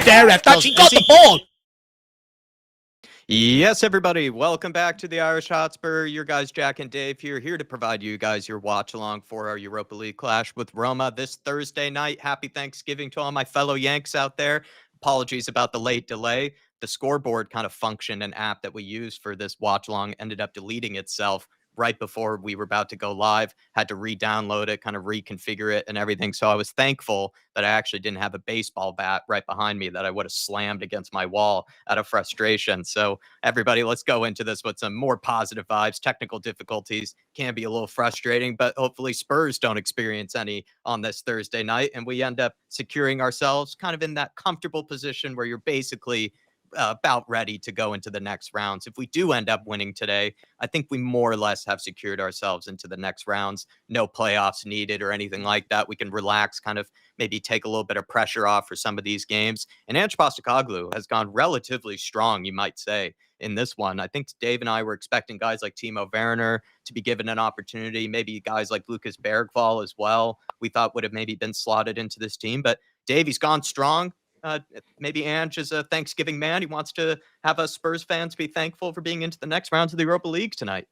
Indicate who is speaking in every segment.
Speaker 1: dare, ref. That's he got the ball.
Speaker 2: Yes, everybody, welcome back to the Irish Hotspur. Your guys, Jack and Dave, here to provide you guys your watch along for our Europa League clash with Roma this Thursday night. Happy Thanksgiving to all my fellow Yanks out there. Apologies about the late delay. The scoreboard kind of function and app that we used for this watch along ended up deleting itself right before we were about to go live. Had to re-download it, kind of reconfigure it and everything. So I was thankful that I actually didn't have a baseball bat right behind me that I would have slammed against my wall out of frustration. So everybody, let's go into this with some more positive vibes. Technical difficulties can be a little frustrating, but hopefully Spurs don't experience any on this Thursday night, and we end up securing ourselves kind of in that comfortable position where you're basically about ready to go into the next rounds. If we do end up winning today, I think we more or less have secured ourselves into the next rounds. No playoffs needed or anything like that. We can relax, kind of maybe take a little bit of pressure off for some of these games. And Ange Postecoglou has gone relatively strong, you might say, in this one. I think Dave and I were expecting guys like Timo Werner to be given an opportunity, maybe guys like Lucas Bergvall as well. We thought would have maybe been slotted into this team, but Dave, he's gone strong. Maybe Ange is a Thanksgiving man. He wants to have us Spurs fans be thankful for being into the next rounds of the Europa League tonight.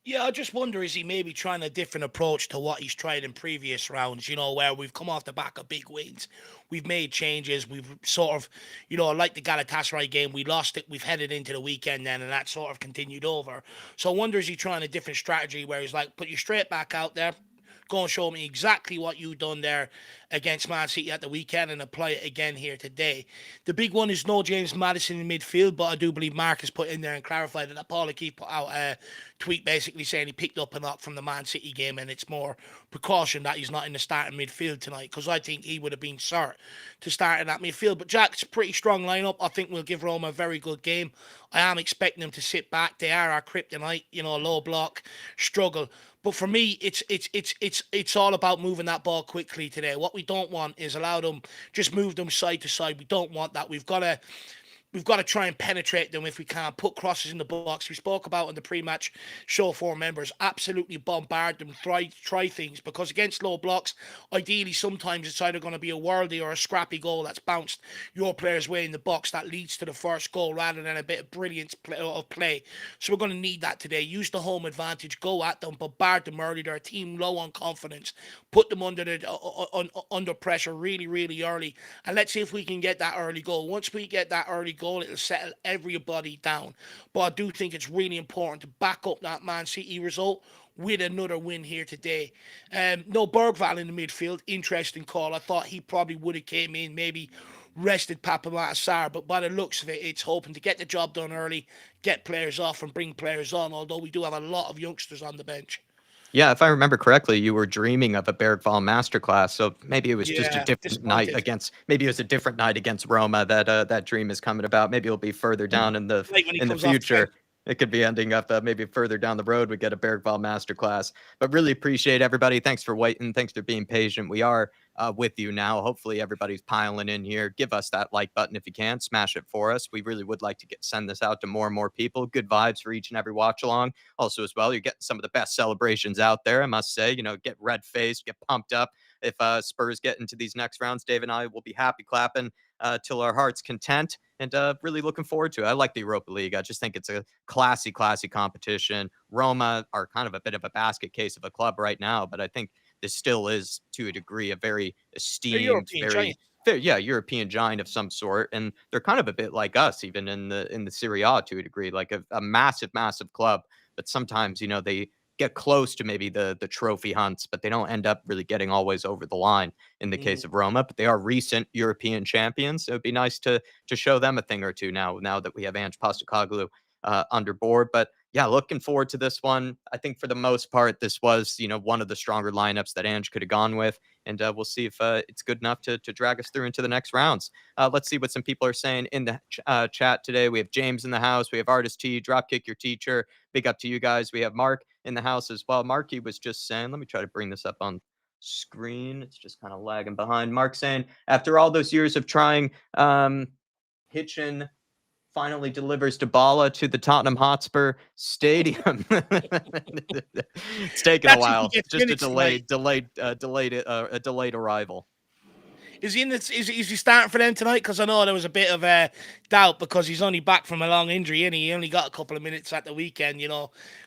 Speaker 1: Yeah, I just wonder, is he maybe trying a different approach to what he's tried in previous rounds, where we've come off the back of big wins. We've made changes. We've sort of, like the Galatasaray game, we lost it. We've headed into the weekend then, and that sort of continued over. So I wonder, is he trying a different strategy where he's like, put you straight back out there, go and show me exactly what you've done there against Man City at the weekend and apply it again here today. The big one is no James Maddison in midfield, but I do believe Mark has put in there and clarified that Paul O'Keefe put out a tweet basically saying he picked up a knock from the Man City game and it's more precaution that he's not in the starting midfield tonight, because I think he would have been cert to start in that midfield. But Jack's a pretty strong lineup. I think we'll give Roma a very good game. I am expecting them to sit back. They are our kryptonite, low block, struggle. But for me, it's all about moving that ball quickly today. What we don't want is allow them, just move them side to side. We don't want that. We've got to try and penetrate them if we can, put crosses in the box. We spoke about in the pre-match show for members, absolutely bombard them, try things, because against low blocks, ideally sometimes it's either going to be a worldie or a scrappy goal that's bounced your player's way in the box that leads to the first goal rather than a bit of brilliance of play. So we're going to need that today. Use the home advantage, go at them, bombard them early. They're a team low on confidence. Put them under pressure really, really early, and let's see if we can get that early goal. Once we get that early goal, it'll settle everybody down. But I do think it's really important to back up that Man City result with another win here today. No Bergvall in the midfield. Interesting call. I thought he probably would have came in, maybe rested Papamata Sarr, but by the looks of it, it's hoping to get the job done early, get players off and bring players on, although we do have a lot of youngsters on the bench.
Speaker 2: Yeah, if I remember correctly, you were dreaming of a Bergvall masterclass. So maybe it was just a different night against. Maybe it was a different night against Roma that that dream is coming about. Maybe it'll be further down in the future. It could be ending up maybe further down the road. We get a Bergvall masterclass. But really appreciate everybody. Thanks for waiting. Thanks for being patient. We are with you now. Hopefully everybody's piling in here. Give us that like button if you can. Smash it for us. We really would like to send this out to more and more people. Good vibes for each and every watch along. Also as well, you're getting some of the best celebrations out there, I must say. Get red-faced, get pumped up. If Spurs get into these next rounds, Dave and I will be happy clapping till our heart's content, and really looking forward to it. I like the Europa League. I just think it's a classy competition. Roma are kind of a bit of a basket case of a club right now, but I think this still is, to a degree, a very esteemed, European giant of some sort, and they're kind of a bit like us, even in the Serie A to a degree, like a massive club. But sometimes, they get close to maybe the trophy hunts, but they don't end up really getting always over the line in the case of Roma. But they are recent European champions, so it'd be nice to show them a thing or two now that we have Ange Postecoglou under board. But yeah, looking forward to this one. I think for the most part, this was, one of the stronger lineups that Ange could have gone with. And we'll see if it's good enough to drag us through into the next rounds. Let's see what some people are saying in the chat today. We have James in the house. We have Artist T, Dropkick Your Teacher. Big up to you guys. We have Mark in the house as well. Marky was just saying, let me try to bring this up on screen. It's just kind of lagging behind. Mark saying, after all those years of trying, Hitchin finally delivers Dybala to the Tottenham Hotspur Stadium. It's taken a while. Just a delayed arrival.
Speaker 1: Is he in this? Is he starting for them tonight? Because I know there was a bit of a doubt because he's only back from a long injury, and he only got a couple of minutes at the weekend.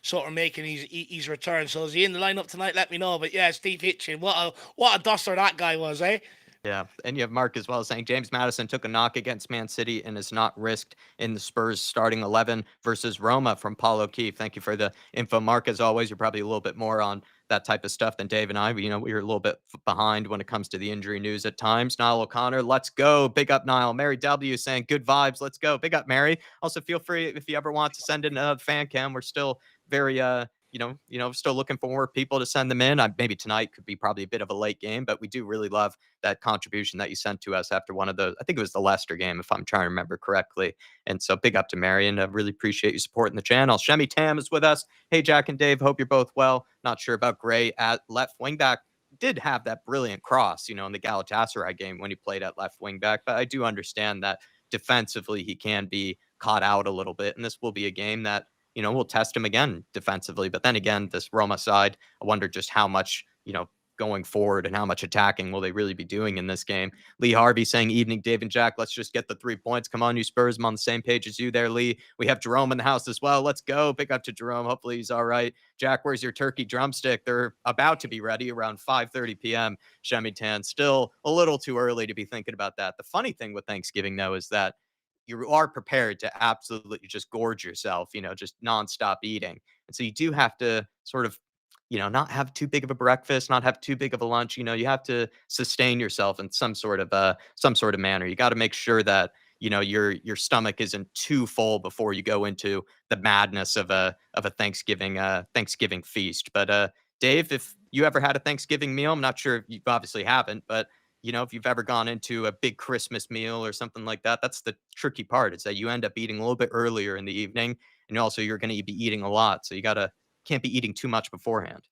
Speaker 1: Sort of making his return. So is he in the lineup tonight? Let me know. But yeah, Steve Hitchin, what a duster that guy was, eh?
Speaker 2: Yeah, and you have Mark as well saying James Madison took a knock against Man City and is not risked in the Spurs starting 11 versus Roma from Paulo Keefe. Thank you for the info, Mark. As always, you're probably a little bit more on that type of stuff than Dave and I. We were a little bit behind when it comes to the injury news at times. Niall O'Connor, let's go. Big up, Niall. Mary W saying good vibes. Let's go. Big up, Mary. Also, feel free if you ever want to send in a fan cam. We're still very still looking for more people to send them in. Maybe tonight could be probably a bit of a late game, but we do really love that contribution that you sent to us after one of those. I think it was the Leicester game, if I'm trying to remember correctly. And so big up to Marion. I really appreciate you supporting the channel. Shemi Tam is with us. Hey, Jack and Dave. Hope you're both well. Not sure about Gray at left wingback. Did have that brilliant cross, in the Galatasaray game when he played at left wingback. But I do understand that defensively he can be caught out a little bit. And this will be a game that we'll test him again defensively. But then again, this Roma side, I wonder just how much, going forward and how much attacking will they really be doing in this game. Lee Harvey saying, evening, Dave and Jack. Let's just get the 3 points. Come on, you Spurs. I'm on the same page as you there, Lee. We have Jerome in the house as well. Let's go. Big up to Jerome. Hopefully he's all right. Jack, where's your turkey drumstick? They're about to be ready around 5:30 p.m. Shemi Tan. Still a little too early to be thinking about that. The funny thing with Thanksgiving, though, is that you are prepared to absolutely just gorge yourself, just nonstop eating. And so you do have to sort of, not have too big of a breakfast, not have too big of a lunch. You have to sustain yourself in some sort of manner. You got to make sure that, your stomach isn't too full before you go into the madness of a Thanksgiving feast. But Dave, if you ever had a Thanksgiving meal, I'm not sure if you obviously haven't, but if you've ever gone into a big Christmas meal or something like that, that's the tricky part, is that you end up eating a little bit earlier in the evening. And also you're going to be eating a lot. So can't be eating too much beforehand.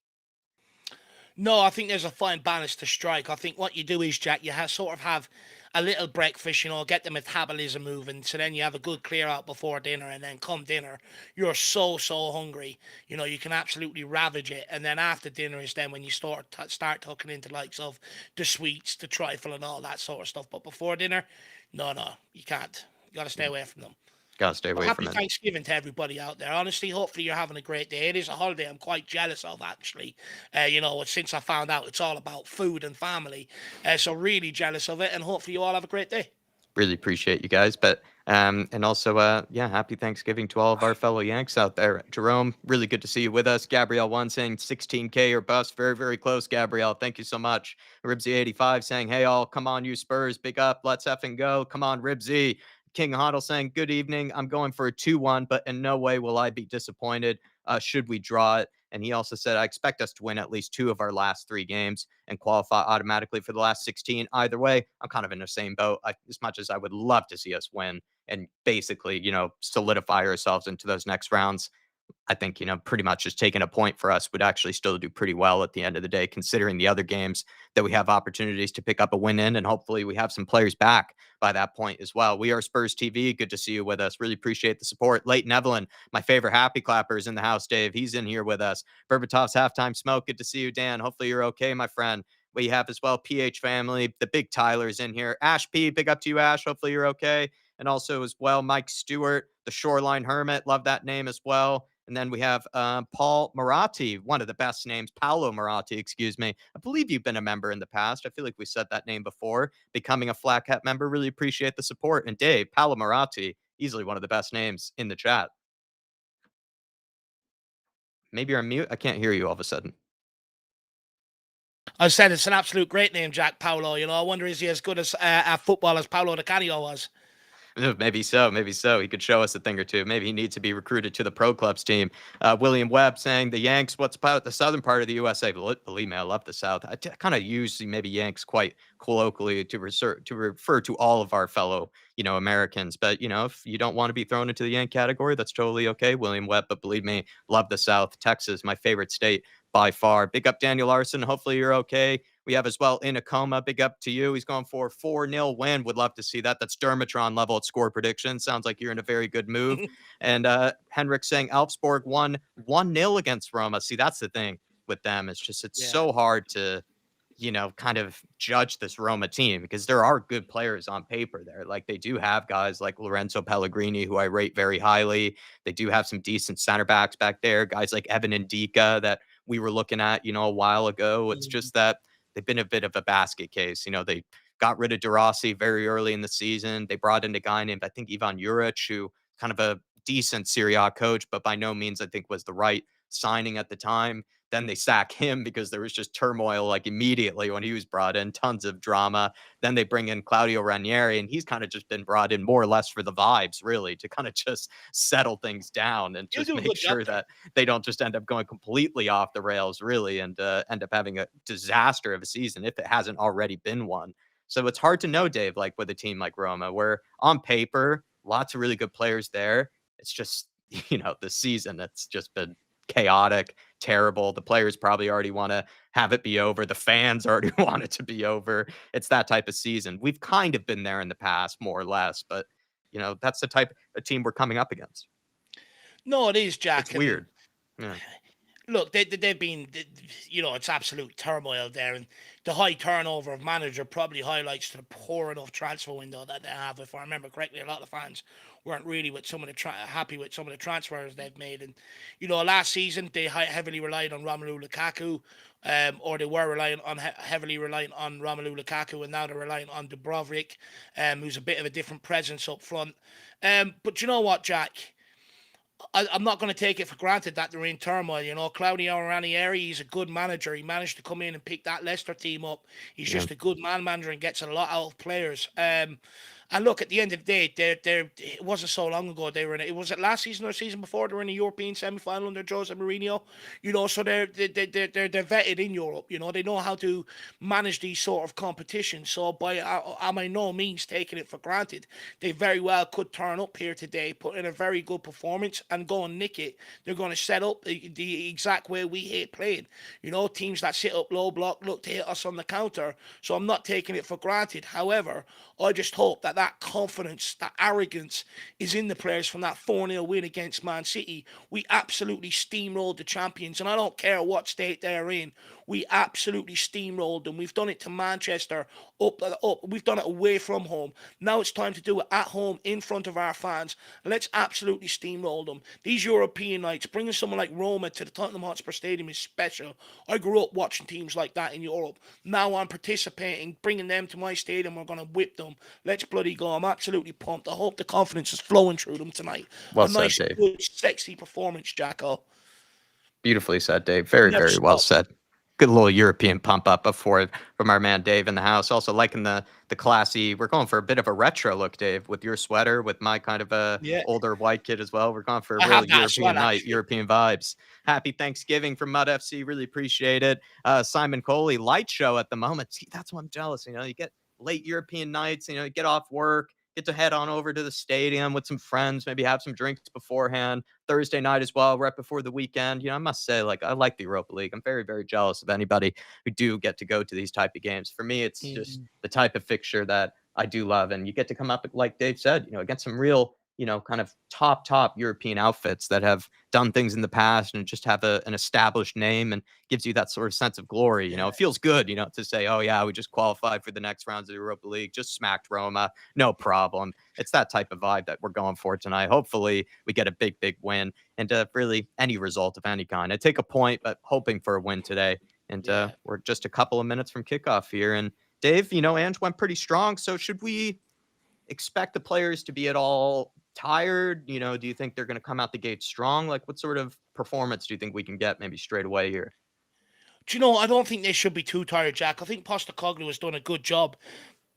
Speaker 1: No, I think there's a fine balance to strike. I think what you do is, Jack, you sort of have a little breakfast, get the metabolism moving. So then you have a good clear out before dinner. And then come dinner, you're so hungry. You can absolutely ravage it. And then after dinner is then when you start tucking into likes of the sweets, the trifle and all that sort of stuff. But before dinner, no, you can't. You got to stay away from them.
Speaker 2: Gotta stay away from it.
Speaker 1: Happy Thanksgiving to everybody out there. Honestly, hopefully you're having a great day. It is a holiday I'm quite jealous of, actually. Since I found out it's all about food and family. So really jealous of it, and hopefully you all have a great day.
Speaker 2: Really appreciate you guys. But and also happy Thanksgiving to all of our fellow Yanks out there. Jerome, really good to see you with us. Gabrielle 1 saying 16K or bust. Very, very close, Gabrielle. Thank you so much. Ribsy85 saying, hey all, come on, you Spurs. Big up. Let's effing go. Come on, Ribsy. King Hoddle saying, good evening. I'm going for a 2-1, but in no way will I be disappointed should we draw it. And he also said, I expect us to win at least 2 of our last 3 games and qualify automatically for the last 16. Either way, I'm kind of in the same boat. As much as I would love to see us win and basically, solidify ourselves into those next rounds, I think, pretty much just taking a point for us would actually still do pretty well at the end of the day, considering the other games that we have opportunities to pick up a win in. And hopefully we have some players back by that point as well. We are Spurs TV. Good to see you with us. Really appreciate the support. Leighton Evelyn, my favorite happy clapper, is in the house, Dave. He's in here with us. Berbatov's halftime smoke. Good to see you, Dan. Hopefully you're okay, my friend. We have as well PH family. The big Tyler's in here. Ash P, big up to you, Ash. Hopefully you're okay. And also as well, Mike Stewart, the Shoreline Hermit. Love that name as well. And then we have Paul Maratti, one of the best names, Paolo Maratti, excuse me. I believe you've been a member in the past. I feel like we said that name before. Becoming a Flat Hat member, really appreciate the support. And Dave, Paolo Maratti, easily one of the best names in the chat. Maybe you're on mute. I can't hear you all of a sudden.
Speaker 1: I said it's an absolute great name, Jack Paolo. I wonder, is he as good as at football as Paolo Di Canio was?
Speaker 2: Maybe so. Maybe so. He could show us a thing or two. Maybe he needs to be recruited to the pro clubs team. William Webb saying the Yanks, what's about the southern part of the USA? Believe me, I love the South. I kind of use maybe Yanks quite colloquially to refer to all of our fellow, Americans. But, if you don't want to be thrown into the Yank category, that's totally okay, William Webb. But believe me, love the South. Texas, my favorite state by far. Big up Daniel Larson. Hopefully you're okay. We have as well in a coma. Big up to you. He's going for a 4-0 win. Would love to see that. That's Dermatron level at score prediction. Sounds like you're in a very good move. And Henrik saying Elfsborg won 1-0 against Roma. See, that's the thing with them. It's just so hard to kind of judge this Roma team, because there are good players on paper there. Like, they do have guys like Lorenzo Pellegrini, who I rate very highly. They do have some decent center backs back there, guys like Evan Ndika that we were looking at, a while ago. It's just that they've been a bit of a basket case. They got rid of De Rossi very early in the season. They brought in a guy named, I think, Ivan Juric, who kind of a decent Serie A coach, but by no means, I think, was the right signing at the time. Then they sack him because there was just turmoil like immediately when he was brought in, tons of drama. Then they bring in Claudio Ranieri, and he's kind of just been brought in more or less for the vibes, really, to kind of just settle things down and just make sure that they don't just end up going completely off the rails, really, and end up having a disaster of a season if it hasn't already been one. So it's hard to know, Dave, like with a team like Roma, where on paper, lots of really good players there. It's just, the season, it's just been chaotic, terrible. The players probably already want to have it be over. The fans already want it to be over. It's that type of season. We've kind of been there in the past, more or less, but that's the type of team we're coming up against.
Speaker 1: No, it is, Jack.
Speaker 2: It's weird. Yeah.
Speaker 1: Look, they've been, it's absolute turmoil there, and the high turnover of manager probably highlights to the poor enough transfer window that they have. If I remember correctly, a lot of fans weren't really with some of the happy with some of the transfers they've made, and last season they heavily relied on Romelu Lukaku, or they were heavily reliant on Romelu Lukaku, and now they're relying on Dubrovnik, who's a bit of a different presence up front. But you know what, Jack? I'm not going to take it for granted that they're in turmoil. Claudio Ranieri, he's a good manager. He managed to come in and pick that Leicester team up. He's just a good manager and gets a lot out of players. And look, at the end of the day, it wasn't so long ago they were in. Was it last season or season before they were in a European semi-final under Jose Mourinho? So they're vetted in Europe. They know how to manage these sort of competitions. So I'm by no means taking it for granted. They very well could turn up here today, put in a very good performance, and go and nick it. They're going to set up the exact way we hate playing. Teams that sit up low block look to hit us on the counter. So I'm not taking it for granted. However, I just hope that confidence, that arrogance is in the players from that 4-0 win against Man City. We absolutely steamrolled the champions, and I don't care what state they're in. We absolutely steamrolled them. We've done it to Manchester, up. We've done it away from home. Now it's time to do it at home in front of our fans. Let's absolutely steamroll them. These European nights, bringing someone like Roma to the Tottenham Hotspur Stadium is special. I grew up watching teams like that in Europe. Now I'm participating, bringing them to my stadium. We're going to whip them. Let's bloody go. I'm absolutely pumped. I hope the confidence is flowing through them tonight.
Speaker 2: Well
Speaker 1: a nice,
Speaker 2: said, Dave.
Speaker 1: Good, sexy performance, Jacko.
Speaker 2: Beautifully said, Dave. Very, very well said. Good little European pump up before from our man Dave in the house. Also liking the classy. We're going for a bit of a retro look, Dave, with your sweater, with my kind of a older white kid as well. We're going for a real European night, actually. European vibes. Happy Thanksgiving from Mud FC. Really appreciate it. Simon Coley, light show at the moment. See, that's why I'm jealous. You get late European nights. You get off work, get to head on over to the stadium with some friends, maybe have some drinks beforehand. Thursday night as well, right before the weekend. I must say, I like the Europa League. I'm very, very jealous of anybody who do get to go to these type of games. For me, it's just the type of fixture that I do love. And you get to come up, like Dave said, against some real, kind of top European outfits that have done things in the past and just have an established name, and gives you that sort of sense of glory. It feels good, to say, oh yeah, we just qualified for the next rounds of the Europa League, just smacked Roma, no problem. It's that type of vibe that we're going for tonight. Hopefully we get a big win, and really any result of any kind. I take a point, but hoping for a win today. And we're just a couple of minutes from kickoff here. And Dave, Ange went pretty strong. So should we expect the players to be at all tired? Do you think they're going to come out the gate strong? What sort of performance do you think we can get maybe straight away here?
Speaker 1: I don't think they should be too tired, Jack. I think Postecoglou has done a good job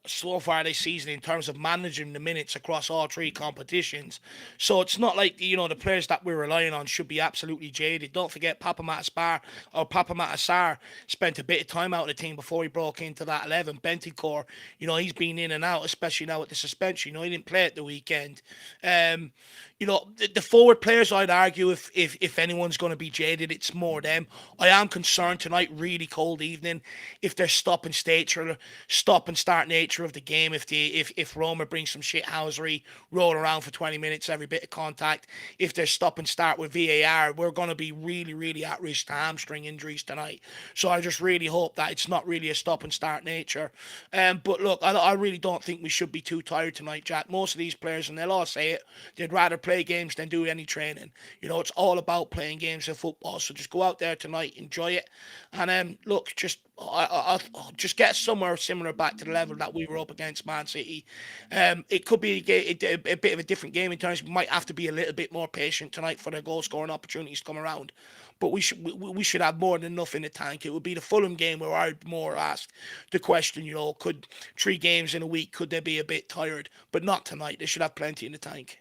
Speaker 1: so far this season in terms of managing the minutes across all three competitions. So it's not like, the players that we're relying on should be absolutely jaded. Don't forget Papa Matasar spent a bit of time out of the team before he broke into that 11. Bentancur, he's been in and out, especially now with the suspension. He didn't play at the weekend. The forward players, I'd argue, if anyone's going to be jaded, it's more them. I am concerned tonight, really cold evening, if they're stop and start nature nature of the game. If Roma brings some shithousery, roll around for 20 minutes, every bit of contact, if they stop and start with VAR, we're going to be really, really at risk to hamstring injuries tonight. So I just really hope that it's not really a stop and start nature. But look, I really don't think we should be too tired tonight, Jack. Most of these players, and they'll all say it, they'd rather play games than do any training. You know, it's all about playing games of football. So just go out there tonight, enjoy it, and look, I'll just get somewhere similar back to the level that we were up against Man City. It could be a bit of a different game in terms. We might have to be a little bit more patient tonight for the goal scoring opportunities to come around. But we should have more than enough in the tank. It would be the Fulham game where I'd more ask the question, you know, could 3 games in a week, could they be a bit tired? But not tonight. They should have plenty in the tank.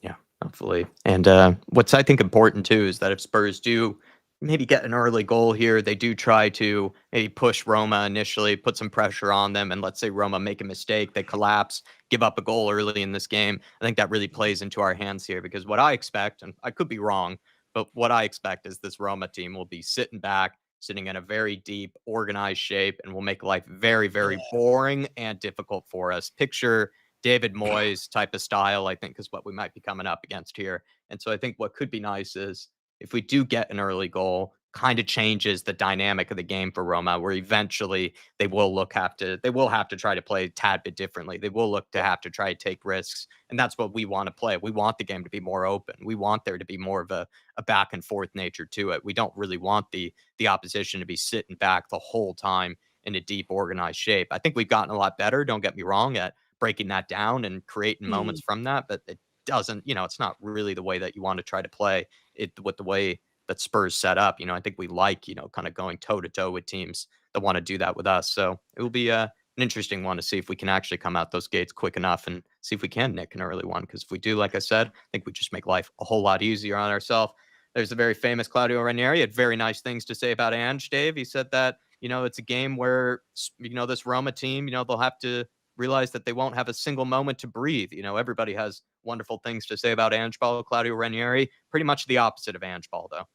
Speaker 2: Yeah, hopefully. And what's I think important too is that if Spurs do maybe get an early goal here, they do try to maybe push Roma initially, put some pressure on them, and let's say Roma make a mistake, they collapse, give up a goal early in this game. I think that really plays into our hands here, because what I expect, and I could be wrong, but what I expect is this Roma team will be sitting back, sitting in a very deep, organized shape, and will make life very, very boring and difficult for us. Picture David Moyes type of style, I think, is what we might be coming up against here. And so I think what could be nice is if we do get an early goal, kind of changes the dynamic of the game for Roma, where eventually they will have to try to play a tad bit differently. They will look to have to try to take risks. And that's what we want to play. We want the game to be more open. We want there to be more of a back and forth nature to it. We don't really want the opposition to be sitting back the whole time in a deep, organized shape. I think we've gotten a lot better, don't get me wrong, at breaking that down and creating moments from that, but it doesn't, it's not really the way that you want to try to play it with the way that Spurs set up. I think we like, kind of going toe to toe with teams that want to do that with us. So it will be an interesting one to see if we can actually come out those gates quick enough and see if we can nick an early one. Because if we do, like I said, I think we just make life a whole lot easier on ourselves. There's a very famous Claudio Ranieri, had very nice things to say about Ange, Dave. He said that, it's a game where, this Roma team, they'll have to realize that they won't have a single moment to breathe. Everybody has wonderful things to say about Ange Ball, Claudio Ranieri. Pretty much the opposite of Ange Ball, though.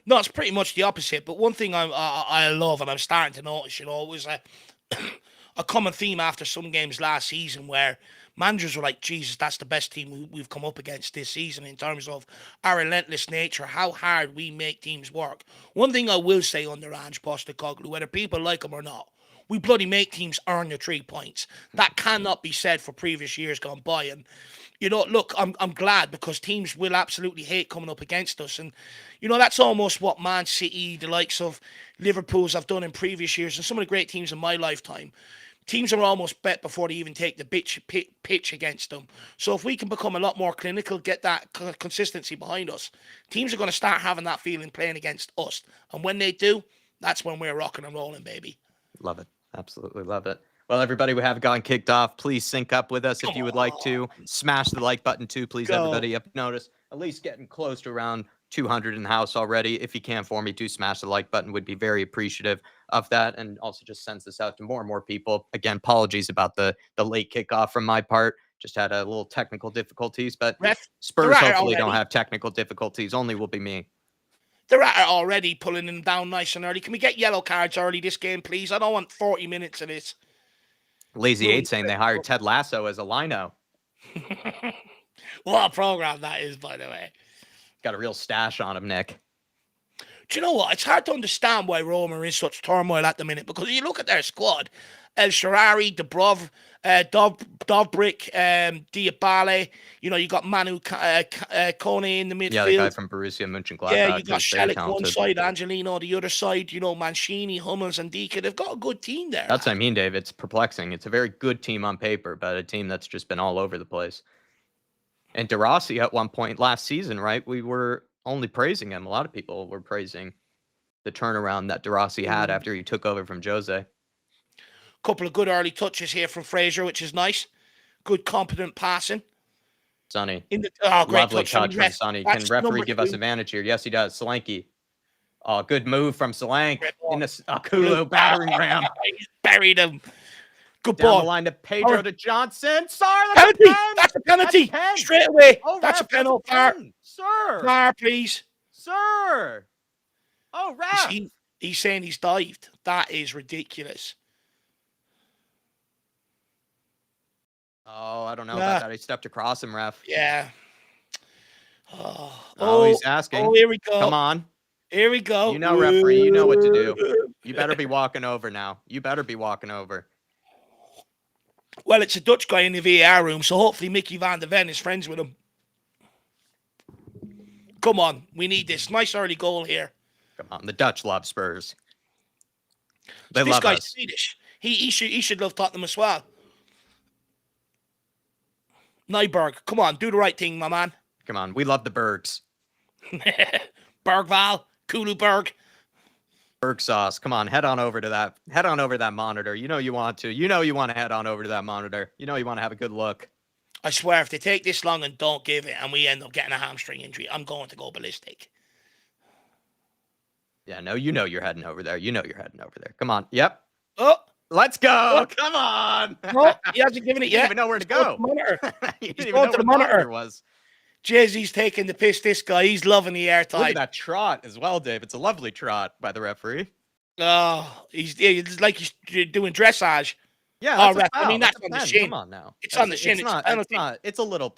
Speaker 1: No, it's pretty much the opposite. But one thing I love, and I'm starting to notice, it was a common theme after some games last season where managers were like, Jesus, that's the best team we've come up against this season in terms of our relentless nature, how hard we make teams work. One thing I will say under Ange Postecoglou, whether people like him or not, we bloody make teams earn the 3 points. That cannot be said for previous years gone by. And, look, I'm glad, because teams will absolutely hate coming up against us. And, that's almost what Man City, the likes of Liverpool's have done in previous years, and some of the great teams in my lifetime. Teams are almost bet before they even take the pitch against them. So if we can become a lot more clinical, get that consistency behind us, teams are going to start having that feeling playing against us. And when they do, that's when we're rocking and rolling, baby.
Speaker 2: Love it. Absolutely love it. Well, everybody, we have gotten kicked off. Please sync up with us if you would like to. Smash the like button too, please, everybody. I've noticed at least getting close to around 200 in the house already. If you can for me, do smash the like button. Would be very appreciative of that. And also just sends this out to more and more people. Again, apologies about the late kickoff from my part. Just had a little technical difficulties, but Spurs hopefully don't have technical difficulties. Only will be me.
Speaker 1: They're at it already, pulling them down nice and early. Can we get yellow cards early this game, please? I don't want 40 minutes of this.
Speaker 2: Lazy 8 saying they hired Ted Lasso as a lino.
Speaker 1: What a program that is, by the way.
Speaker 2: Got a real stash on him, Nick.
Speaker 1: Do you know what? It's hard to understand why Roma are in such turmoil at the minute, because you look at their squad, El Shaarawy, Dubrov, Dobrik, Diabale. You got Manu Kone in the midfield.
Speaker 2: Yeah, the guy from Borussia Mönchengladbach.
Speaker 1: Yeah, you got Shelik one side, Angelino the other side. Mancini, Hummels, and Dika. They've got a good team there.
Speaker 2: That's what I mean, Dave. It's perplexing. It's a very good team on paper, but a team that's just been all over the place. And De Rossi at one point last season, right? We were only praising him. A lot of people were praising the turnaround that De Rossi had after he took over from Jose.
Speaker 1: Couple of good early touches here from Fraser, which is nice. Good, competent passing.
Speaker 2: Sonny.
Speaker 1: Great
Speaker 2: lovely touch from Sonny. Can referee give us advantage here? Yes, he does. Solanke. Oh, good move from Solanke. In the Akulu battering ram.
Speaker 1: He's buried him. Good
Speaker 2: Down
Speaker 1: ball.
Speaker 2: the line to Pedro to Johnson. Sorry,
Speaker 1: penalty. That's a penalty. Straight away.
Speaker 2: Oh,
Speaker 1: that's a penalty.
Speaker 2: Sir.
Speaker 1: VAR, please.
Speaker 2: Sir. Oh, ref.
Speaker 1: He's saying he's dived. That is ridiculous.
Speaker 2: Oh, I don't know about that. He stepped across him, ref.
Speaker 1: Yeah.
Speaker 2: Oh, he's asking.
Speaker 1: Here we go.
Speaker 2: Come on.
Speaker 1: Here we go.
Speaker 2: You know, referee, you know what to do. You better be walking over now. You better be walking over.
Speaker 1: Well, it's a Dutch guy in the VAR room, so hopefully Mickey van der Ven is friends with him. Come on, we need this. Nice early goal here.
Speaker 2: Come on, the Dutch love Spurs.
Speaker 1: They love us. This guy's Swedish. He should love Tottenham as well. Nyberg, come on, do the right thing, my man.
Speaker 2: Come on, we love the Bergs.
Speaker 1: Bergval, Kuluberg.
Speaker 2: Berg sauce. Come on, head on over to that. Head on over to that monitor. You know you want to. You know you want to head on over to that monitor. You know you want to have a good look.
Speaker 1: I swear, if they take this long and don't give it, and we end up getting a hamstring injury, I'm going to go ballistic.
Speaker 2: Yeah, no, you know you're heading over there. You know you're heading over there. Come on. Yep.
Speaker 1: Oh,
Speaker 2: let's go. Oh. Come on.
Speaker 1: No, he hasn't given it yet.
Speaker 2: You didn't even know where to go.
Speaker 1: He's going to the monitor.
Speaker 2: Was.
Speaker 1: Jay-Z's taking the piss. This guy, he's loving the airtime.
Speaker 2: Look at that trot as well, Dave. It's a lovely trot by the referee.
Speaker 1: Oh, it's like he's doing dressage.
Speaker 2: Yeah,
Speaker 1: I mean that's on the shin.
Speaker 2: Come on now,
Speaker 1: it's on the shin.
Speaker 2: It's not. It's a little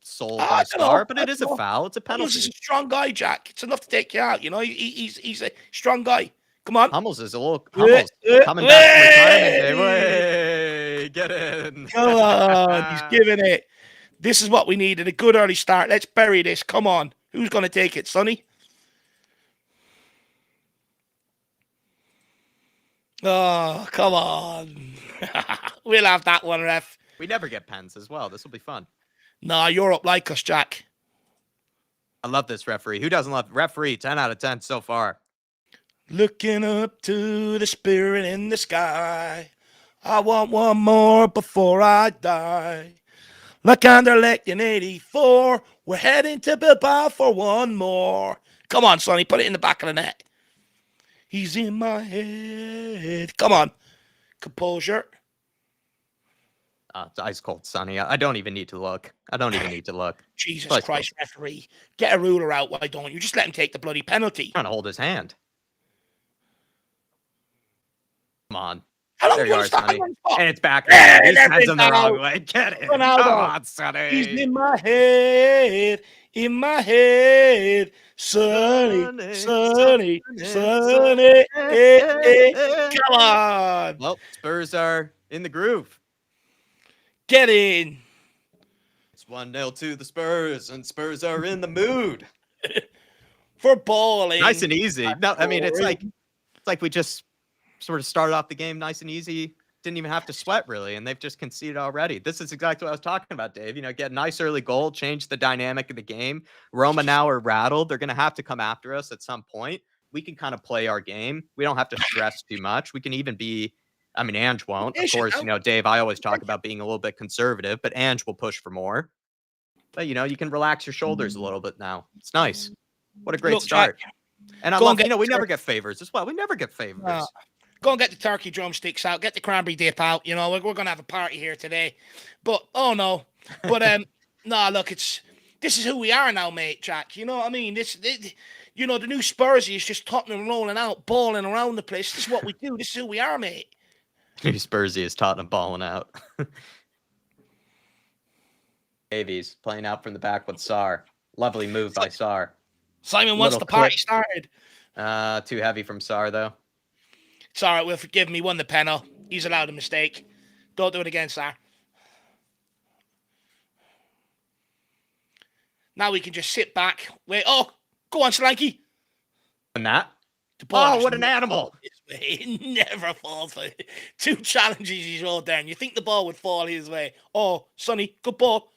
Speaker 2: sold by Star, but it is a foul. It's a penalty.
Speaker 1: He's a strong guy, Jack. It's enough to take you out. You know, he's a strong guy. Come on.
Speaker 2: Hummels is a little coming back from retirement. Dave. Way, get in.
Speaker 1: Come on, he's giving it. This is what we needed. A good early start. Let's bury this. Come on. Who's going to take it, Sonny? Oh, come on. We'll have that one, ref.
Speaker 2: We never get pens as well. This will be fun.
Speaker 1: Nah, Europe like us, Jack.
Speaker 2: I love this referee. Who doesn't love referee? 10 out of 10 so far.
Speaker 1: Looking up to the spirit in the sky. I want one more before I die. Like Anderlecht in 84. We're heading to Bilbao for one more. Come on, Sonny. Put it in the back of the net. He's in my head. Come on. Composure.
Speaker 2: It's ice cold, Sonny. I don't even need to look.
Speaker 1: Jesus Christ, referee. Get a ruler out. Why don't you? Just let him take the bloody penalty.
Speaker 2: Trying to hold his hand. Come on.
Speaker 1: There
Speaker 2: you are, Sonny. And it's back.
Speaker 1: Yeah,
Speaker 2: his head's in the wrong way. Get it. Come on, Sonny.
Speaker 1: He's in my head. In my head. Sonny. Come on.
Speaker 2: Well, Spurs are in the groove.
Speaker 1: Get in.
Speaker 2: It's 1-0 to the Spurs, and Spurs are in the mood.
Speaker 1: For balling.
Speaker 2: Nice and easy. No, I mean, it's like we just sort of started off the game nice and easy. Didn't even have to sweat, really, and they've just conceded already. This is exactly what I was talking about, Dave. You know, get a nice early goal, change the dynamic of the game. Roma now are rattled. They're going to have to come after us at some point. We can kind of play our game. We don't have to stress too much. We can even be, I mean, Ange won't. Of course, you know, Dave, I always talk about being a little bit conservative, but Ange will push for more. But, you know, you can relax your shoulders a little bit now. It's nice. What a great start. And I love, you know, we never get favors as well. We never get favors.
Speaker 1: Go and get the turkey drumsticks out. Get the cranberry dip out. You know, we're going to have a party here today. But, oh, no. But, nah, look, this is who we are now, mate, Jack. You know what I mean? You know, the new Spursy is just Tottenham rolling out, balling around the place. This is what we do. This is who we are, mate.
Speaker 2: New Spursy is Tottenham balling out. Davies playing out from the back with Sarr. Lovely move by Sarr.
Speaker 1: Simon wants the party started.
Speaker 2: Too heavy from Sarr, though.
Speaker 1: It's all right. We'll forgive him. He won the penalty. He's allowed a mistake. Don't do it again, Sarr. Now we can just sit back. Wait. Oh, go on, Solanke.
Speaker 2: And that? Oh, what an animal.
Speaker 1: It never falls. For it. 2 challenges he's rolled down. You think the ball would fall his way. Oh, Sonny, good ball.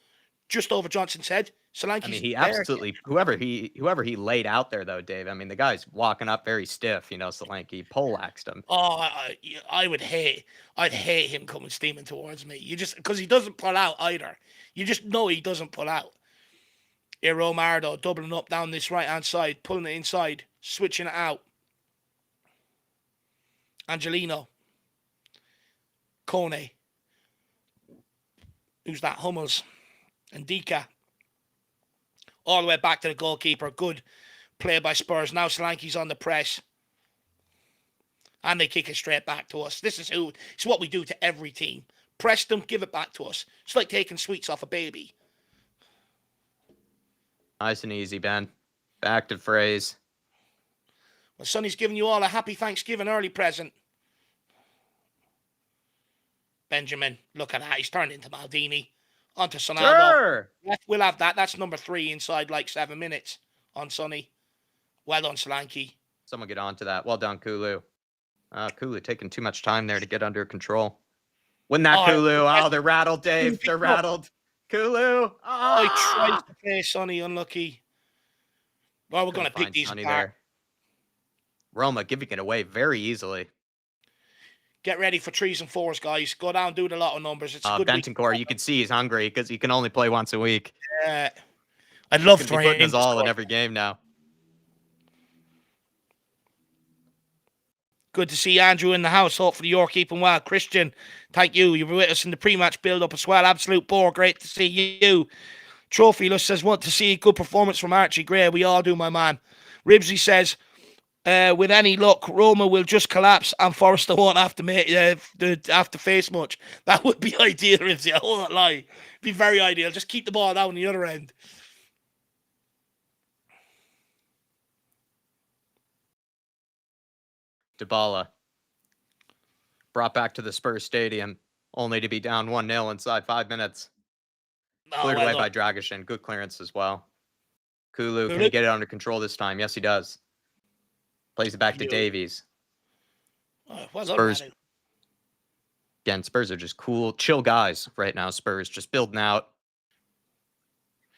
Speaker 1: Just over Johnson's head. Solanke's
Speaker 2: I mean, he absolutely, whoever he laid out there, though, Dave. I mean, the guy's walking up very stiff, you know, Solanke poleaxed him.
Speaker 1: Oh, I'd hate him coming steaming towards me. Because he doesn't pull out either. You just know he doesn't pull out. Here, Romardo doubling up down this right-hand side, pulling it inside, switching it out. Angelino. Kone. Who's that? Hummels. And Dika. All the way back to the goalkeeper. Good play by Spurs. Now Solanke's on the press. And they kick it straight back to us. This is what we do to every team. Press them, give it back to us. It's like taking sweets off a baby.
Speaker 2: Nice and easy, Ben. Back to phrase.
Speaker 1: Well, Sonny's giving you all a happy Thanksgiving early present. Benjamin, look at that. He's turned into Maldini. On to Sonaldo.
Speaker 2: Sure.
Speaker 1: We'll have that. That's number 3 inside like 7 minutes on Sonny. Well done, Solanke.
Speaker 2: Someone get on to that. Well done, Kulu. Kulu taking too much time there to get under control. Win that, Kulu. Oh, they're rattled, Dave. They're rattled. Kulu.
Speaker 1: Oh, he tries to play Sonny. Unlucky. Well, we're going to pick these
Speaker 2: Sonny
Speaker 1: apart.
Speaker 2: there. Roma giving it away very easily.
Speaker 1: Get ready for 3s and 4s, guys. Go down, do the lot of numbers. It's a good
Speaker 2: Bentancur, you can see he's hungry because he can only play once a week.
Speaker 1: Yeah. I'd love for him.
Speaker 2: Putting his all in every game now.
Speaker 1: Good to see Andrew in the house. Hopefully you're keeping well. Christian, thank you. You were with us in the pre-match build-up as well. Absolute bore. Great to see you. Trophyless says, want to see a good performance from Archie Gray. We all do, my man. Ribsy says, with any luck, Roma will just collapse and Forrester won't have to face much. That would be ideal, Ribsy. I won't lie. It'd be very ideal. Just keep the ball down the other end.
Speaker 2: Dybala brought back to the Spurs stadium, only to be down 1-0 inside 5 minutes. Cleared away by Dragishin. Good clearance as well. Kulu, can he get it under control this time? Yes, he does. Plays it back to Davies. Spurs. Again, Spurs are just cool, chill guys right now. Spurs just building out.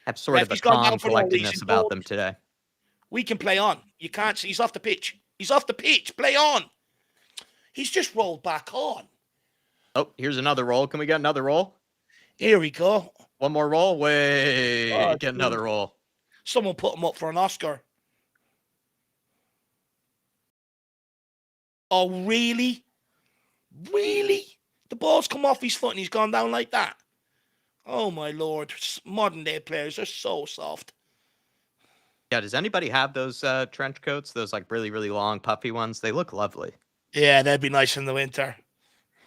Speaker 2: Have sort of a calm collectedness about them today.
Speaker 1: We can play on. You can't see. He's off the pitch. He's off the pitch. Play on. He's just rolled back on.
Speaker 2: Oh, here's another roll. Can we get another roll?
Speaker 1: Here we go.
Speaker 2: One more roll. Wait, get another roll.
Speaker 1: Someone put him up for an Oscar. Oh, really? Really? The ball's come off his foot and he's gone down like that. Oh, my Lord. Modern day players are so soft.
Speaker 2: Yeah, does anybody have those trench coats? Those like really, really long, puffy ones? They look lovely.
Speaker 1: Yeah, they'd be nice in the winter.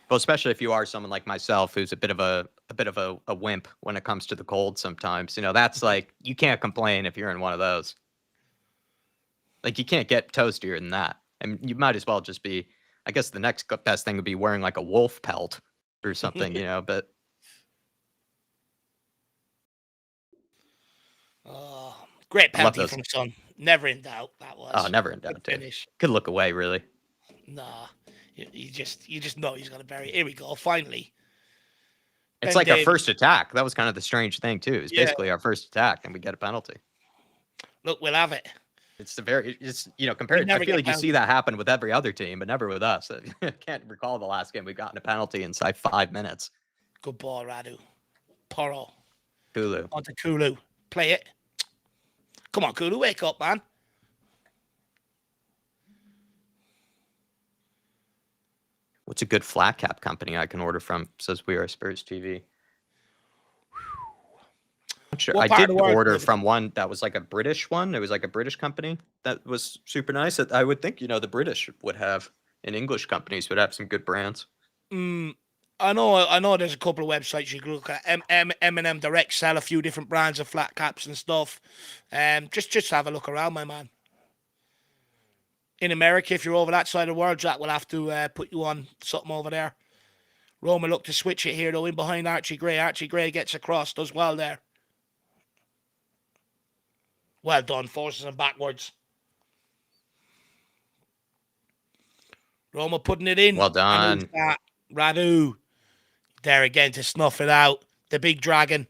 Speaker 2: Well, especially if you are someone like myself who's a bit of a wimp when it comes to the cold sometimes. You know, that's like, you can't complain if you're in one of those. Like, you can't get toastier than that. I mean, you might as well just be, I guess the next best thing would be wearing like a wolf pelt or something, you know, but.
Speaker 1: Oh, great penalty from Son. Never in doubt, that was.
Speaker 2: Oh, never in doubt, too. Could look away, really.
Speaker 1: Nah, you just know he's going to bury it. Here we go, finally.
Speaker 2: It's like our first attack. That was kind of the strange thing, too. It's basically our first attack, and we get a penalty.
Speaker 1: Look, we'll have it.
Speaker 2: It's you know, compared. I feel like you see that happen with every other team, but never with us. I can't recall the last game we've gotten a penalty inside 5 minutes.
Speaker 1: Good ball, Radu. Poro.
Speaker 2: Kulu.
Speaker 1: On to Kulu. Play it. Come on, Kulu, wake up, man.
Speaker 2: What's a good flat cap company I can order from? Says We Are Spurs TV. Sure. I did order from one that was like a British one. It was like a British company that was super nice. I would think, you know, the British would have, and English companies would have some good brands.
Speaker 1: I know there's a couple of websites you can look at. M&M Direct sell a few different brands of flat caps and stuff. Just have a look around, my man. In America, if you're over that side of the world, Jack will have to put you on something over there. Roma look to switch it here, though, in behind Archie Gray. Archie Gray gets across, does well there. Well done, forces him backwards. Roma putting it in.
Speaker 2: Well done.
Speaker 1: Radu. There again to snuff it out. The big dragon.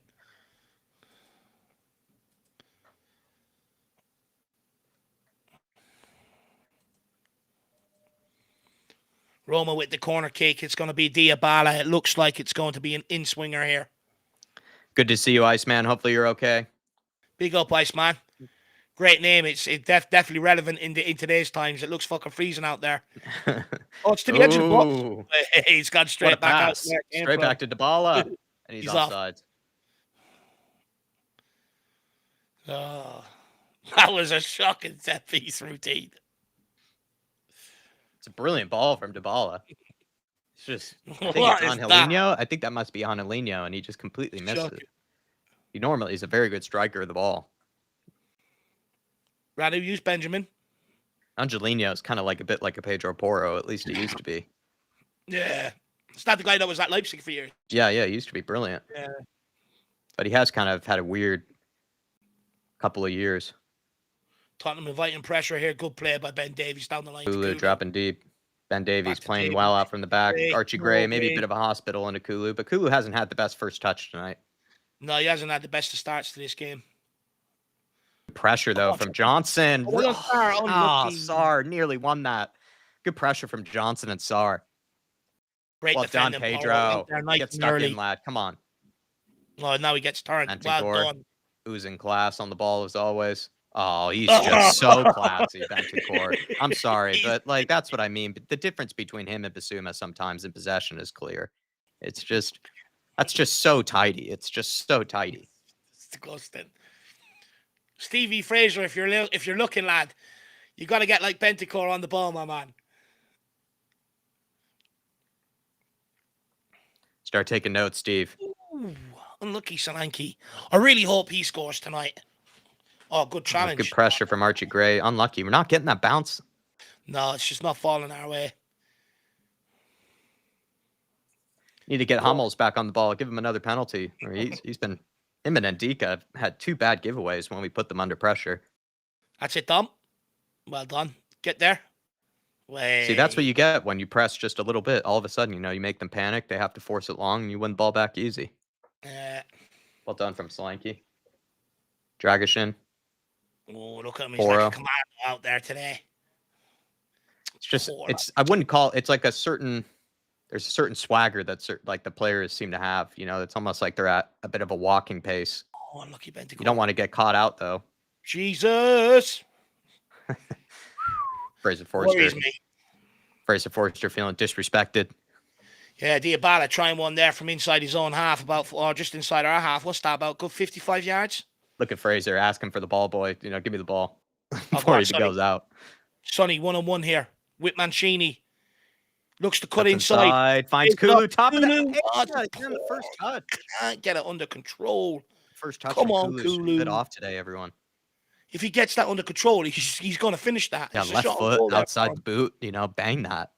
Speaker 1: Roma with the corner kick. It's going to be Dybala. It looks like it's going to be an in-swinger here.
Speaker 2: Good to see you, Iceman. Hopefully you're okay.
Speaker 1: Big up, Iceman. Great name. It's definitely relevant in today's times. It looks fucking freezing out there. Oh, it's to the edge of the box. He's gone straight back out.
Speaker 2: Straight back to Dybala. And he's offside.
Speaker 1: Oh, that was a shocking set-piece routine.
Speaker 2: It's a brilliant ball from Dybala. It's just, I think
Speaker 1: What
Speaker 2: it's
Speaker 1: is that?
Speaker 2: Angelino. I think that must be Angelino, and he just completely missed
Speaker 1: Shocking.
Speaker 2: it. He normally is a very good striker of the ball.
Speaker 1: Rather use Benjamin.
Speaker 2: Angelino is kind of like a bit like a Pedro Porro, at least he used to be.
Speaker 1: Yeah. It's not the guy that was at Leipzig for years.
Speaker 2: Yeah, he used to be brilliant.
Speaker 1: Yeah.
Speaker 2: But he has kind of had a weird couple of years.
Speaker 1: Tottenham inviting pressure here. Good play by Ben Davies down the line.
Speaker 2: Kulu dropping deep. Ben Davies playing
Speaker 1: Davies.
Speaker 2: well out from the back.
Speaker 1: Gray,
Speaker 2: Archie Gray, maybe a
Speaker 1: Gray.
Speaker 2: bit of a hospital into Kulu, but Kulu hasn't had the best first touch tonight.
Speaker 1: No, he hasn't had the best of starts to this game.
Speaker 2: Pressure, though, from Johnson.
Speaker 1: Sarr
Speaker 2: nearly won that. Good pressure from Johnson and Sarr.
Speaker 1: Great
Speaker 2: Well done, Pedro. Get stuck in, lad. Come on.
Speaker 1: Oh, now he gets turned. Well done.
Speaker 2: Oozing class on the ball as always. Oh, he's just so classy, Bentancur. I'm sorry, but like that's what I mean. But the difference between him and Basuma sometimes in possession is clear. That's just so tidy. It's just so tidy.
Speaker 1: It's disgusting. Stevie Fraser, if you're looking, lad, you got to get like Bentancur on the ball, my man.
Speaker 2: Start taking notes, Steve.
Speaker 1: Ooh, unlucky Solanke. I really hope he scores tonight. Oh, good challenge.
Speaker 2: Good pressure from Archie Gray. Unlucky. We're not getting that bounce.
Speaker 1: No, it's just not falling our way.
Speaker 2: Need to get Hummels back on the ball. Give him another penalty. He's been... Him and Ndika have had 2 bad giveaways when we put them under pressure.
Speaker 1: That's it, Dom. Well done. Get there.
Speaker 2: See, that's what you get when you press just a little bit. All of a sudden, you make them panic. They have to force it long, and you win the ball back easy. Well done from Solanke. Dragishin.
Speaker 1: Oh, look at him. He's like a commando out there today.
Speaker 2: It's just, I wouldn't call it's like there's a certain swagger that like the players seem to have. It's almost like they're at a bit of a walking pace.
Speaker 1: Oh, unlucky Bentancur.
Speaker 2: You don't want to get caught out, though.
Speaker 1: Jesus.
Speaker 2: Fraser Forster. Fraser Forster feeling disrespected.
Speaker 1: Yeah, Diabala trying one there from inside his own half, just inside our half. What's that about? Good 55 yards?
Speaker 2: Look at Fraser, ask him for the ball, boy. Give me the ball before he goes out.
Speaker 1: Sonny, 1-on-1 here. With Mancini. Looks to cut inside.
Speaker 2: Finds Kulu. Top of
Speaker 1: the
Speaker 2: first touch.
Speaker 1: Can't get it under control.
Speaker 2: First touch.
Speaker 1: Come on, Kulu.
Speaker 2: A bit off today, everyone.
Speaker 1: If he gets that under control, he's going to finish that.
Speaker 2: Yeah, left foot outside the boot. Bang that.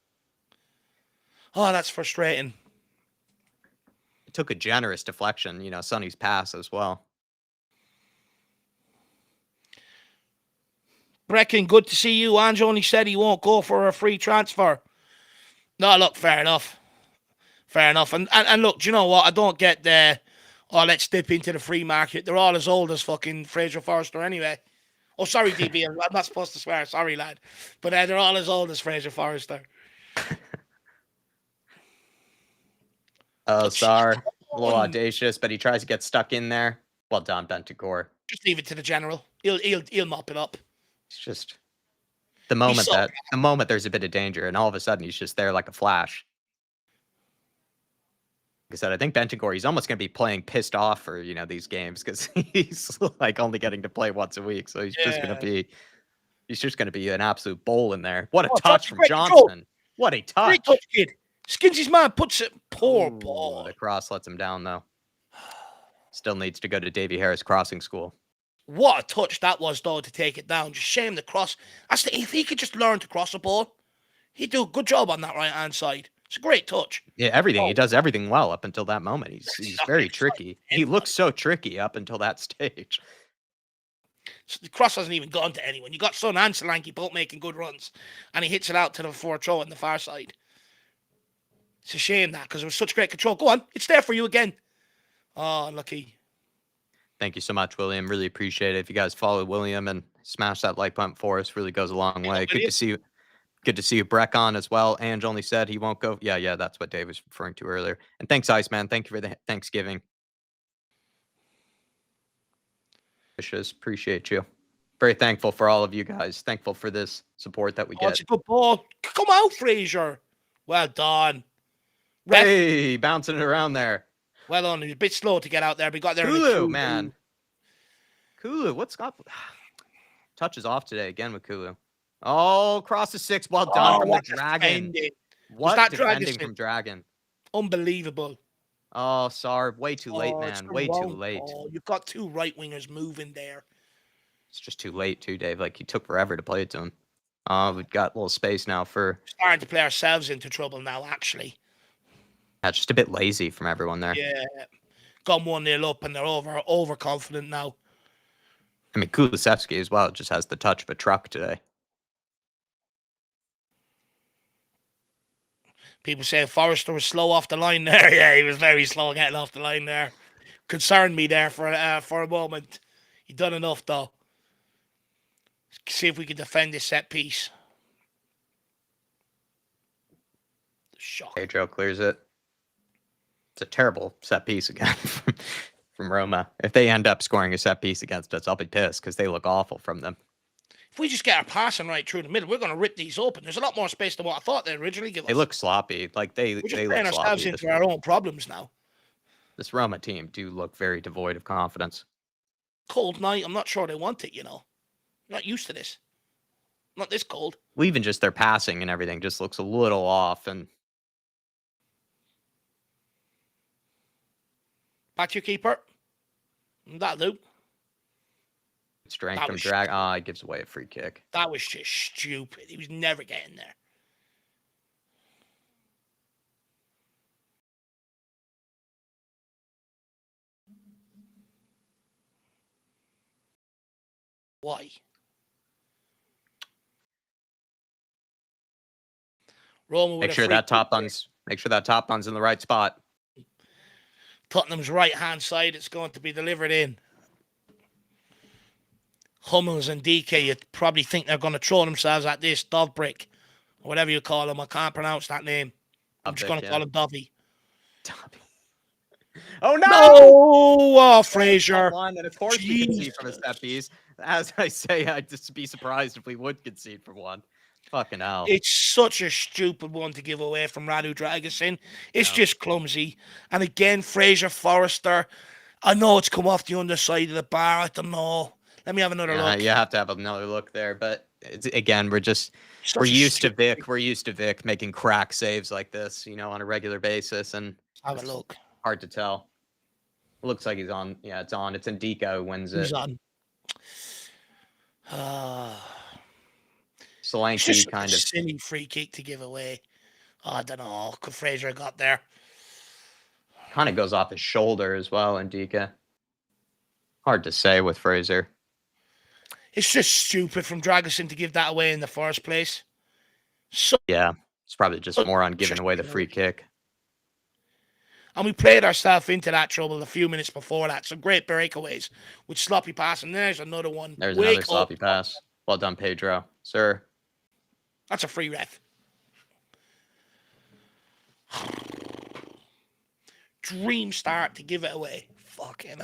Speaker 1: Oh, that's frustrating.
Speaker 2: It took a generous deflection. Sonny's pass as well.
Speaker 1: Brecken, good to see you. Ange only said he won't go for a free transfer. No, look, fair enough. Fair enough. And look, do you know what? I don't get the, let's dip into the free market. They're all as old as fucking Fraser Forster anyway. Oh, sorry, DB. I'm not supposed to swear. Sorry, lad. But they're all as old as Fraser Forster.
Speaker 2: Oh, Sarr. A little audacious, but he tries to get stuck in there. Well done, Bentancur.
Speaker 1: Just leave it to the general. He'll mop it up.
Speaker 2: It's just the moment there's a bit of danger, and all of a sudden he's just there like a flash. Like I said, I think Bentancur, he's almost going to be playing pissed off for these games because he's like only getting to play once a week, so he's just going to be an absolute bowl in there. What a touch from Johnson! What a touch!
Speaker 1: Great touch, kid. Skins his man, puts it. Poor ball.
Speaker 2: The cross lets him down though. Still needs to go to Davy Harris crossing school.
Speaker 1: What a touch that was, though, to take it down. Just shame the cross. If he could just learn to cross a ball, he'd do a good job on that right-hand side. It's a great touch.
Speaker 2: Yeah, everything. He does everything well up until that moment. He's very tricky. He looks so tricky up until that stage.
Speaker 1: So the cross hasn't even gone to anyone. You got Son and Solanke both making good runs, and he hits it out to the forward throw on the far side. It's a shame that, because it was such great control. Go on, it's there for you again. Oh, lucky.
Speaker 2: Thank you so much, William. Really appreciate it. If you guys follow William and smash that like button for us, really goes a long way. Good to see you. Good to see you, Breck, on as well. Ange only said he won't go. Yeah, that's what Dave was referring to earlier. And thanks, Iceman. Thank you for the Thanksgiving. Wishes. Appreciate you. Very thankful for all of you guys. Thankful for this support that we get.
Speaker 1: It's a good ball. Come out, Fraser. Well done.
Speaker 2: Hey, bouncing it around there.
Speaker 1: Well done. He was a bit slow to get out there, but he got there.
Speaker 2: Kulu, man. Kulu, what's up? Touches off today again with Kulu. Oh, cross the 6. Well done from the Dragon.
Speaker 1: Was
Speaker 2: What
Speaker 1: that
Speaker 2: defending
Speaker 1: Dragusin?
Speaker 2: from Dragon?
Speaker 1: Unbelievable.
Speaker 2: Oh, sorry. Way too late,
Speaker 1: It's
Speaker 2: man.
Speaker 1: the
Speaker 2: Way too
Speaker 1: wrong
Speaker 2: late.
Speaker 1: call. You've got 2 right wingers moving there.
Speaker 2: It's just too late, too, Dave. Like, he took forever to play it to him. We've got a little space now for...
Speaker 1: Starting to play ourselves into trouble now, actually.
Speaker 2: Yeah, just a bit lazy from everyone there.
Speaker 1: Yeah. Got 1-0 up, and they're overconfident now.
Speaker 2: I mean, Kulusevski as well just has the touch of a truck today.
Speaker 1: People say Forrester was slow off the line there. Yeah, he was very slow getting off the line there. Concerned me there for a moment. He done enough, though. See if we can defend this set piece. Shock.
Speaker 2: Pedro clears it. It's a terrible set piece again from Roma. If they end up scoring a set piece against us, I'll be pissed because they look awful from them.
Speaker 1: If we just get our passing right through the middle, we're going to rip these open. There's a lot more space than what I thought they originally give us.
Speaker 2: They look sloppy. Like we're just
Speaker 1: playing ourselves into our own problems now.
Speaker 2: This Roma team do look very devoid of confidence.
Speaker 1: Cold night. I'm not sure they want it, you know. Not used to this. Not this cold.
Speaker 2: Well, even just their passing and everything just looks a little off. And
Speaker 1: back to your keeper. That'll do.
Speaker 2: Strength from drag. He gives away a free kick.
Speaker 1: That was just stupid. He was never getting there. Why? Roma
Speaker 2: make sure that top bun's in the right spot.
Speaker 1: Tottenham's right hand side. It's going to be delivered in. Hummels and DK, you probably think they're going to throw themselves at this Dovbrick, or whatever you call him. I can't pronounce that name. I'm just going to call him Dovey.
Speaker 2: Oh no!
Speaker 1: Oh, Fraser.
Speaker 2: And of course we concede from a set piece. As I say, I'd just be surprised if we would concede for one. Fucking hell.
Speaker 1: It's such a stupid one to give away from Radu Dragusin. It's just clumsy. And again, Fraser Forrester. I know it's come off the underside of the bar. I don't know. Let me have another look.
Speaker 2: You have to have another look there. But again, we're used to Vic. We're used to Vic making crack saves like this, you know, on a regular basis. And
Speaker 1: have a look.
Speaker 2: Hard to tell. It looks like he's on. Yeah, it's on. It's Ndika who wins it.
Speaker 1: He's on.
Speaker 2: Solanke kind of
Speaker 1: silly free kick to give away. I don't know. Could Fraser have got there?
Speaker 2: Kind of goes off his shoulder as well, Ndika. Hard to say with Fraser.
Speaker 1: It's just stupid from Dragusin to give that away in the first place. So
Speaker 2: yeah, it's probably just more on giving away the free kick.
Speaker 1: And we played ourselves into that trouble a few minutes before that. Some great breakaways with sloppy passing. There's another one.
Speaker 2: There's another sloppy pass. Well done, Pedro. Sir.
Speaker 1: That's a free ref. Dream start to give it away. Fucking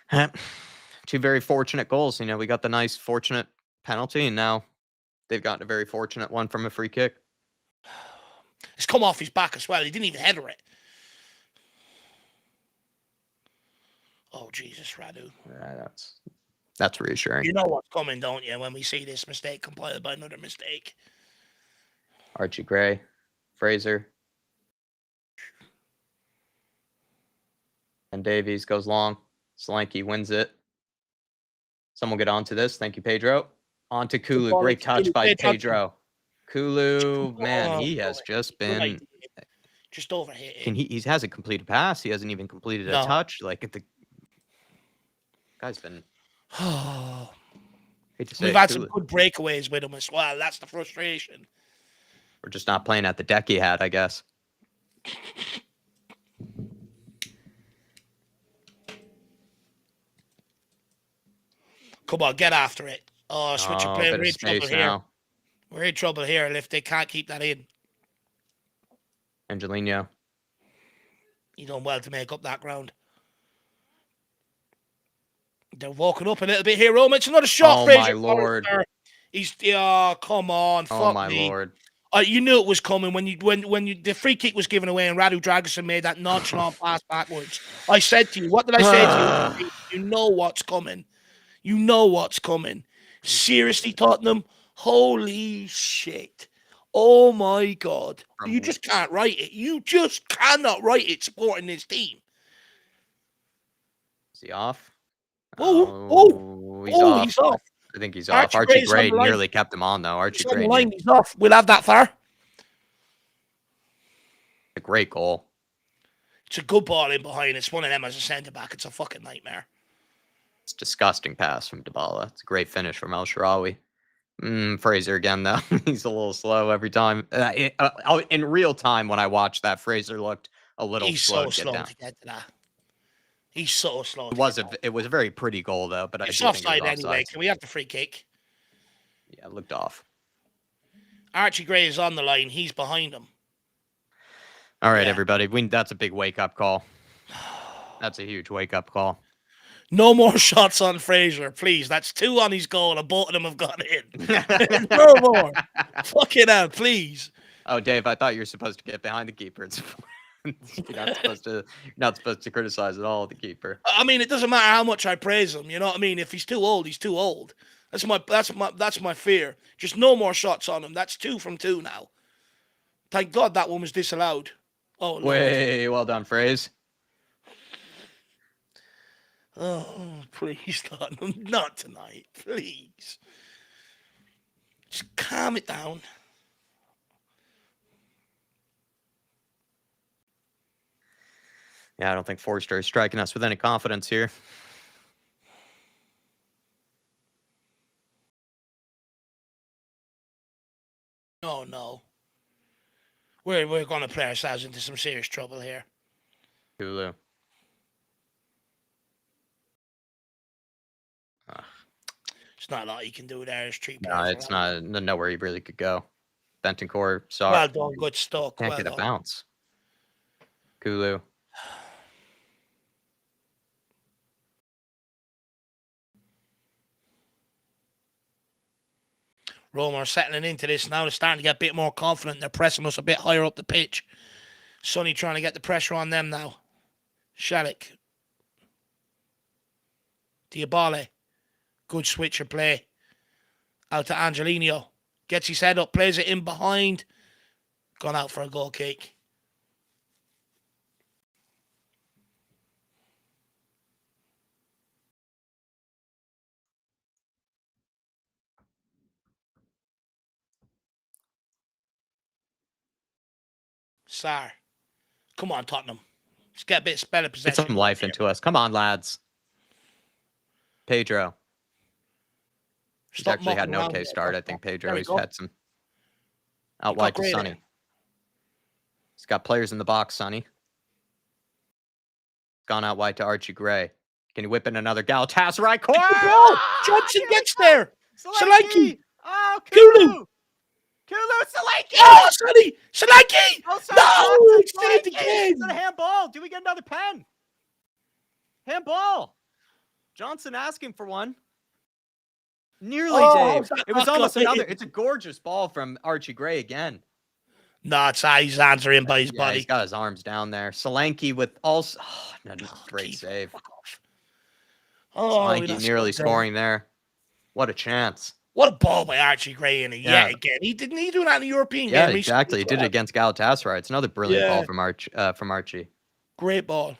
Speaker 1: hell.
Speaker 2: Two very fortunate goals. You know, we got the nice, fortunate penalty, and now they've gotten a very fortunate one from a free kick.
Speaker 1: It's come off his back as well. He didn't even header it. Oh, Jesus, Radu.
Speaker 2: Yeah, that's reassuring.
Speaker 1: You know what's coming, don't you, when we see this mistake completed by another mistake?
Speaker 2: Archie Gray, Fraser. And Davies goes long. Solanke wins it. Someone get onto this. Thank you, Pedro. On to Kulu. Great touch by Pedro. Kulu, man, he has just been...
Speaker 1: Just overhit.
Speaker 2: He hasn't completed a pass. He hasn't even completed a touch. Like, the guy's been...
Speaker 1: We've had some good breakaways with him as well. That's the frustration.
Speaker 2: We're just not playing at the deck he had, I guess.
Speaker 1: Come on, get after it. Oh, switch of play. We're in trouble here. Now. We're in trouble here if they can't keep that in.
Speaker 2: Angelino.
Speaker 1: You done well to make up that ground. They're walking up a little bit here, Roma. It's another shot.
Speaker 2: Oh, my Lord.
Speaker 1: He's, come on.
Speaker 2: Oh, my Lord.
Speaker 1: You knew it was coming when the free kick was given away and Radu Dragusin made that nonchalant pass backwards. I said to you, what did I say to you? You know what's coming. You know what's coming. Seriously, Tottenham, Holy shit. Oh my God.
Speaker 2: From
Speaker 1: You just can't write it. You just cannot write it supporting this team.
Speaker 2: Is he off?
Speaker 1: He's off. He's off.
Speaker 2: I think he's off. Archie Gray nearly kept him on, though. Archie Gray.
Speaker 1: He's off. We'll have that far.
Speaker 2: A great goal.
Speaker 1: It's a good ball in behind. It's one of them as a centre-back. It's a fucking nightmare.
Speaker 2: It's a disgusting pass from Dybala. It's a great finish from El Shaarawy. Fraser again, though. He's a little slow every time. In real time, when I watched that, Fraser looked a little slow to get to that.
Speaker 1: He's so slow.
Speaker 2: It was a very pretty goal, though. But
Speaker 1: it's offside anyway. Can we have the free kick?
Speaker 2: Yeah, it looked off.
Speaker 1: Archie Gray is on the line. He's behind him.
Speaker 2: All right, everybody. That's a big wake-up call. That's a huge wake-up call.
Speaker 1: No more shots on Fraser, please. That's 2 on his goal, and both of them have gone in. No more. Fucking hell, please.
Speaker 2: Oh, Dave, I thought you were supposed to get behind the keeper. You're not supposed to criticize at all the keeper.
Speaker 1: I mean, it doesn't matter how much I praise him. You know what I mean? If he's too old, he's too old. That's my fear. Just no more shots on him. That's 2 from 2 now. Thank God that one was disallowed. Oh, Lord.
Speaker 2: Way well done, Fraser.
Speaker 1: Oh, please, not tonight. Please. Just calm it down.
Speaker 2: Yeah, I don't think Forster is striking us with any confidence here.
Speaker 1: Oh, no. We're going to play ourselves into some serious trouble here.
Speaker 2: Kulu.
Speaker 1: It's not a lot you can do there. It's 3
Speaker 2: No, it's not. Nowhere he really could go. Bentancur, sorry.
Speaker 1: Well done, good stuck.
Speaker 2: Can't get a bounce. Kulu.
Speaker 1: Roma are settling into this now. They're starting to get a bit more confident. They're pressing us a bit higher up the pitch. Sonny trying to get the pressure on them now. Shalik. Diabale. Good switcher play. Out to Angelino. Gets his head up, plays it in behind. Gone out for a goal kick. Sarr. Come on, Tottenham. Let's get a bit of better possession.
Speaker 2: Get some life into us. Come on, lads. Pedro. He's actually had an okay start. I think Pedro. He's had some out wide to Sonny. He's got players in the box, Sonny. Gone out wide to Archie Gray. Can he whip in another Galatasaray corner?
Speaker 1: Johnson gets there. Solanke.
Speaker 2: Oh,
Speaker 1: Kulu.
Speaker 2: Solanke.
Speaker 1: Oh, Sonny. Solanke.
Speaker 2: Oh,
Speaker 1: no, it's still the game.
Speaker 2: It's a handball. Do we get another pen? Handball. Johnson asking for one. Nearly, Dave. It was almost another. It's a gorgeous ball from Archie Gray again.
Speaker 1: No, it's his hands are in by his body.
Speaker 2: He's got his arms down there. Solanke with also great save. Solanke nearly scoring there. What a chance.
Speaker 1: What a ball by Archie Gray in it yet again. He didn't do that in the European game.
Speaker 2: Yeah, exactly. He did it against Galatasaray. It's another brilliant ball from Archie.
Speaker 1: Great ball.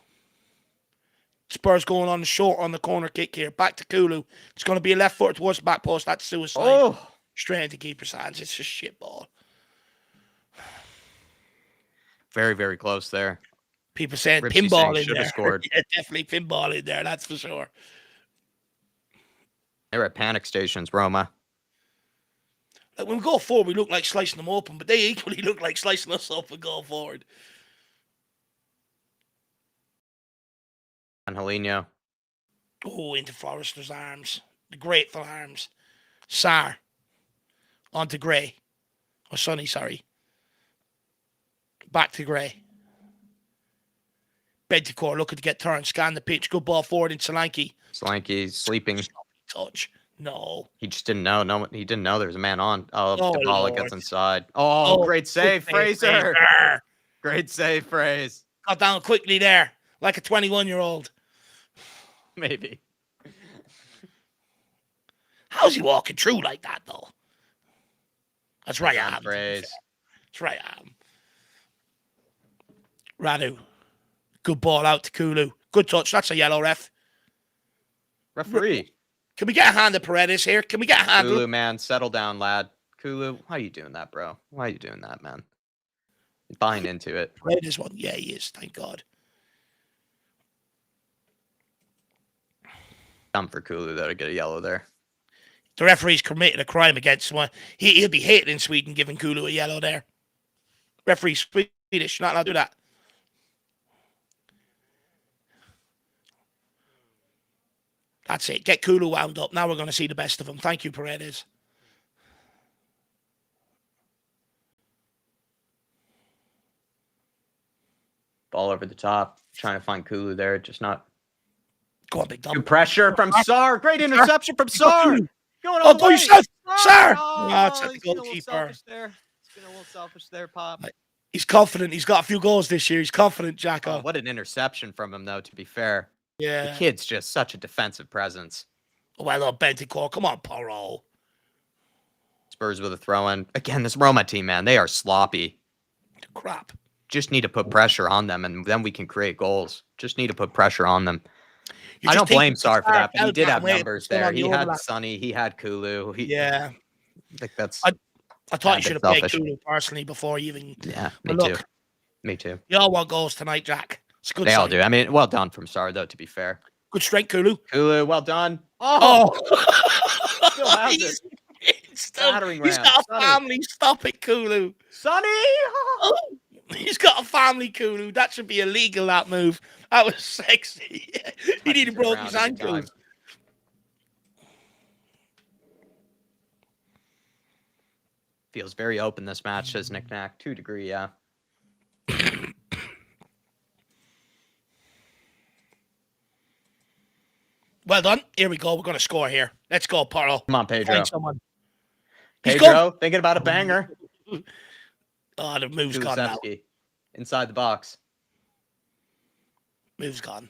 Speaker 1: Spurs going on the short on the corner kick here. Back to Kulu. It's going to be a left foot towards the back post. That's suicide.
Speaker 2: Oh.
Speaker 1: Straight into keeper's hands. It's just shit ball.
Speaker 2: Very, very close there.
Speaker 1: People saying pinball in there.
Speaker 2: Scored.
Speaker 1: Yeah, definitely pinball in there. That's for sure.
Speaker 2: They're at panic stations, Roma.
Speaker 1: Like when we go forward, we look like slicing them open, but they equally look like slicing us up and go forward.
Speaker 2: Angelino.
Speaker 1: Oh, into Forrester's arms. The grateful arms. Sarr. Onto Gray. Oh, Sonny, sorry. Back to Gray. Bentancur looking to get turned. Scan the pitch. Good ball forward in Solanke.
Speaker 2: Solanke sleeping.
Speaker 1: Touch. No.
Speaker 2: He just didn't know. No, he didn't know there was a man on. Dybala gets inside. Oh, great save, Fraser. Great save, Fraser.
Speaker 1: Got down quickly there. Like a 21-year-old.
Speaker 2: Maybe.
Speaker 1: How's he walking through like that, though? That's right,
Speaker 2: on
Speaker 1: Adam.
Speaker 2: phrase.
Speaker 1: That's right, Adam. Radu. Good ball out to Kulu. Good touch. That's a yellow, ref.
Speaker 2: Referee.
Speaker 1: Can we get a hand to Paredes here? Can we get a hand?
Speaker 2: Kulu, man, settle down, lad. Kulu, why are you doing that, bro? Why are you doing that, man? You're buying into it.
Speaker 1: Paredes one. Yeah, he is. Thank God.
Speaker 2: Dumb for Kulu, though, to get a yellow there.
Speaker 1: The referee's committed a crime against one. He'll be hated in Sweden giving Kulu a yellow there. Referee's Swedish. Not allowed to do that. That's it. Get Kulu wound up. Now we're going to see the best of him. Thank you, Paredes.
Speaker 2: Ball over the top. Trying to find Kulu there. Just not.
Speaker 1: Go on, big dumb.
Speaker 2: Good pressure from Sar. Great interception from Sar. Going
Speaker 1: all the way. Sar!
Speaker 2: Oh,
Speaker 1: that's
Speaker 2: he's been a little selfish there. He's been a little selfish there, Pop.
Speaker 1: He's confident. He's got a few goals this year. He's confident, Jacko.
Speaker 2: Oh, what an interception from him, though, to be fair.
Speaker 1: Yeah.
Speaker 2: The kid's just such a defensive presence.
Speaker 1: Well, Bentancur. Come on, Poro.
Speaker 2: Spurs with a throw-in. Again, this Roma team, man, they are sloppy.
Speaker 1: Crap.
Speaker 2: Just need to put pressure on them, and then we can create goals. Just need to put pressure on them. I don't blame Sar for that, but he did have numbers there. He had Sonny. He had Kulu.
Speaker 1: Yeah.
Speaker 2: I think that's...
Speaker 1: I thought you should have played Kulu personally before you even...
Speaker 2: Yeah, me too. Me too.
Speaker 1: You all want goals tonight, Jack. It's good.
Speaker 2: They all do. I mean, well done from Sar, though, to be fair.
Speaker 1: Good strength, Kulu.
Speaker 2: Kulu, well done. Oh! Still has it.
Speaker 1: He's got a family. Stop it, Kulu.
Speaker 2: Sonny!
Speaker 1: Oh, he's got a family, Kulu. That should be illegal, that move. That was sexy. He nearly broke his ankle.
Speaker 2: Feels very open, this match, says Nick Knack. 2 degree, yeah.
Speaker 1: Well done. Here we go. We're going to score here. Let's go, Paro.
Speaker 2: Come on, Pedro.
Speaker 1: He's
Speaker 2: Pedro, thinking about a banger.
Speaker 1: Oh, the move's gone now.
Speaker 2: Inside the box.
Speaker 1: Move's gone.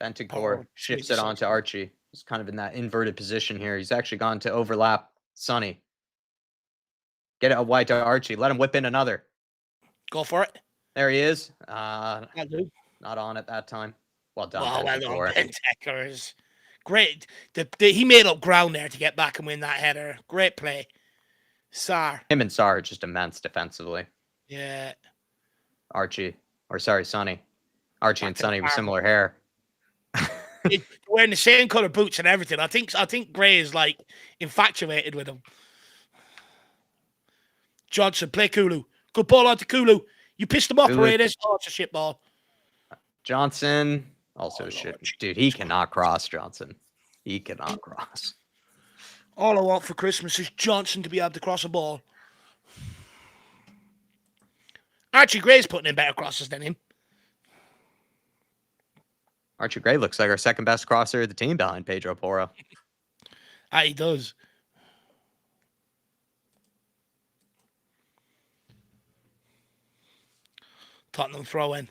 Speaker 2: Bentancur shifts it onto Archie. He's kind of in that inverted position here. He's actually gone to overlap Sonny. Get it wide to Archie. Let him whip in another.
Speaker 1: Go for it.
Speaker 2: There he is. Not on at that time. Well done.
Speaker 1: Well done, Bentancur is great. He made up ground there to get back and win that header. Great play. Sar.
Speaker 2: Him and Sar are just immense defensively.
Speaker 1: Yeah.
Speaker 2: Sonny. Archie and Sonny with similar hair.
Speaker 1: Wearing the same color boots and everything. I think Gray is like infatuated with him. Johnson, play Kulu. Good ball onto Kulu. You pissed him off, Paredes. Oh, it's a shit ball.
Speaker 2: Johnson, also shit. Dude, he cannot cross, Johnson. He cannot cross.
Speaker 1: All I want for Christmas is Johnson to be able to cross a ball. Archie Gray's putting in better crosses than him.
Speaker 2: Archie Gray looks like our second best crosser of the team behind Pedro Porro.
Speaker 1: He does. Tottenham throw in.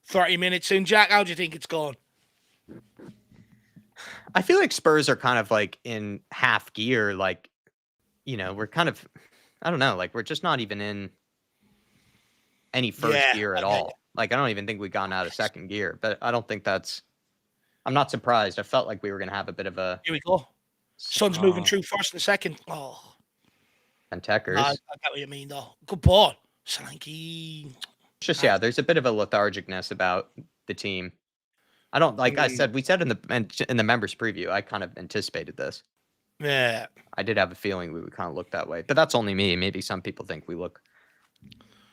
Speaker 1: 30 minutes in. Jack, how do you think it's going?
Speaker 2: I feel like Spurs are kind of like in half gear. Like, we're kind of, I don't know, like we're just not even in any first gear at all. Like, I don't even think we've gone out of second gear, but I don't think that's, I'm not surprised. I felt like we were going to have a bit of a.
Speaker 1: Here we go. Sun's moving through first and second. Oh.
Speaker 2: And Techers.
Speaker 1: I get what you mean, though. Good ball. Slanky.
Speaker 2: Just, there's a bit of a lethargicness about the team. I don't, like I said, we said in the members preview, I kind of anticipated this.
Speaker 1: Yeah.
Speaker 2: I did have a feeling we would kind of look that way, but that's only me. Maybe some people think we look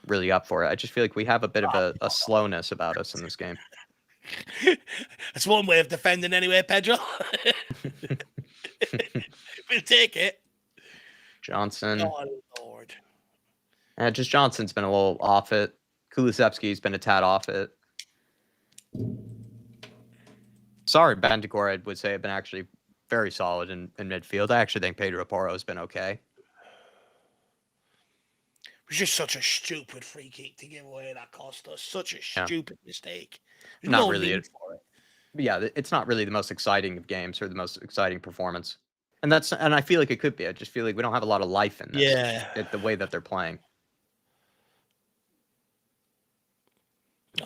Speaker 2: really up for it. I just feel like we have a bit of a slowness about us in this game.
Speaker 1: That's one way of defending anyway, Pedro. We'll take it.
Speaker 2: Johnson.
Speaker 1: Oh, Lord.
Speaker 2: Just Johnson's been a little off it. Kulusevski's been a tad off it. Sorry, Bentancur, I would say, have been actually very solid in midfield. I actually think Pedro Porro has been okay.
Speaker 1: It was just such a stupid free kick to give away that cost us. Such a stupid mistake. There's
Speaker 2: not
Speaker 1: no
Speaker 2: really
Speaker 1: need for it.
Speaker 2: Yeah, it's not really the most exciting of games or the most exciting performance. And I feel like it could be. I just feel like we don't have a lot of life in this.
Speaker 1: Yeah.
Speaker 2: The way that they're playing.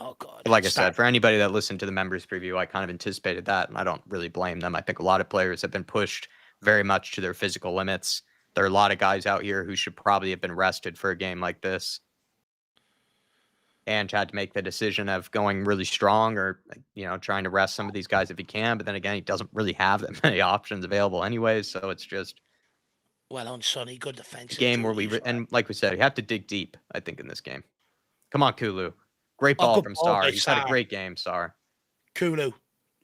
Speaker 1: Oh God.
Speaker 2: But like I said, for anybody that listened to the members preview, I kind of anticipated that, and I don't really blame them. I think a lot of players have been pushed very much to their physical limits. There are a lot of guys out here who should probably have been rested for a game like this. And had to make the decision of going really strong or, trying to rest some of these guys if he can. But then again, he doesn't really have that many options available anyways. So it's just
Speaker 1: well on Sonny, good defensive
Speaker 2: game where and like we said, you have to dig deep, I think, in this game. Come on, Kulu. Great ball from Sar. He's had a great game, Sar.
Speaker 1: Kulu.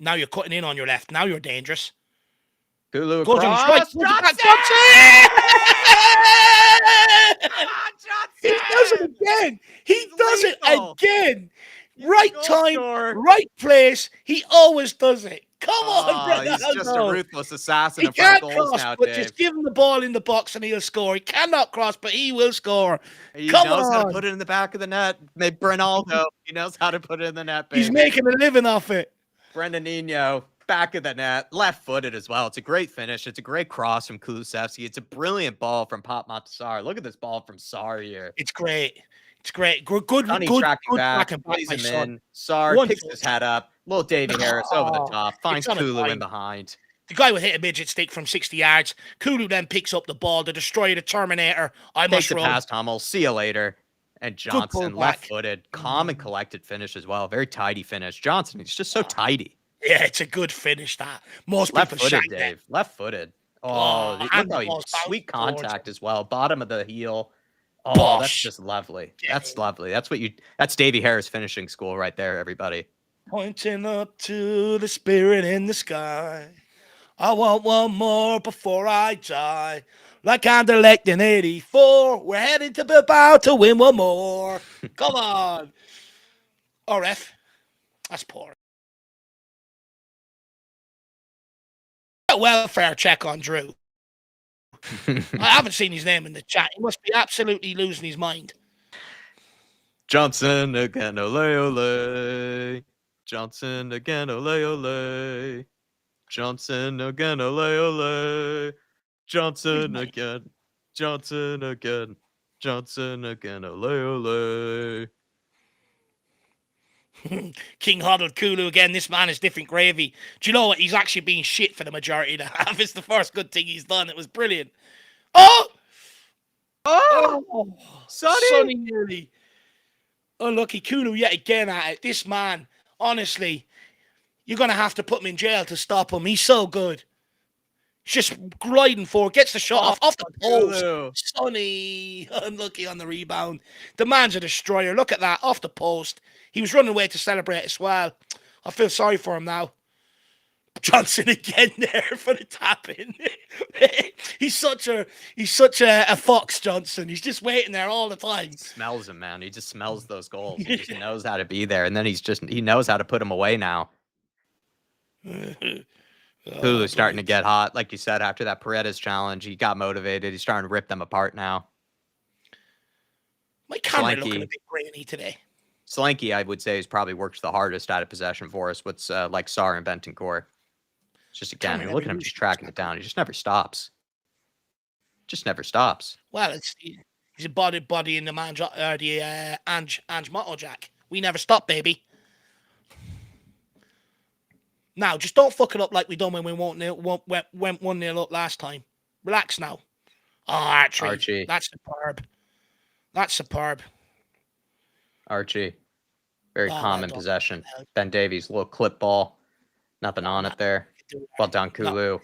Speaker 1: Now you're cutting in on your left. Now you're dangerous.
Speaker 2: Kulu across.
Speaker 1: Johnson! He does it again. He does it again. Right time, right place. He always does it. Come on,
Speaker 2: he's just a ruthless assassin.
Speaker 1: He can't cross, but just give him the ball in the box and he'll score. He cannot cross, but he will score.
Speaker 2: He knows how to put it in the back of the net. Bernaldo, he knows how to put it in the net, baby.
Speaker 1: He's making a living off it.
Speaker 2: Brendan Nino, back of the net, left-footed as well. It's a great finish. It's a great cross from Kulusevski. It's a brilliant ball from Pop Matasar. Look at this ball from Sar here.
Speaker 1: It's great. It's great. Good
Speaker 2: tracking back. Plays him in. Sar kicks his head up. Little Davy Harris over the top. Finds Kulu in behind.
Speaker 1: The guy would hit a midget stick from 60 yards. Kulu then picks up the ball. The Destroyer, the Terminator.
Speaker 2: Takes it past Hummel. See you later. And Johnson, left-footed. Calm and collected finish as well. Very tidy finish. Johnson, he's just so tidy.
Speaker 1: Yeah, it's a good finish, that. Most people
Speaker 2: left-footed, Dave. Left-footed. Oh, look how he sweet contact as well. Bottom of the heel. Oh, that's just lovely. That's lovely. That's Davy Harris finishing school right there, everybody.
Speaker 1: Pointing up to the spirit in the sky. I want one more before I die. Like Anderlecht in 84. We're heading to Bilbao to win one more. Come on. Oh, ref. That's poor. A welfare check on Drew. I haven't seen his name in the chat. He must be absolutely losing his mind.
Speaker 2: Johnson again, ole ole. Johnson again, ole ole. Johnson again, ole ole. Johnson again. Johnson again. Johnson again, ole ole.
Speaker 1: King Huddled Kulu again. This man is different gravy. Do you know what? He's actually been shit for the majority of the half. It's the first good thing he's done. It was brilliant. Oh! Sonny nearly. Unlucky Kulu yet again at it. This man, honestly, you're going to have to put him in jail to stop him. He's so good. He's just gliding forward. Gets the shot off the post. Sonny, unlucky on the rebound. The man's a destroyer. Look at that. Off the post. He was running away to celebrate as well. I feel sorry for him now. Johnson again there for the tap in. he's such a fox, Johnson. He's just waiting there all the time.
Speaker 2: He smells him, man. He just smells those goals. He just knows how to be there, and then he knows how to put them away now. Kulu's starting to get hot, like you said. After that Paredes challenge, he got motivated. He's starting to rip them apart now.
Speaker 1: My camera looking a bit grainy today.
Speaker 2: Slanky, I would say, has probably worked the hardest out of possession for us. What's like Sar and Bentancur. Just again, look at him just tracking it down. He just never stops. Just never stops.
Speaker 1: Well, he's a body in the Ange motto, Jack. We never stop, baby. Now, just don't fuck it up like we done when we went 1-0 up last time. Relax now. Oh, Archie. That's superb. That's superb.
Speaker 2: Archie. Very calm in possession. Ben Davies, little clip ball. Nothing on it there. Well done, Kulu.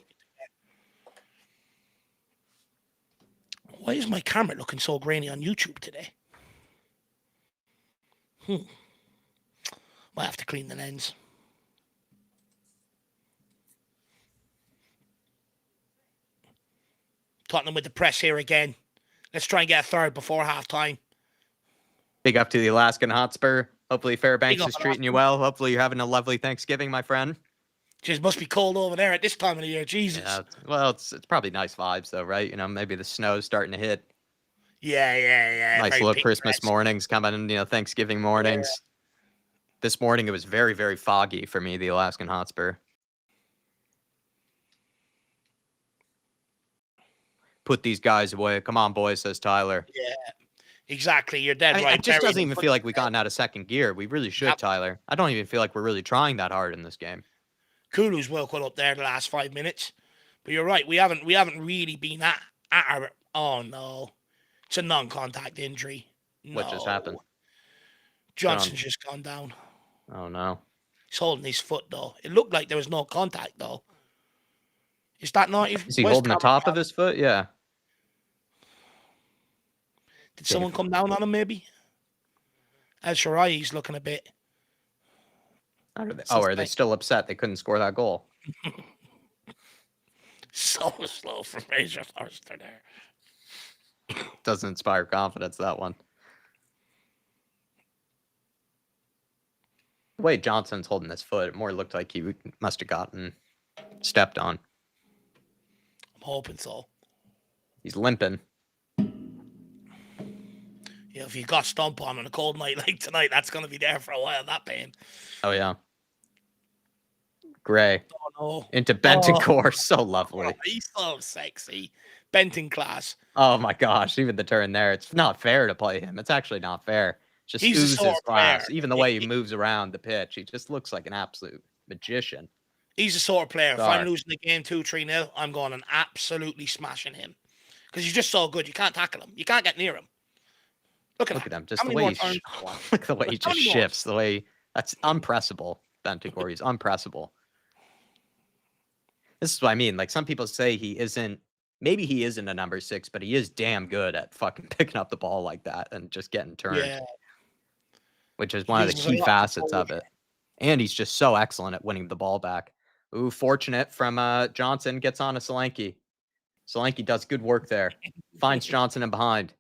Speaker 1: Why is my camera looking so grainy on YouTube today? Might have to clean the lens. Tottenham with the press here again. Let's try and get a third before halftime.
Speaker 2: Big up to the Alaskan Hotspur. Hopefully Fairbanks is treating you well. Hopefully you're having a lovely Thanksgiving, my friend.
Speaker 1: Just must be cold over there at this time of the year. Jesus.
Speaker 2: Yeah, well, it's probably nice vibes though, right? Maybe the snow's starting to hit.
Speaker 1: Yeah.
Speaker 2: Nice little Christmas mornings coming in, Thanksgiving mornings. Yeah. This morning it was very, very foggy for me, the Alaskan Hotspur. put these guys away. Come on, boys, says Tyler.
Speaker 1: Yeah, exactly. You're dead
Speaker 2: I mean,
Speaker 1: right.
Speaker 2: it just doesn't even feel like we've gotten out of second gear. We really should, Tyler. I don't even feel like we're really trying that hard in this game.
Speaker 1: Kulu's well cut up there the last 5 minutes. But you're right. We haven't really been at our... Oh, no. It's a non-contact injury. No.
Speaker 2: What just happened?
Speaker 1: Johnson's just gone down.
Speaker 2: Oh, no.
Speaker 1: He's holding his foot, though. It looked like there was no contact, though. Is that not...
Speaker 2: Is he holding the top of his foot? Yeah.
Speaker 1: Did someone come down on him, maybe? El Shaarawy's looking a bit...
Speaker 2: Are they still upset they couldn't score that goal?
Speaker 1: So slow from IrishHotspur there.
Speaker 2: Doesn't inspire confidence, that one. The way Johnson's holding his foot, it more looked like he must have gotten stepped on.
Speaker 1: I'm hoping so.
Speaker 2: He's limping.
Speaker 1: Yeah, if you got stomp on a cold night like tonight, that's going to be there for a while, that pain.
Speaker 2: Oh, yeah. Gray.
Speaker 1: Oh, no.
Speaker 2: Into Bentancur. So lovely.
Speaker 1: Oh, he's so sexy. Benton class.
Speaker 2: Oh, my gosh. Even the turn there. It's not fair to play him. It's actually not fair. Just oozes class. Even the way he moves around the pitch, he just looks like an absolute magician.
Speaker 1: He's the sort of player. If I'm losing the game 2-3-0, I'm going and absolutely smashing him. Because he's just so good. You can't tackle him. You can't get near him. Look at him.
Speaker 2: Just the way look at the way he just shifts. The way that's unpressable. Bentancur, he's unpressable. This is what I mean. Like, some people say he isn't. Maybe he isn't a number 6, but he is damn good at fucking picking up the ball like that and just getting turned. Yeah. Which is one of the key facets of it. And he's just so excellent at winning the ball back. Ooh, fortunate from Johnson, gets on to Solanke. Solanke does good work there. Finds Johnson in behind.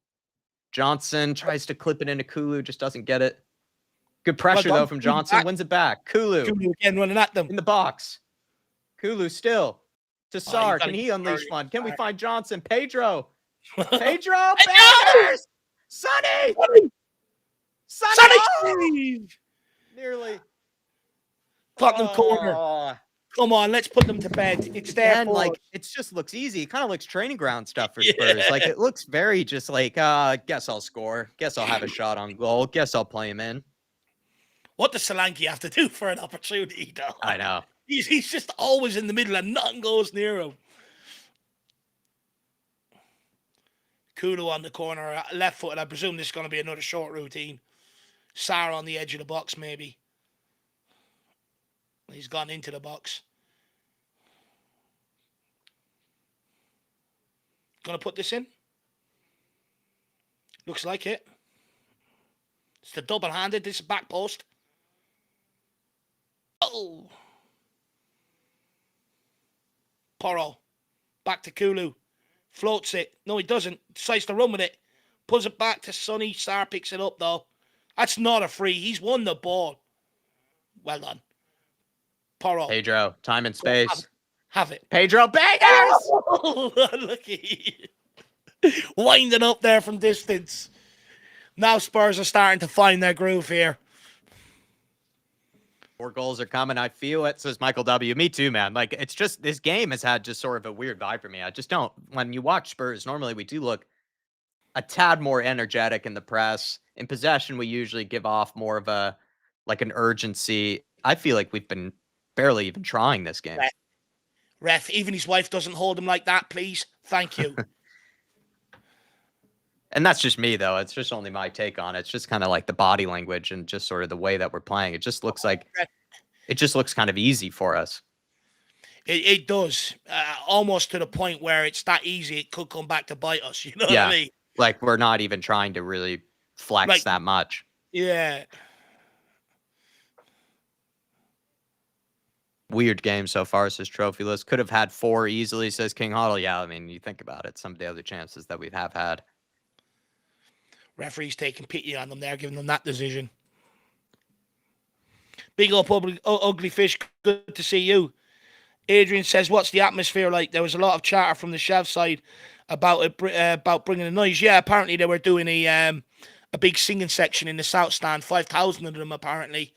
Speaker 2: Johnson tries to clip it into Kulu, just doesn't get it. Good pressure, though, from Johnson. Wins it back. Kulu
Speaker 1: again running at them.
Speaker 2: In the box. Kulu still. To Sar. Can he unleash one? Can we find Johnson? Pedro. Pedro! Bangers! Sonny! Sonny!
Speaker 1: Oh!
Speaker 2: Nearly.
Speaker 1: Tottenham corner. Come on, let's put them to bed. It's there.
Speaker 2: Like, it just looks easy. It kind of looks training ground stuff for Spurs. Like, it looks very just like, guess I'll score. Guess I'll have a shot on goal. Guess I'll play him in.
Speaker 1: What does Solanke have to do for an opportunity, though?
Speaker 2: I know.
Speaker 1: He's just always in the middle and nothing goes near him. Kulu on the corner, left foot, and I presume this is going to be another short routine. Sarr on the edge of the box, maybe. He's gone into the box. Gonna put this in? Looks like it. It's the double-handed. This is back post. Oh! Porro. Back to Kulu. Floats it. No, he doesn't. Decides to run with it. Pulls it back to Sonny. Sarr picks it up, though. That's not a free. He's won the ball. Well done. Porro.
Speaker 2: Pedro. Time and space.
Speaker 1: Have it.
Speaker 2: Pedro bangers!
Speaker 1: Oh, lucky. Winding up there from distance. Now Spurs are starting to find their groove here.
Speaker 2: 4 goals are coming. I feel it, says Michael W. Me too, man. Like, it's just, this game has had just sort of a weird vibe for me. I just don't, when you watch Spurs, normally we do look a tad more energetic in the press. In possession, we usually give off more of a, like, an urgency. I feel like we've been barely even trying this game.
Speaker 1: Ref, even his wife doesn't hold him like that, please. Thank you.
Speaker 2: And that's just me, though. It's just only my take on it. It's just kind of like the body language and just sort of the way that we're playing. It just looks like, it just looks kind of easy for us.
Speaker 1: It does. Almost to the point where it's that easy, it could come back to bite us. You know what I mean?
Speaker 2: Like, we're not even trying to really flex that much.
Speaker 1: Yeah.
Speaker 2: Weird game so far, says Trophyless. Could have had 4 easily, says King Huddle. Yeah, I mean, you think about it. Some of the other chances that we have had.
Speaker 1: Referee's taking pity on them there, giving them that decision. Big up, Ugly Fish. Good to see you. Adrian says, what's the atmosphere like? There was a lot of chatter from the Chev side about bringing the noise. Yeah, apparently they were doing a big singing section in the South Stand. 5,000 of them, apparently.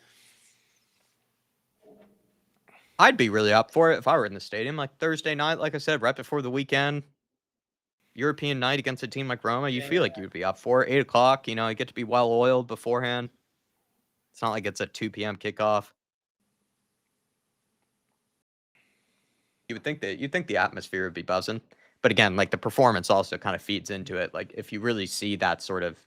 Speaker 2: I'd be really up for it if I were in the stadium. Like, Thursday night, like I said, right before the weekend. European night against a team like Roma, you feel
Speaker 1: Yeah.
Speaker 2: like you'd be up 8 o'clock. You get to be well oiled beforehand. It's not like it's a 2 p.m. kickoff. You'd think the atmosphere would be buzzing, but again, like the performance also kind of feeds into it. Like if you really see that sort of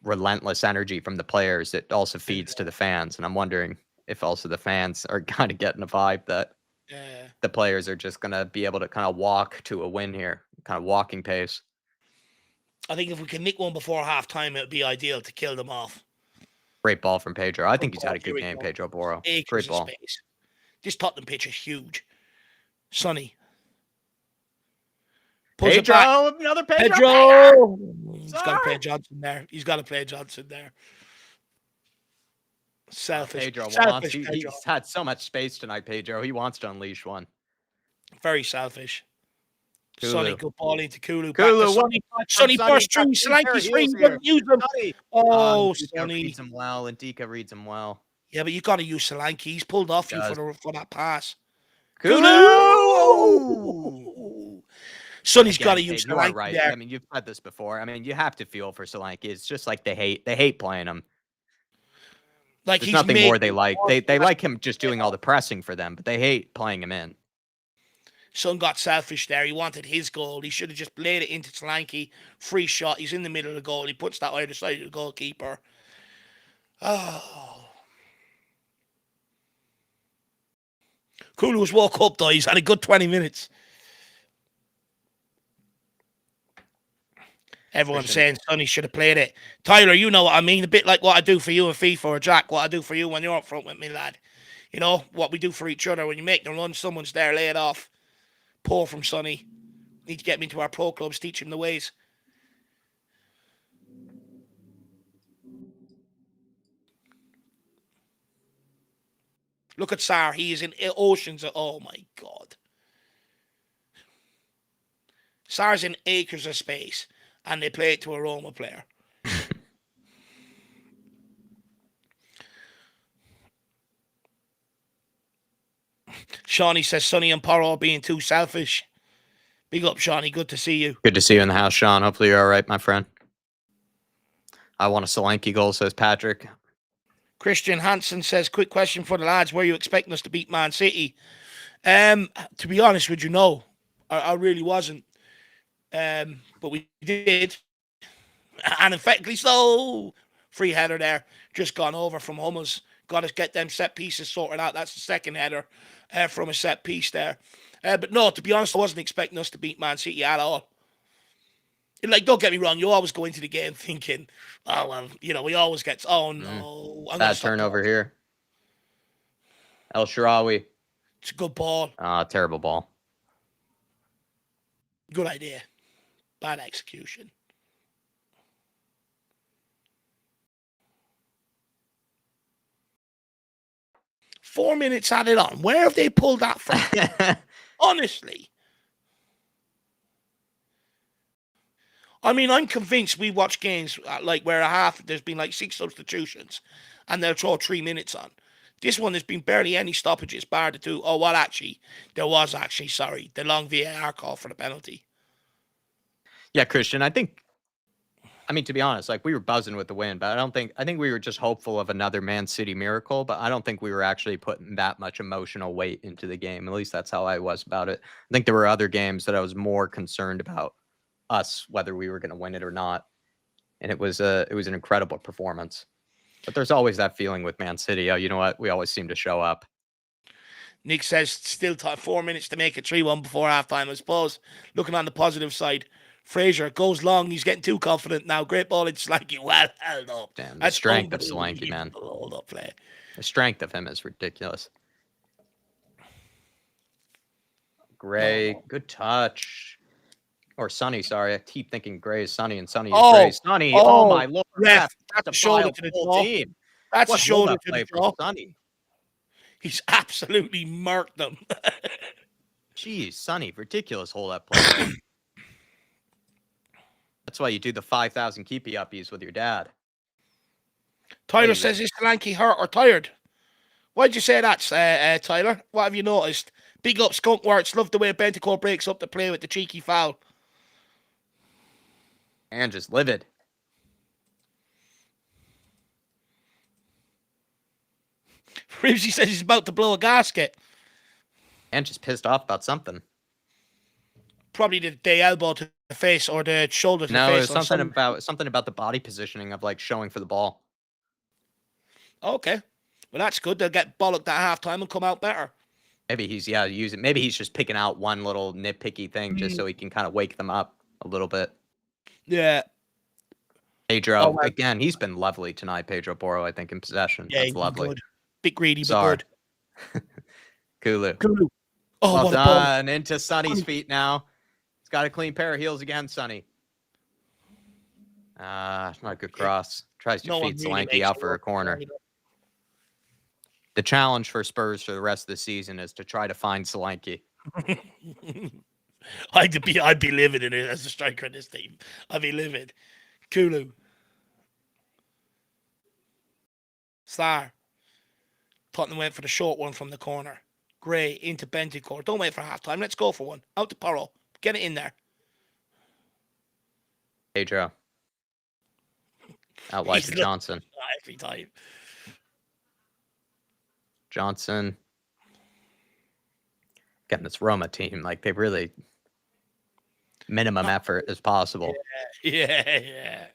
Speaker 2: relentless energy from the players, it also feeds to the fans, and I'm wondering if also the fans are kind of getting a vibe that the players are just gonna be able to kind of walk to a win here, kind of walking pace.
Speaker 1: I think if we can nick one before halftime, it would be ideal to kill them off.
Speaker 2: Great ball from Pedro. I think he's had a good game, Pedro Boro. Great ball.
Speaker 1: Space. This Tottenham pitch is huge. Sonny.
Speaker 2: Pedro, another
Speaker 1: Pedro. He's got to play Johnson there. Selfish.
Speaker 2: Pedro
Speaker 1: selfish,
Speaker 2: Pedro. He's had so much space tonight, Pedro. He wants to unleash one.
Speaker 1: Very selfish.
Speaker 2: Kulu.
Speaker 1: Sonny, good ball into Kulu.
Speaker 2: Sonny
Speaker 1: burst through. Solanke's free. He doesn't use them. Oh, Sonny.
Speaker 2: Reads him well, and Dika reads him well.
Speaker 1: Yeah, but you got to use Solanke. He's pulled off you for that pass.
Speaker 2: Kulu!
Speaker 1: Sonny's got to use
Speaker 2: Solanke.
Speaker 1: Right.
Speaker 2: There. I mean, you've said this before. I mean, you have to feel for Solanke. It's just like they hate playing him.
Speaker 1: Like
Speaker 2: there's nothing more they like. They like him just doing all the pressing for them, but they hate playing him in.
Speaker 1: Son got selfish there. He wanted his goal. He should have just played it into Solanke. Free shot. He's in the middle of the goal. He puts that either side of the goalkeeper. Oh. Kulu's woke up, though. He's had a good 20 minutes. Everyone's saying Sonny should have played it. Tyler, you know what I mean. A bit like what I do for you in FIFA, or Jack, what I do for you when you're up front with me, lad. You know, what we do for each other. When you make the run, someone's there, lay it off. Poor from Sonny. Need to get me into our pro clubs, teach him the ways. Look at Sarr. He is in oceans of... Oh, my God. Sarr's in acres of space, and they play it to a Roma player. Shawnee says Sonny and Porro being too selfish. Big up, Shawnee. Good to see you.
Speaker 2: Good to see you in the house, Sean. Hopefully you're all right, my friend. I want a Solanke goal, says Patrick.
Speaker 1: Christian Hansen says, quick question for the lads. Were you expecting us to beat Man City? To be honest with you, no. I really wasn't. But we did. And emphatically so. Free header there. Just gone over from Hummels. Got to get them set pieces sorted out. That's the second header from a set piece there. But no, to be honest, I wasn't expecting us to beat Man City at all. Like, don't get me wrong, you always go into the game thinking, oh, well, you know, we always get, oh, no.
Speaker 2: Bad turnover here. El Shaarawy.
Speaker 1: It's a good ball.
Speaker 2: Terrible ball.
Speaker 1: Good idea. Bad execution. Four minutes added on. Where have they pulled that from? Honestly. I mean, I'm convinced we watch games like where there's been like 6 substitutions and they'll throw 3 minutes on. This one, there's been barely any stoppages, bar the 2. Oh, well, actually, there was the long VAR call for the penalty.
Speaker 2: Yeah, Christian, I think, I mean, to be honest, like we were buzzing with the win, but I think we were just hopeful of another Man City miracle, but I don't think we were actually putting that much emotional weight into the game. At least that's how I was about it. I think there were other games that I was more concerned about us, whether we were going to win it or not. And it was an incredible performance. But there's always that feeling with Man City. Oh, you know what? We always seem to show up.
Speaker 1: Nick says still 4 minutes to make it 3-1 before halftime. I suppose looking on the positive side, Fraser goes long. He's getting too confident now. Great ball. It's like you well held up.
Speaker 2: Damn, the strength of Solanke, man.
Speaker 1: Hold up play.
Speaker 2: The strength of him is ridiculous. Gray, good touch. Or Sonny, sorry. I keep thinking Gray is Sonny and Sonny is Gray. Sonny, oh my Lord.
Speaker 1: Ref, that's a shoulder to the jaw.
Speaker 2: Team.
Speaker 1: That's a shoulder to the jaw.
Speaker 2: Sonny.
Speaker 1: He's absolutely murked them.
Speaker 2: Jeez, Sonny, ridiculous hold-up play. That's why you do the 5,000 keepy-uppies with your dad.
Speaker 1: Tyler says, is Solanke hurt or tired? Why'd you say that, Tyler? What have you noticed? Big up Skunkworks. Love the way Bentacore breaks up the play with the cheeky foul.
Speaker 2: And just livid.
Speaker 1: Ribsy says he's about to blow a gasket.
Speaker 2: And just pissed off about something.
Speaker 1: Probably the elbow to the face or the shoulder to the face.
Speaker 2: No, it was something about the body positioning of like showing for the ball.
Speaker 1: Okay. Well, that's good. They'll get bollocked at halftime and come out better.
Speaker 2: Maybe he's using. Maybe he's just picking out one little nitpicky thing just so he can kind of wake them up a little bit.
Speaker 1: Yeah.
Speaker 2: Pedro again. He's been lovely tonight. Pedro Porro, I think, in possession.
Speaker 1: Yeah,
Speaker 2: that's lovely.
Speaker 1: Good. Bit greedy, but good.
Speaker 2: Kulu.
Speaker 1: Oh,
Speaker 2: well done. Into Sonny's feet now. He's got a clean pair of heels again, Sonny. Not a good cross. Tries to feed Solanke out for a corner. The challenge for Spurs for the rest of the season is to try to find Solanke.
Speaker 1: I'd be livid in it as a striker in this team. I'd be livid. Kulu. Star. Tottenham went for the short one from the corner. Gray into Bentancur. Don't wait for halftime. Let's go for one. Out to Porro. Get it in there.
Speaker 2: Pedro. Out wide to Johnson.
Speaker 1: Every time.
Speaker 2: Johnson. Getting this Roma team, like they really minimum effort as possible.
Speaker 1: Yeah.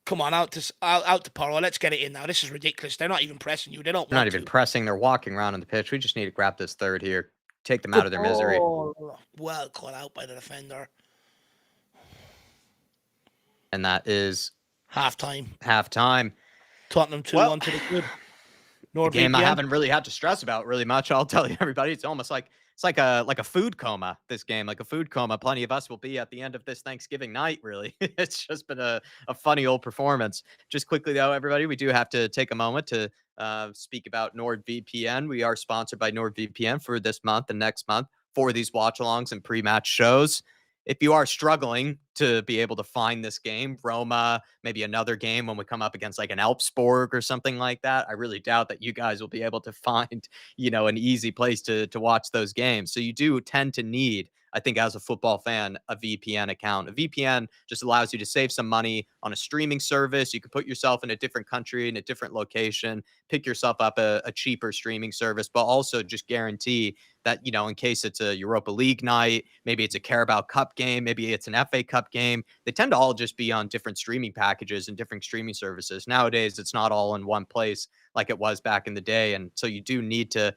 Speaker 1: Come on, out to Porro. Let's get it in now. This is ridiculous. They're not even pressing you. They're not
Speaker 2: even pressing. They're walking around on the pitch. We just need to grab this third here. Take them out of their misery.
Speaker 1: Well caught out by the defender.
Speaker 2: And that is
Speaker 1: halftime. Tottenham 2-1 to the good.
Speaker 2: The game I haven't really had to stress about really much. I'll tell you, everybody. It's almost like a food coma. This game, like a food coma. Plenty of us will be at the end of this Thanksgiving night. Really, it's just been a funny old performance. Just quickly though, everybody, we do have to take a moment to speak about NordVPN. We are sponsored by NordVPN for this month and next month for these watch-alongs and pre-match shows. If you are struggling to be able to find this game, Roma, maybe another game when we come up against like an Elfsborg or something like that, I really doubt that you guys will be able to find, an easy place to watch those games. So you do tend to need, I think, as a football fan, a VPN account. A VPN just allows you to save some money on a streaming service. You can put yourself in a different country, in a different location, pick yourself up a cheaper streaming service, but also just guarantee that, in case it's a Europa League night, maybe it's a Carabao Cup game, maybe it's an FA Cup game, they tend to all just be on different streaming packages and different streaming services. Nowadays, it's not all in one place like it was back in the day. And so you do need to,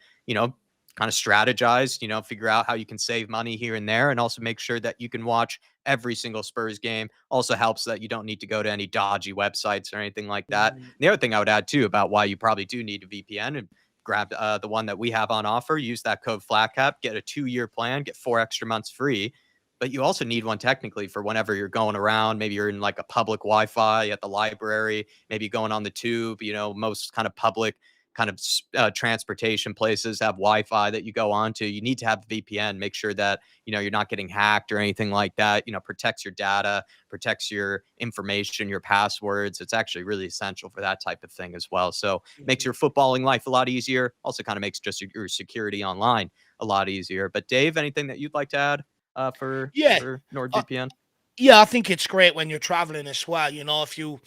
Speaker 2: kind of strategize, figure out how you can save money here and there, and also make sure that you can watch every single Spurs game. Also helps that you don't need to go to any dodgy websites or anything like that. And the other thing I would add too about why you probably do need a VPN, and grab the one that we have on offer, use that code FLATCAP, get a 2-year plan, get 4 extra months free. But you also need one technically for whenever you're going around. Maybe you're in like a public Wi-Fi at the library, maybe going on the tube, most kind of public kind of transportation places have Wi-Fi that you go on to. You need to have VPN, make sure that, you're not getting hacked or anything like that, protects your data, protects your information, your passwords. It's actually really essential for that type of thing as well. So makes your footballing life a lot easier. Also kind of makes just your security online a lot easier. But Dave, anything that you'd like to add for NordVPN?
Speaker 1: Yeah, I think it's great when you're traveling as well. If you're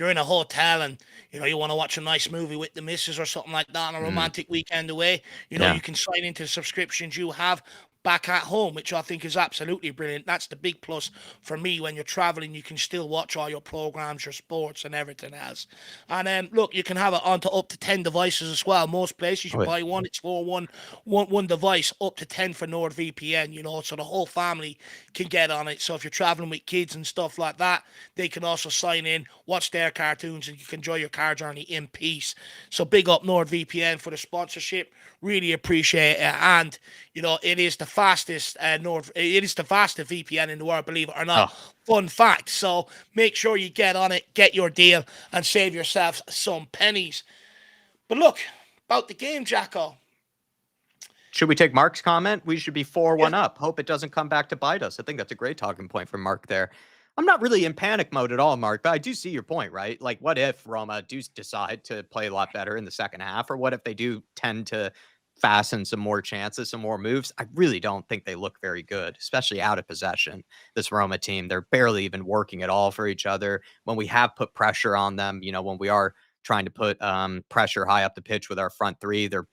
Speaker 1: in a hotel and you want to watch a nice movie with the missus or something like that on a romantic weekend away, you can sign into subscriptions you have back at home, which I think is absolutely brilliant. That's the big plus for me. When you're traveling, you can still watch all your programs, your sports, and everything else. And look, you can have it onto up to 10 devices as well. Most places you buy one, it's for one device, up to 10 for NordVPN. So the whole family can get on it. So if you're traveling with kids and stuff like that, they can also sign in, watch their cartoons, and you can enjoy your car journey in peace. So big up NordVPN for the sponsorship. Really appreciate it. And it is the fastest it is the fastest VPN in the world, believe it or not. Fun fact. So make sure you get on it, get your deal, and save yourselves some pennies. But look, about the game, Jacko.
Speaker 2: Should we take Mark's comment? We should be 4-1 up. Hope it doesn't come back to bite us. I think that's a great talking point from Mark there. I'm not really in panic mode at all, Mark, but I do see your point, right? Like, what if Roma do decide to play a lot better in the second half? Or what if they do tend to fasten some more chances, some more moves, I really don't think they look very good, especially out of possession. This Roma team, they're barely even working at all for each other. When we have put pressure on them, when we are trying to put pressure high up the pitch with our front three, they're,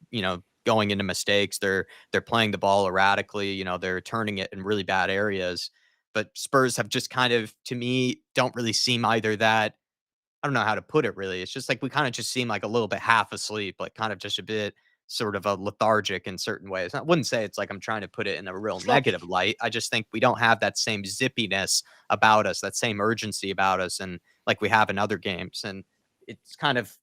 Speaker 2: going into mistakes. They're playing the ball erratically. They're turning it in really bad areas. But Spurs have just kind of, to me, don't really seem either that. I don't know how to put it really. It's just like we kind of just seem like a little bit half asleep, like kind of just a bit sort of a lethargic in certain ways. I wouldn't say it's like I'm trying to put it in a real
Speaker 1: Sloppy.
Speaker 2: negative light. I just think we don't have that same zippiness about us, that same urgency about us, and like we have in other games. And it's kind of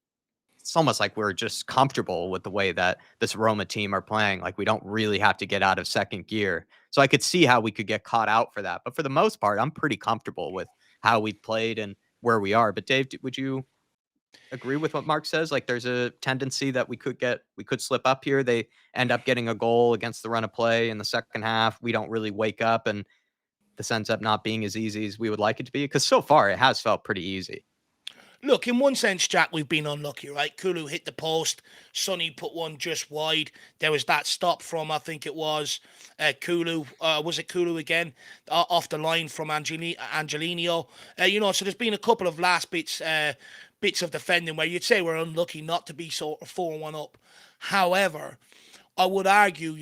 Speaker 2: it's almost like we're just comfortable with the way that this Roma team are playing. Like we don't really have to get out of second gear. So I could see how we could get caught out for that. But for the most part, I'm pretty comfortable with how we played and where we are. But Dave, would you agree with what Mark says? Like there's a tendency that we could slip up here. They end up getting a goal against the run of play in the second half. We don't really wake up, and this ends up not being as easy as we would like it to be. Because so far it has felt pretty easy.
Speaker 1: Look, in one sense, Jack, we've been unlucky, right? Kulu hit the post. Sonny put one just wide. There was that stop from, I think it was Kulu. Was it Kulu again? Off the line from Angelino. So there's been a couple of last bits of defending where you'd say we're unlucky not to be sort of 4-1 up. However, I would argue,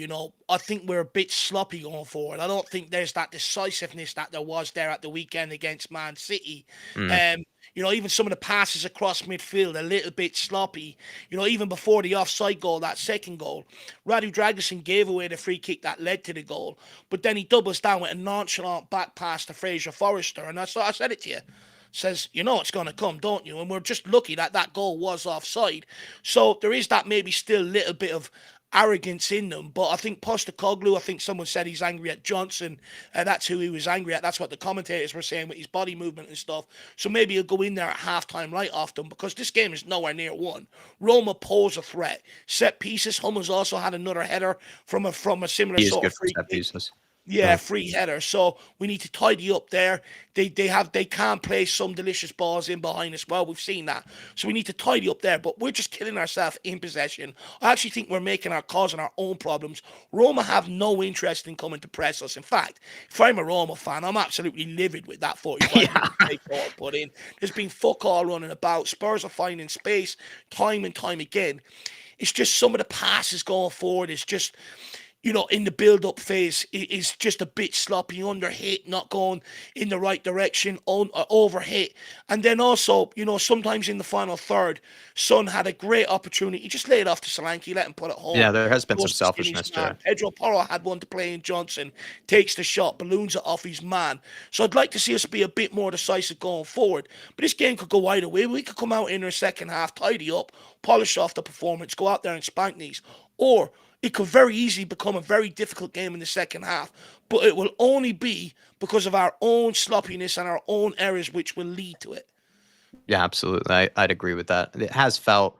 Speaker 1: I think we're a bit sloppy going forward. I don't think there's that decisiveness that there was there at the weekend against Man City.
Speaker 2: Mm.
Speaker 1: Even some of the passes across midfield, a little bit sloppy. Even before the offside goal, that second goal, Radu Dragusin gave away the free kick that led to the goal, but then he doubles down with a nonchalant back pass to Fraser Forrester, and that's what I said it to you. Says, it's going to come, don't you? And we're just lucky that that goal was offside. So there is that maybe still little bit of arrogance in them. But I think Postecoglou, I think someone said he's angry at Johnson. That's who he was angry at. That's what the commentators were saying with his body movement and stuff. So maybe he'll go in there at halftime right off them, because this game is nowhere near won. Roma pose a threat. Set pieces. Hummels also had another header from a similar
Speaker 2: He is
Speaker 1: sort
Speaker 2: good
Speaker 1: of
Speaker 2: for
Speaker 1: free
Speaker 2: set
Speaker 1: kick.
Speaker 2: pieces.
Speaker 1: Yeah, free header. So we need to tidy up there. They can play some delicious balls in behind as well. We've seen that. So we need to tidy up there. But we're just killing ourselves in possession. I actually think we're causing our own problems. Roma have no interest in coming to press us. In fact, if I'm a Roma fan, I'm absolutely livid with that 45 minutes they put in. There's been fuck all running about. Spurs are finding space time and time again. It's just some of the passes going forward is just, in the build-up phase, is just a bit sloppy, under hit, not going in the right direction, over hit. And then also, sometimes in the final third, Son had a great opportunity. He just laid off to Solanke, let him put it home.
Speaker 2: Yeah, there has been some selfishness to it.
Speaker 1: Pedro Porro had one to play in Johnson, takes the shot, balloons it off his man. So I'd like to see us be a bit more decisive going forward. But this game could go either way. We could come out in the second half, tidy up, polish off the performance, go out there and spank these. Or it could very easily become a very difficult game in the second half, but it will only be because of our own sloppiness and our own errors, which will lead to it.
Speaker 2: Yeah, absolutely. I'd agree with that. It has felt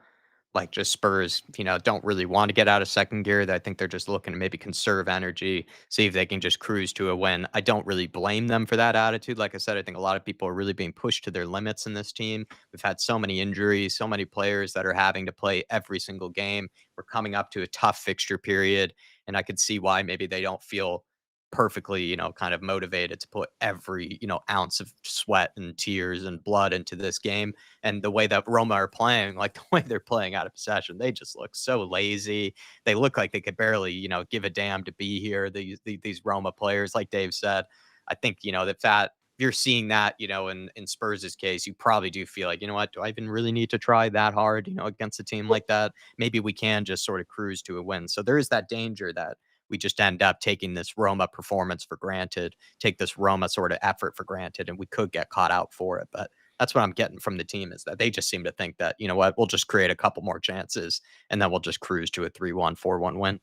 Speaker 2: like just Spurs, don't really want to get out of second gear. I think they're just looking to maybe conserve energy, see if they can just cruise to a win. I don't really blame them for that attitude. Like I said, I think a lot of people are really being pushed to their limits in this team. We've had so many injuries, so many players that are having to play every single game. We're coming up to a tough fixture period, and I could see why maybe they don't feel perfectly, kind of motivated to put every, ounce of sweat and tears and blood into this game. And the way that Roma are playing, like the way they're playing out of possession, they just look so lazy. They look like they could barely, give a damn to be here. These Roma players, like Dave said, I think, that if you're seeing that, in Spurs' case, you probably do feel like, what, do I even really need to try that hard, against a team like that? Maybe we can just sort of cruise to a win. So there is that danger that we just end up taking this Roma performance for granted, take this Roma sort of effort for granted, and we could get caught out for it. But that's what I'm getting from the team, is that they just seem to think that, what, we'll just create a couple more chances and then we'll just cruise to a 3-1, 4-1 win.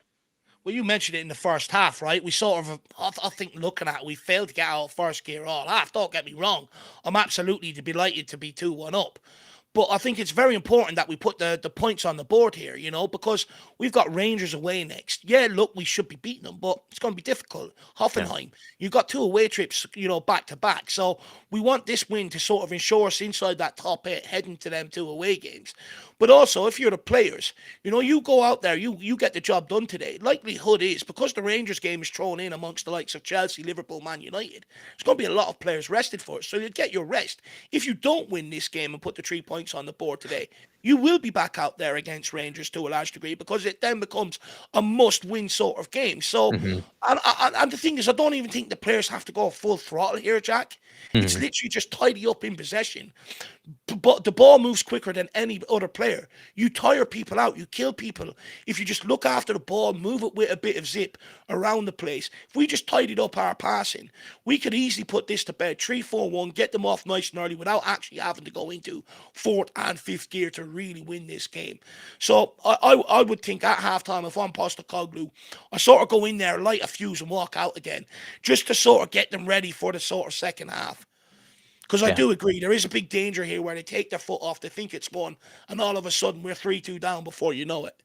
Speaker 1: Well, you mentioned it in the first half, right? We sort of, I think, looking at it, we failed to get out of first gear all half. Don't get me wrong. I'm absolutely delighted to be 2-1 up. But I think it's very important that we put the points on the board here, because we've got Rangers away next. Yeah, look, we should be beating them, but it's going to be difficult. Hoffenheim, you've got 2 away trips, back to back. So we want this win to sort of ensure us inside that top 8, heading to them 2 away games. But also, if you're the players, you go out there, you get the job done today. Likelihood is, because the Rangers game is thrown in amongst the likes of Chelsea, Liverpool, Man United, there's going to be a lot of players rested for it. So you get your rest. If you don't win this game and put the 3 points on the board today, you will be back out there against Rangers to a large degree, because it then becomes a must-win sort of game. So,
Speaker 2: Mm-hmm.
Speaker 1: and the thing is, I don't even think the players have to go full throttle here, Jack. It's
Speaker 2: Mm-hmm.
Speaker 1: literally just tidy up in possession. But the ball moves quicker than any other player. You tire people out. You kill people. If you just look after the ball, move it with a bit of zip around the place. If we just tidied up our passing, we could easily put this to bed. 3-4-1, get them off nice and early without actually having to go into fourth and fifth gear to really win this game. So I would think at halftime, if I'm Postecoglou, I sort of go in there, light a fuse and walk out again, just to sort of get them ready for the sort of second half. Because I
Speaker 2: Yeah.
Speaker 1: do agree, there is a big danger here where they take their foot off, they think it's won, and all of a sudden we're 3-2 down before you know it.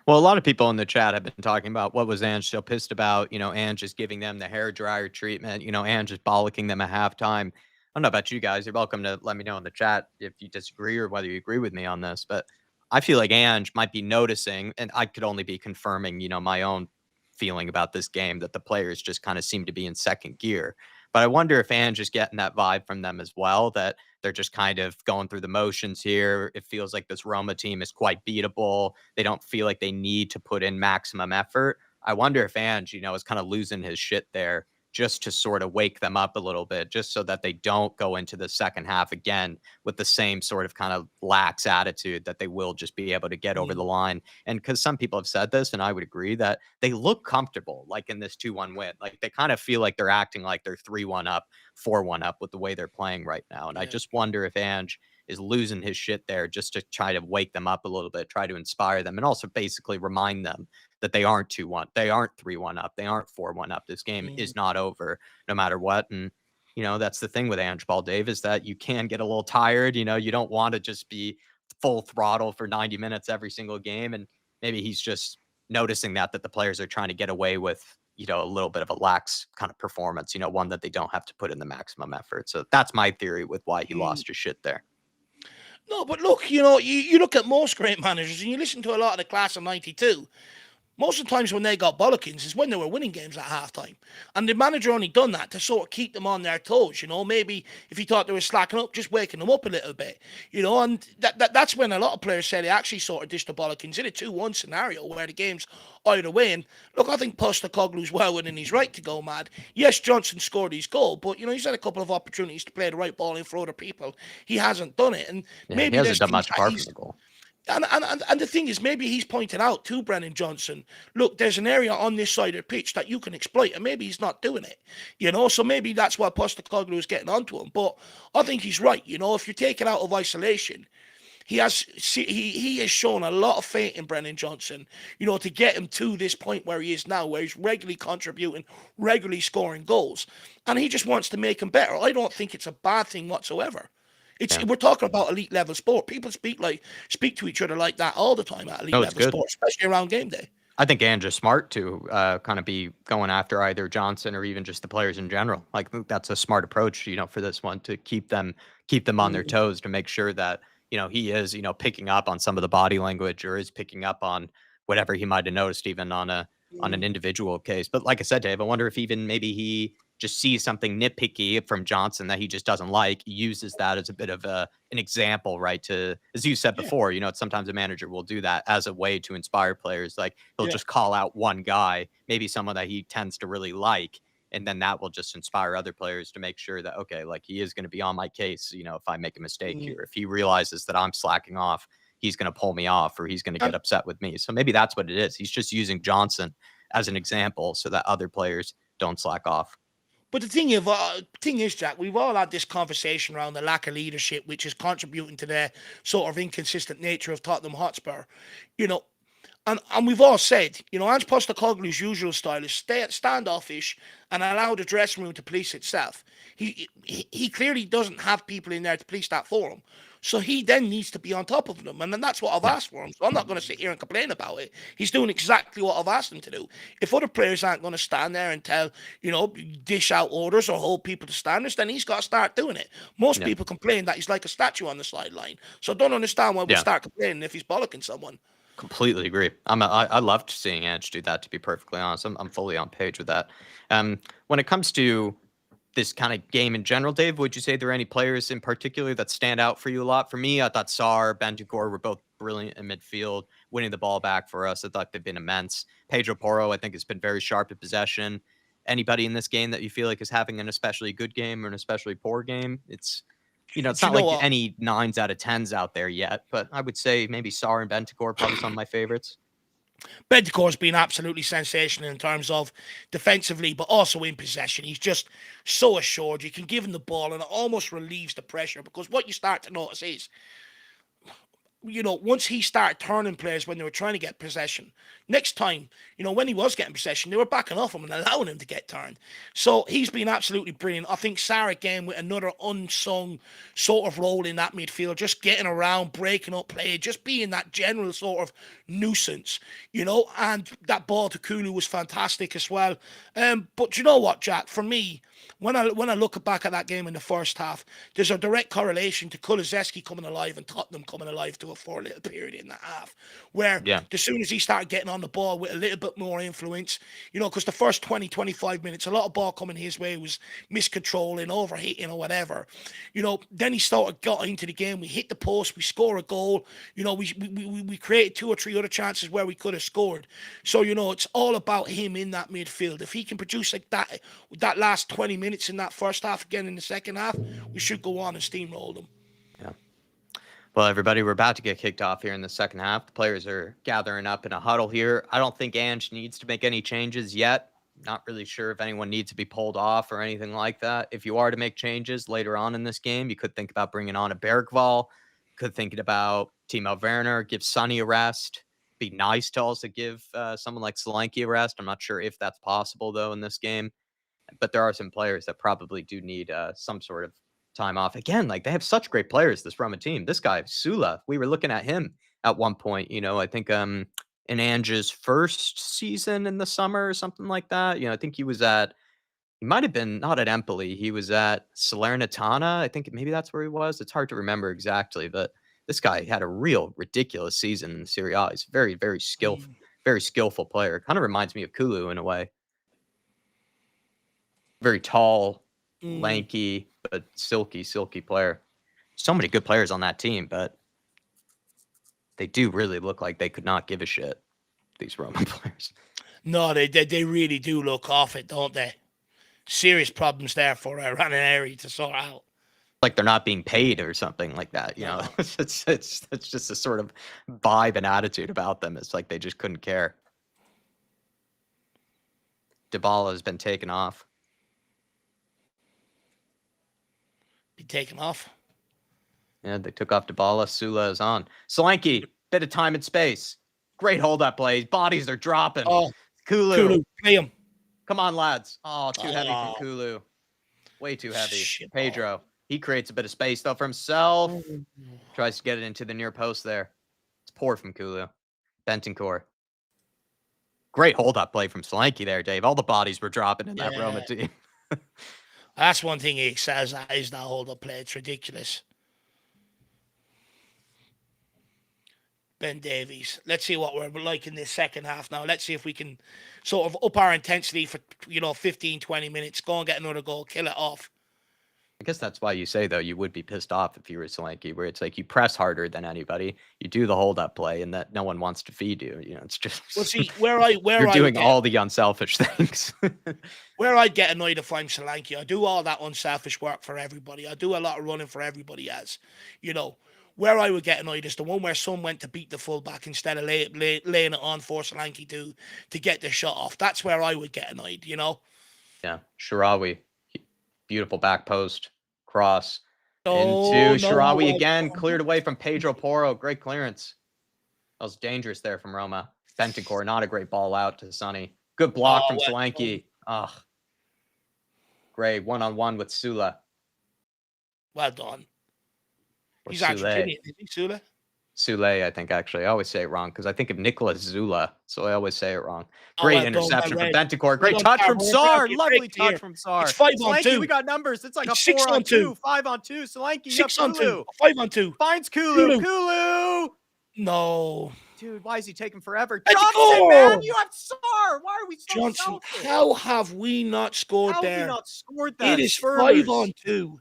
Speaker 2: Well, a lot of people in the chat have been talking about what was Ange so pissed about, Ange just giving them the hair dryer treatment, Ange just bollocking them at halftime. I don't know about you guys. You're welcome to let me know in the chat if you disagree or whether you agree with me on this. But I feel like Ange might be noticing, and I could only be confirming, my own feeling about this game, that the players just kind of seem to be in second gear. But I wonder if Ange is getting that vibe from them as well, that they're just kind of going through the motions here. It feels like this Roma team is quite beatable. They don't feel like they need to put in maximum effort. I wonder if Ange, is kind of losing his shit there, just to sort of wake them up a little bit, just so that they don't go into the second half again with the same sort of kind of lax attitude, that they will just be able to get over the line. And because some people have said this, and I would agree, that they look comfortable, like in this 2-1 win. Like they kind of feel like they're acting like they're 3-1 up, 4-1 up with the way they're playing right now. And I just wonder if Ange is losing his shit there, just to try to wake them up a little bit, try to inspire them, and also basically remind them that they aren't 2-1, they aren't 3-1 up, they aren't 4-1 up. This game is not over no matter what. And that's the thing with Ange Ball, Dave, is that you can get a little tired. You don't want to just be full throttle for 90 minutes every single game. And maybe he's just noticing that the players are trying to get away with a little bit of a lax kind of performance, one that they don't have to put in the maximum effort. So that's my theory with why he lost his shit there.
Speaker 1: No, but look, you look at most great managers and you listen to a lot of the class of 92. Most of the times when they got bollockings is when they were winning games at halftime. And the manager only done that to sort of keep them on their toes, maybe if he thought they were slacking up, just waking them up a little bit, and that's when a lot of players say they actually sort of dished the bollockings in a 2-1 scenario where the game's either way. And look, I think Postecoglou's well within his right to go mad. Yes, Johnson scored his goal, but, he's had a couple of opportunities to play the right ball in for other people. He hasn't done it. And maybe
Speaker 2: he hasn't done much apart from the goal.
Speaker 1: And the thing is, maybe he's pointed out to Brennan Johnson, look, there's an area on this side of the pitch that you can exploit, and maybe he's not doing it, so maybe that's why Postecoglou is getting onto him. But I think he's right, if you take it out of isolation, he has shown a lot of faith in Brennan Johnson, to get him to this point where he is now, where he's regularly contributing, regularly scoring goals, and he just wants to make him better. I don't think it's a bad thing whatsoever. We're talking about elite level sport. People speak to each other like that all the time at elite level sport, especially around game day.
Speaker 2: I think Ange is smart to kind of be going after either Johnson or even just the players in general. Like that's a smart approach, for this one, to keep them on their toes, to make sure that he is picking up on some of the body language, or is picking up on whatever he might have noticed even on an individual case. But like I said, Dave, I wonder if even maybe he just sees something nitpicky from Johnson that he just doesn't like, uses that as a bit of an example, right? To, as you said before, sometimes a manager will do that as a way to inspire players. Like he'll just call out one guy, maybe someone that he tends to really like, and then that will just inspire other players to make sure that, okay, like he is going to be on my case, if I make a mistake here. If he realizes that I'm slacking off, he's going to pull me off, or he's going to get upset with me. So maybe that's what it is. He's just using Johnson as an example so that other players don't slack off.
Speaker 1: But the thing is, Jack, we've all had this conversation around the lack of leadership, which is contributing to the sort of inconsistent nature of Tottenham Hotspur, And we've all said, Ange Postecoglou's usual style is stay standoffish and allow the dressing room to police itself. He clearly doesn't have people in there to police that for him. So he then needs to be on top of them. And then that's what I've asked for him. So I'm not going to sit here and complain about it. He's doing exactly what I've asked him to do. If other players aren't going to stand there and dish out orders or hold people to standards, then he's got to start doing it. Most people complain that he's like a statue on the sideline. So I don't understand why we start complaining if he's bollocking someone.
Speaker 2: Completely agree. I loved seeing Ange do that, to be perfectly honest. I'm fully on page with that. When it comes to this kind of game in general, Dave, would you say there are any players in particular that stand out for you a lot? For me, I thought Sarr, Bentancur were both brilliant in midfield, winning the ball back for us. I thought they've been immense. Pedro Porro, I think, has been very sharp at possession. Anybody in this game that you feel like is having an especially good game or an especially poor game? It's not like any 9s out of 10s out there yet, but I would say maybe Sarr and Bentancur are probably some of my favorites.
Speaker 1: Bentancur's been absolutely sensational in terms of defensively, but also in possession. He's just so assured. You can give him the ball, and it almost relieves the pressure, because what you start to notice is, once he started turning players when they were trying to get possession, next time, when he was getting possession, they were backing off him and allowing him to get turned. So he's been absolutely brilliant. I think Sarr, again, with another unsung sort of role in that midfield, just getting around, breaking up play, just being that general sort of nuisance, and that ball to Kulu was fantastic as well. But you know what, Jack, for me, when I look back at that game in the first half, there's a direct correlation to Kulusevski coming alive and Tottenham coming alive to for a little period in that half, where as soon as he started getting on the ball with a little bit more influence, because the first 20-25 minutes, a lot of ball coming his way was miscontrolling, overheating or whatever. Then he got into the game. We hit the post, we score a goal. We created 2 or 3 other chances where we could have scored. So it's all about him in that midfield. If he can produce like that last 20 minutes in that first half again in the second half, we should go on and steamroll them.
Speaker 2: Yeah. Well, everybody, we're about to get kicked off here in the second half. The players are gathering up in a huddle here. I don't think Ange needs to make any changes yet. Not really sure if anyone needs to be pulled off or anything like that. If you are to make changes later on in this game, you could think about bringing on a Bergvall. Could think about Timo Werner, give Sonny a rest. Be nice to also give someone like Solanke a rest. I'm not sure if that's possible, though, in this game. But there are some players that probably do need some sort of time off. Again, like, they have such great players, this Roma team. This guy, Sula, we were looking at him at one point, I think in Ange's first season in the summer or something like that. I think he might have been not at Empoli. He was at Salernitana. I think maybe that's where he was. It's hard to remember exactly, but this guy had a real ridiculous season in Serie A. He's very, very skillful player. Kind of reminds me of Kulu in a way. Very tall, lanky, but silky player. So many good players on that team, but they do really look like they could not give a shit, these Roman players.
Speaker 1: No, they really do look off it, don't they? Serious problems there for Ranieri to sort out.
Speaker 2: Like they're not being paid or something like that, no. It's just a sort of vibe and attitude about them. It's like they just couldn't care. Dybala has been taken off.
Speaker 1: Taken off.
Speaker 2: Yeah, they took off Dybala. Sula is on. Solanke, bit of time and space. Great hold-up plays. Bodies are dropping.
Speaker 1: Oh,
Speaker 2: Kulu.
Speaker 1: Play him.
Speaker 2: Come on, lads. Oh, too heavy from Kulu. Way too heavy.
Speaker 1: Shit,
Speaker 2: Pedro. He creates a bit of space, though, for himself. Tries to get it into the near post there. It's poor from Kulu. Bentancur. Great hold-up play from Solanke there, Dave. All the bodies were dropping in that Roma team.
Speaker 1: That's one thing he excels at, is that hold-up play. It's ridiculous. Ben Davies. Let's see what we're like in this second half now. Let's see if we can sort of up our intensity for 15, 20 minutes. Go and get another goal. Kill it off.
Speaker 2: I guess that's why you say, though, you would be pissed off if you were Solanke, where it's like you press harder than anybody, you do the hold-up play, and that no one wants to feed you. It's just
Speaker 1: see
Speaker 2: you're doing all the unselfish things.
Speaker 1: Where I get annoyed if I'm Solanke, I do all that unselfish work for everybody. I do a lot of running for everybody else. Where I would get annoyed is the one where someone went to beat the fullback instead of laying it on for Solanke to get the shot off. That's where I would get annoyed.
Speaker 2: Yeah, Sharawi. Beautiful back post cross into Sharawi again, cleared away from Pedro Porro. Great clearance. That was dangerous there from Roma. Bentancur, not a great ball out to Sonny. Good block from
Speaker 1: well,
Speaker 2: Solanke. Ugh. Great one-on-one with Sula.
Speaker 1: Well done.
Speaker 2: Or
Speaker 1: He's
Speaker 2: Sule.
Speaker 1: Argentinian, isn't he, Sule?
Speaker 2: Sule, I think, actually. I always say it wrong because I think of Nicolas Zula, so I always say it wrong.
Speaker 1: Oh,
Speaker 2: Great
Speaker 1: well done,
Speaker 2: interception
Speaker 1: well
Speaker 2: from
Speaker 1: read.
Speaker 2: Bentancur.
Speaker 1: Well
Speaker 2: Great
Speaker 1: done,
Speaker 2: touch from
Speaker 1: Well
Speaker 2: Sar.
Speaker 1: done,
Speaker 2: Lovely
Speaker 1: great
Speaker 2: touch
Speaker 1: here.
Speaker 2: from Sar.
Speaker 1: It's 5 on
Speaker 2: Solanke,
Speaker 1: 2.
Speaker 2: we got numbers. It's like
Speaker 1: It's
Speaker 2: a
Speaker 1: 6
Speaker 2: 4
Speaker 1: on
Speaker 2: on
Speaker 1: 2.
Speaker 2: 2, 5 on 2. Solanke, you have
Speaker 1: 6 on 2.
Speaker 2: Kulu.
Speaker 1: 5 on 2.
Speaker 2: Finds Kulu. Kulu.
Speaker 1: No.
Speaker 2: Dude, why is he taking forever?
Speaker 1: Let's
Speaker 2: Johnson,
Speaker 1: go!
Speaker 2: man, you have Sar. Why are we so
Speaker 1: Johnson,
Speaker 2: selfish?
Speaker 1: how have we not scored
Speaker 2: How
Speaker 1: there?
Speaker 2: have we not scored that?
Speaker 1: It is
Speaker 2: Spurs.
Speaker 1: 5 on 2.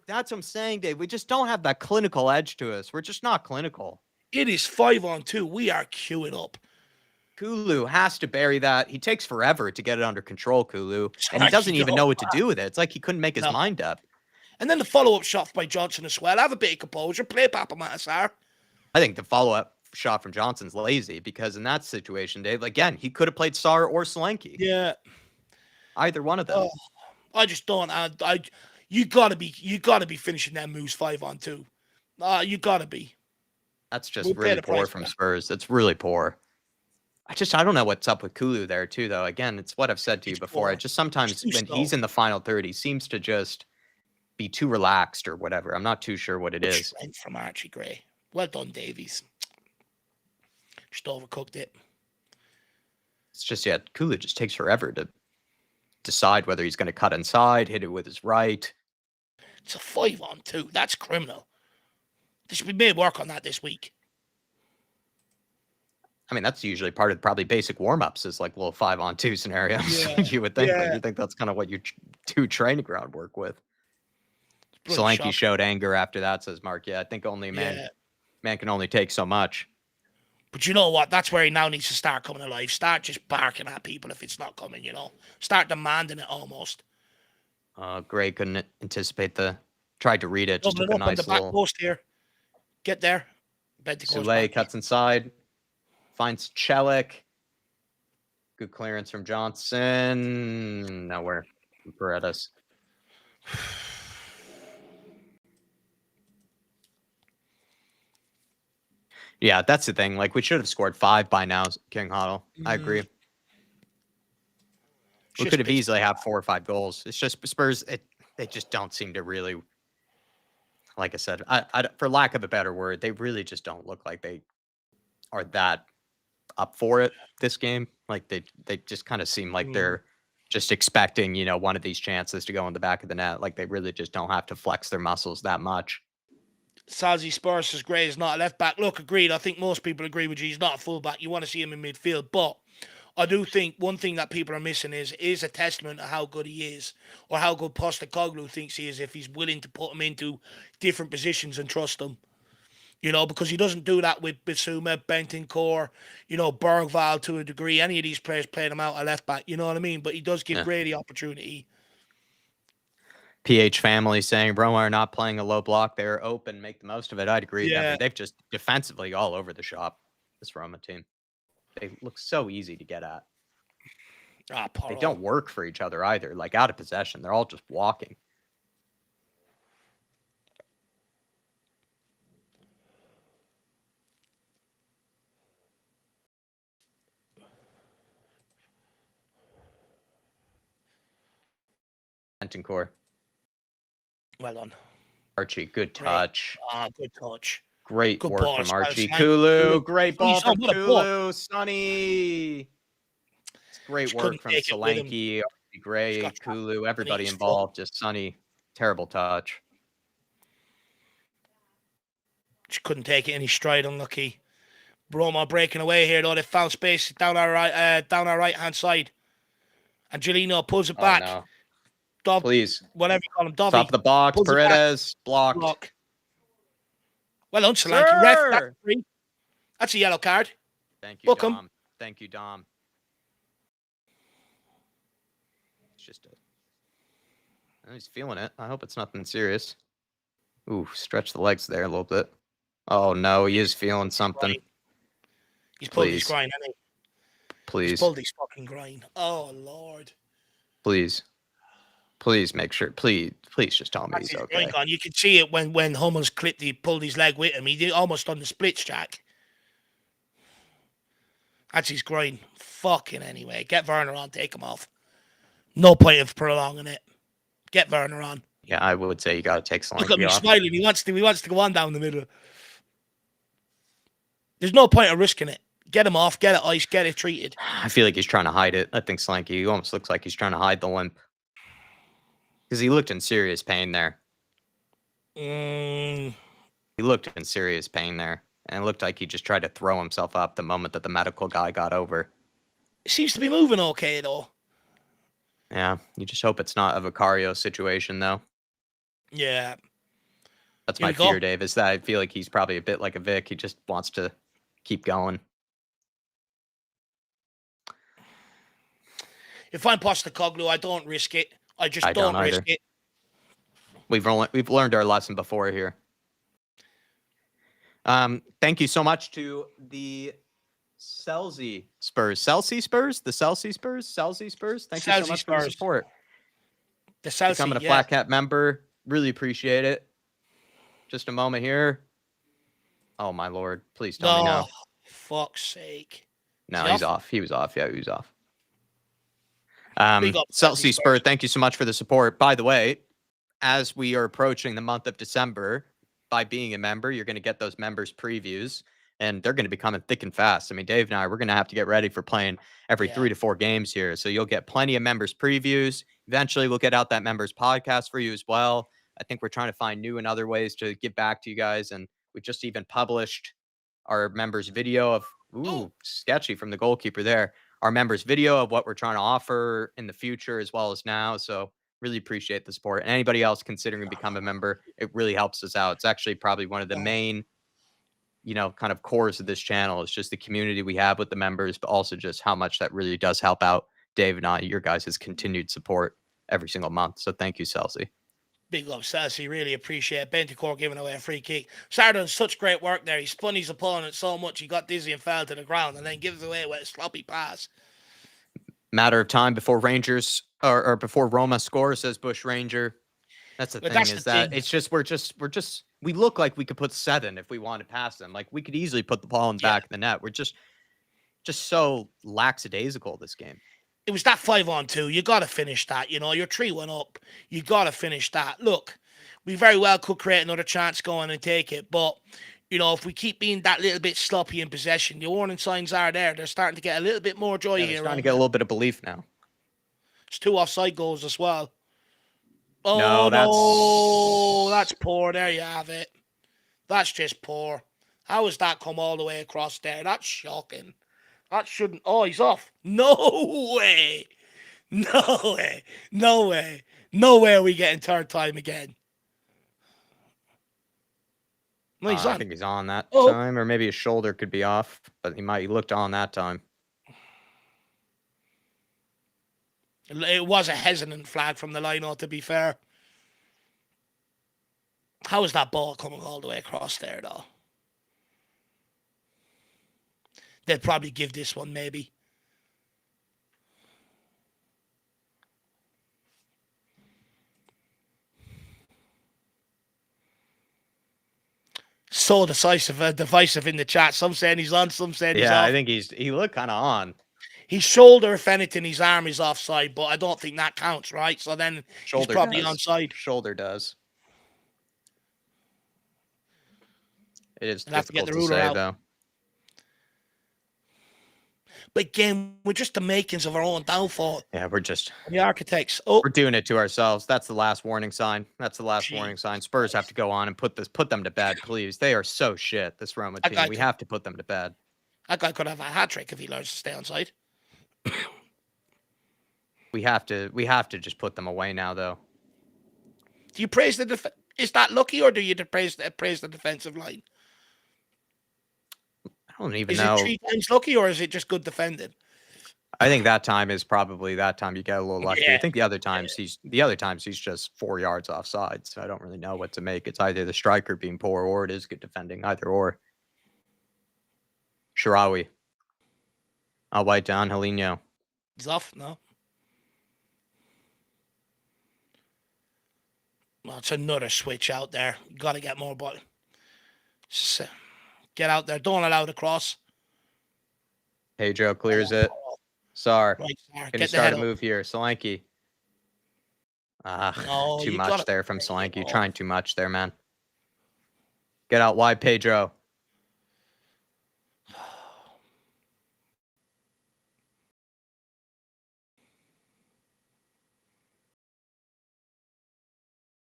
Speaker 2: That's what I'm saying, Dave. We just don't have that clinical edge to us. We're just not clinical.
Speaker 1: It is 5 on 2. We are queuing up.
Speaker 2: Kulu has to bury that. He takes forever to get it under control, Kulu. And he doesn't even know what to do with it. It's like he couldn't make his mind up.
Speaker 1: And then the follow-up shot by Johnson as well. Have a bit of composure. Play Papa Matasar.
Speaker 2: I think the follow-up shot from Johnson's lazy because in that situation, Dave, again, he could have played Sar or Solanke.
Speaker 1: Yeah.
Speaker 2: Either one of them.
Speaker 1: I just don't. You gotta be finishing them moves 5 on 2. You gotta be.
Speaker 2: That's just really poor from Spurs. It's really poor. I don't know what's up with Kulu there too, though. Again, it's what I've said to you before. I just sometimes when he's in the final third, he seems to just be too relaxed or whatever. I'm not too sure what it is.
Speaker 1: From Archie Gray. Well done, Davies. Just overcooked it.
Speaker 2: It's just, Kulu just takes forever to decide whether he's going to cut inside, hit it with his right.
Speaker 1: It's a 5 on 2. That's criminal. They should be made work on that this week.
Speaker 2: I mean, that's usually part of probably basic warm-ups is like little 5 on 2 scenarios. Yeah. You would think. Like, you think that's kind of what you do training groundwork with. Solanke showed anger after that, says Mark. Yeah, I think only man can only take so much.
Speaker 1: But you know what? That's where he now needs to start coming alive. Start just barking at people if it's not coming, Start demanding it almost.
Speaker 2: Gray couldn't anticipate tried to read it. Just took a nice
Speaker 1: the back post here. Get there.
Speaker 2: Sule cuts inside. Finds Chelik. Good clearance from Johnson. Nowhere. Paredes. Yeah, that's the thing. Like, we should have scored 5 by now, King Huddle. I agree. We could have easily had 4 or 5 goals. It's just Spurs, they just don't seem to really, like I said, for lack of a better word, they really just don't look like they are that up for it this game. Like, they just kind of seem like they're just expecting, one of these chances to go in the back of the net. Like, they really just don't have to flex their muscles that much.
Speaker 1: Sazi Spurs says Gray is not a left back. Look, agreed. I think most people agree with you. He's not a full back. You want to see him in midfield. But I do think one thing that people are missing is a testament to how good he is, or how good Postecoglou thinks he is, if he's willing to put him into different positions and trust him. Because he doesn't do that with Bissouma, Bentancur, Bergval to a degree. Any of these players played him out at left back. You know what I mean? But he does give Gray the opportunity.
Speaker 2: PH family saying Roma are not playing a low block. They're open. Make the most of it. I'd agree. Yeah. They've just defensively all over the shop, this Roma team. They look so easy to get at. They don't work for each other either. Like, out of possession, they're all just walking. Bentancur.
Speaker 1: Well done.
Speaker 2: Archie, good touch.
Speaker 1: Good touch.
Speaker 2: Great work from Archie. Kulu, great ball from Kulu. Sonny. It's great work from Solanke, Archie Gray, Kulu, everybody involved. Just Sonny. Terrible touch.
Speaker 1: Just couldn't take it any stride, unlucky. Roma breaking away here, though. They found space down our right hand side. Angelino pulls it back.
Speaker 2: No.
Speaker 1: Please. Whatever you call him. Dobby.
Speaker 2: Top of the box. Paredes. Blocked.
Speaker 1: Well done, Solanke. Ref, that's a yellow card.
Speaker 2: Thank you, Dom. Thank you, Dom. It's just he's feeling it. I hope it's nothing serious. Ooh, stretch the legs there a little bit. Oh, no, he is feeling something.
Speaker 1: He's pulled his groin, hasn't he?
Speaker 2: Please.
Speaker 1: He's pulled his fucking groin. Oh, Lord.
Speaker 2: Please make sure. Please just tell me he's okay.
Speaker 1: You can see it when Hummels clipped. He pulled his leg with him. He almost done the splits, Jack. That's his grind. Fucking anyway. Get Werner on. Take him off. No point of prolonging it. Get Werner on.
Speaker 2: Yeah, I would say you got to take
Speaker 1: Look at
Speaker 2: Solanke
Speaker 1: me
Speaker 2: off.
Speaker 1: smiling. He wants to go on down the middle. There's no point of risking it. Get him off. Get it ice. Get it treated.
Speaker 2: I feel like he's trying to hide it. I think Solanke almost looks like he's trying to hide the limp. Because he looked in serious pain there. He looked in serious pain there. And it looked like he just tried to throw himself up the moment that the medical guy got over.
Speaker 1: It seems to be moving okay, though.
Speaker 2: Yeah, you just hope it's not a Vicario situation, though.
Speaker 1: Yeah.
Speaker 2: That's my fear, Dave, is that I feel like he's probably a bit like a Vic. He just wants to keep going.
Speaker 1: If I'm Postecoglou, I don't risk it. I don't risk it.
Speaker 2: We've learned our lesson before here. Thank you so much to the Chelsea Spurs. Chelsea Spurs? The Chelsea Spurs? Chelsea Spurs? Thank you so much for the support.
Speaker 1: The Chelsea,
Speaker 2: becoming a Flat Cap member. Really appreciate it. Just a moment here. Oh, my Lord. Please tell me no.
Speaker 1: Fuck's sake.
Speaker 2: No, he's off. He was off. Yeah, he was off. Chelsea Spurs, thank you so much for the support. By the way, as we are approaching the month of December, by being a member, you're going to get those members previews, and they're going to be coming thick and fast. I mean, Dave and I, we're going to have to get ready for playing every 3 to 4 games here. So you'll get plenty of members previews. Eventually, we'll get out that members podcast for you as well. I think we're trying to find new and other ways to give back to you guys. And we just even published our members video of, sketchy from the goalkeeper there, our members video of what we're trying to offer in the future as well as now. So really appreciate the support. And anybody else considering to become a member, it really helps us out. It's actually probably one of the main, kind of cores of this channel. It's just the community we have with the members, but also just how much that really does help out Dave and I, your guys' continued support every single month. So thank you, Chelsea.
Speaker 1: Big love, Chelsea. Really appreciate it. Bentancur giving away a free kick. Sarr done such great work there. He spun his opponent so much he got dizzy and fell to the ground, and then gives away with a sloppy pass.
Speaker 2: Matter of time before Rangers or before Roma scores, says Bush Ranger. That's the thing. It's just we look like we could put 7 if we wanted past them. Like we could easily put the ball in the back of the net. We're just so lackadaisical this game.
Speaker 1: It was that 5-on-2. You got to finish that. You're 3-1 up. You got to finish that. Look, we very well could create another chance, go on and take it. But, if we keep being that little bit sloppy in possession, the warning signs are there. They're starting to get a little bit more joy here.
Speaker 2: They're starting to get a little bit of belief now.
Speaker 1: It's 2 offside goals as well. Oh, no, that's poor. There you have it. That's just poor. How has that come all the way across there? That's shocking. That shouldn't... Oh, he's off. No way. No way. No way. No way are we getting third time again. No, he's on.
Speaker 2: I think he's on that time, or maybe his shoulder could be off, but he looked on that time.
Speaker 1: It was a hesitant flag from the line-out, to be fair. How is that ball coming all the way across there, though? They'd probably give this one, maybe. So divisive in the chat. Some saying he's on, some saying he's off.
Speaker 2: Yeah, I think he looked kind of on.
Speaker 1: His shoulder, if anything, his arm is offside, but I don't think that counts, right? So then he's probably onside.
Speaker 2: Shoulder does. It is
Speaker 1: difficult
Speaker 2: to say, though.
Speaker 1: But again, we're just the makings of our own downfall.
Speaker 2: Yeah, we're just
Speaker 1: the architects.
Speaker 2: We're doing it to ourselves. That's the last warning sign. Warning sign. Spurs have to go on and put them to bed, please. They are so shit, this Roma team. We have to put them to bed.
Speaker 1: That guy could have a hat-trick if he learns to stay on side.
Speaker 2: We have to just put them away now, though.
Speaker 1: Do you praise the defense? Is that lucky, or do you praise the defensive line?
Speaker 2: I don't even know.
Speaker 1: Is it 3 times lucky, or is it just good defending?
Speaker 2: I think that time is probably that time you get a little lucky. I think the other times he's just 4 yards offside. So I don't really know what to make. It's either the striker being poor or it is good defending. Either or. Sharawi. I'll white down Helinho.
Speaker 1: He's off, no. Well, it's another switch out there. You got to get more ball. Get out there. Don't allow the cross.
Speaker 2: Pedro clears it. Sar.
Speaker 1: Right, Sar.
Speaker 2: Can you start a move here? Solanke.
Speaker 1: No,
Speaker 2: too
Speaker 1: you
Speaker 2: much
Speaker 1: gotta
Speaker 2: there from
Speaker 1: play
Speaker 2: Solanke. You're
Speaker 1: off.
Speaker 2: trying too much there, man. Get out wide, Pedro.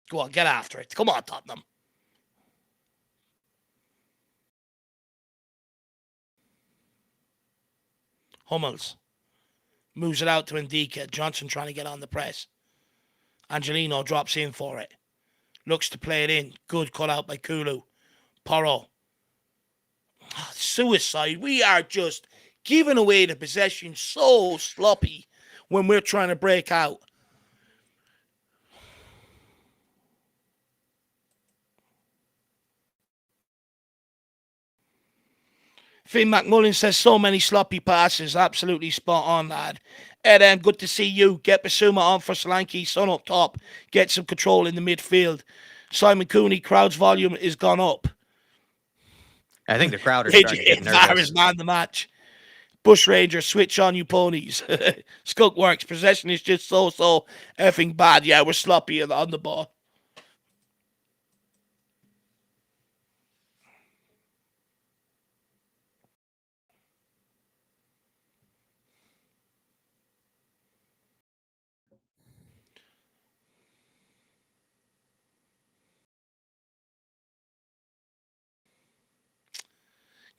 Speaker 1: Go on, get after it. Come on, Tottenham. Hummels moves it out to Ndika. Johnson trying to get on the press. Angelino drops in for it. Looks to play it in. Good cut out by Kulu. Porro. Suicide. We are just giving away the possession so sloppy when we're trying to break out. Finn McMullen says so many sloppy passes. Absolutely spot on, lad. Ed, good to see you. Get Basuma on for Solanke. Son up top. Get some control in the midfield. Simon Cooney, crowd's volume is gone up.
Speaker 2: I think the crowd are starting to get nervous.
Speaker 1: Man the match. Bush Ranger, switch on you ponies. Skunk works. Possession is just so effing bad. Yeah, we're sloppy on the ball.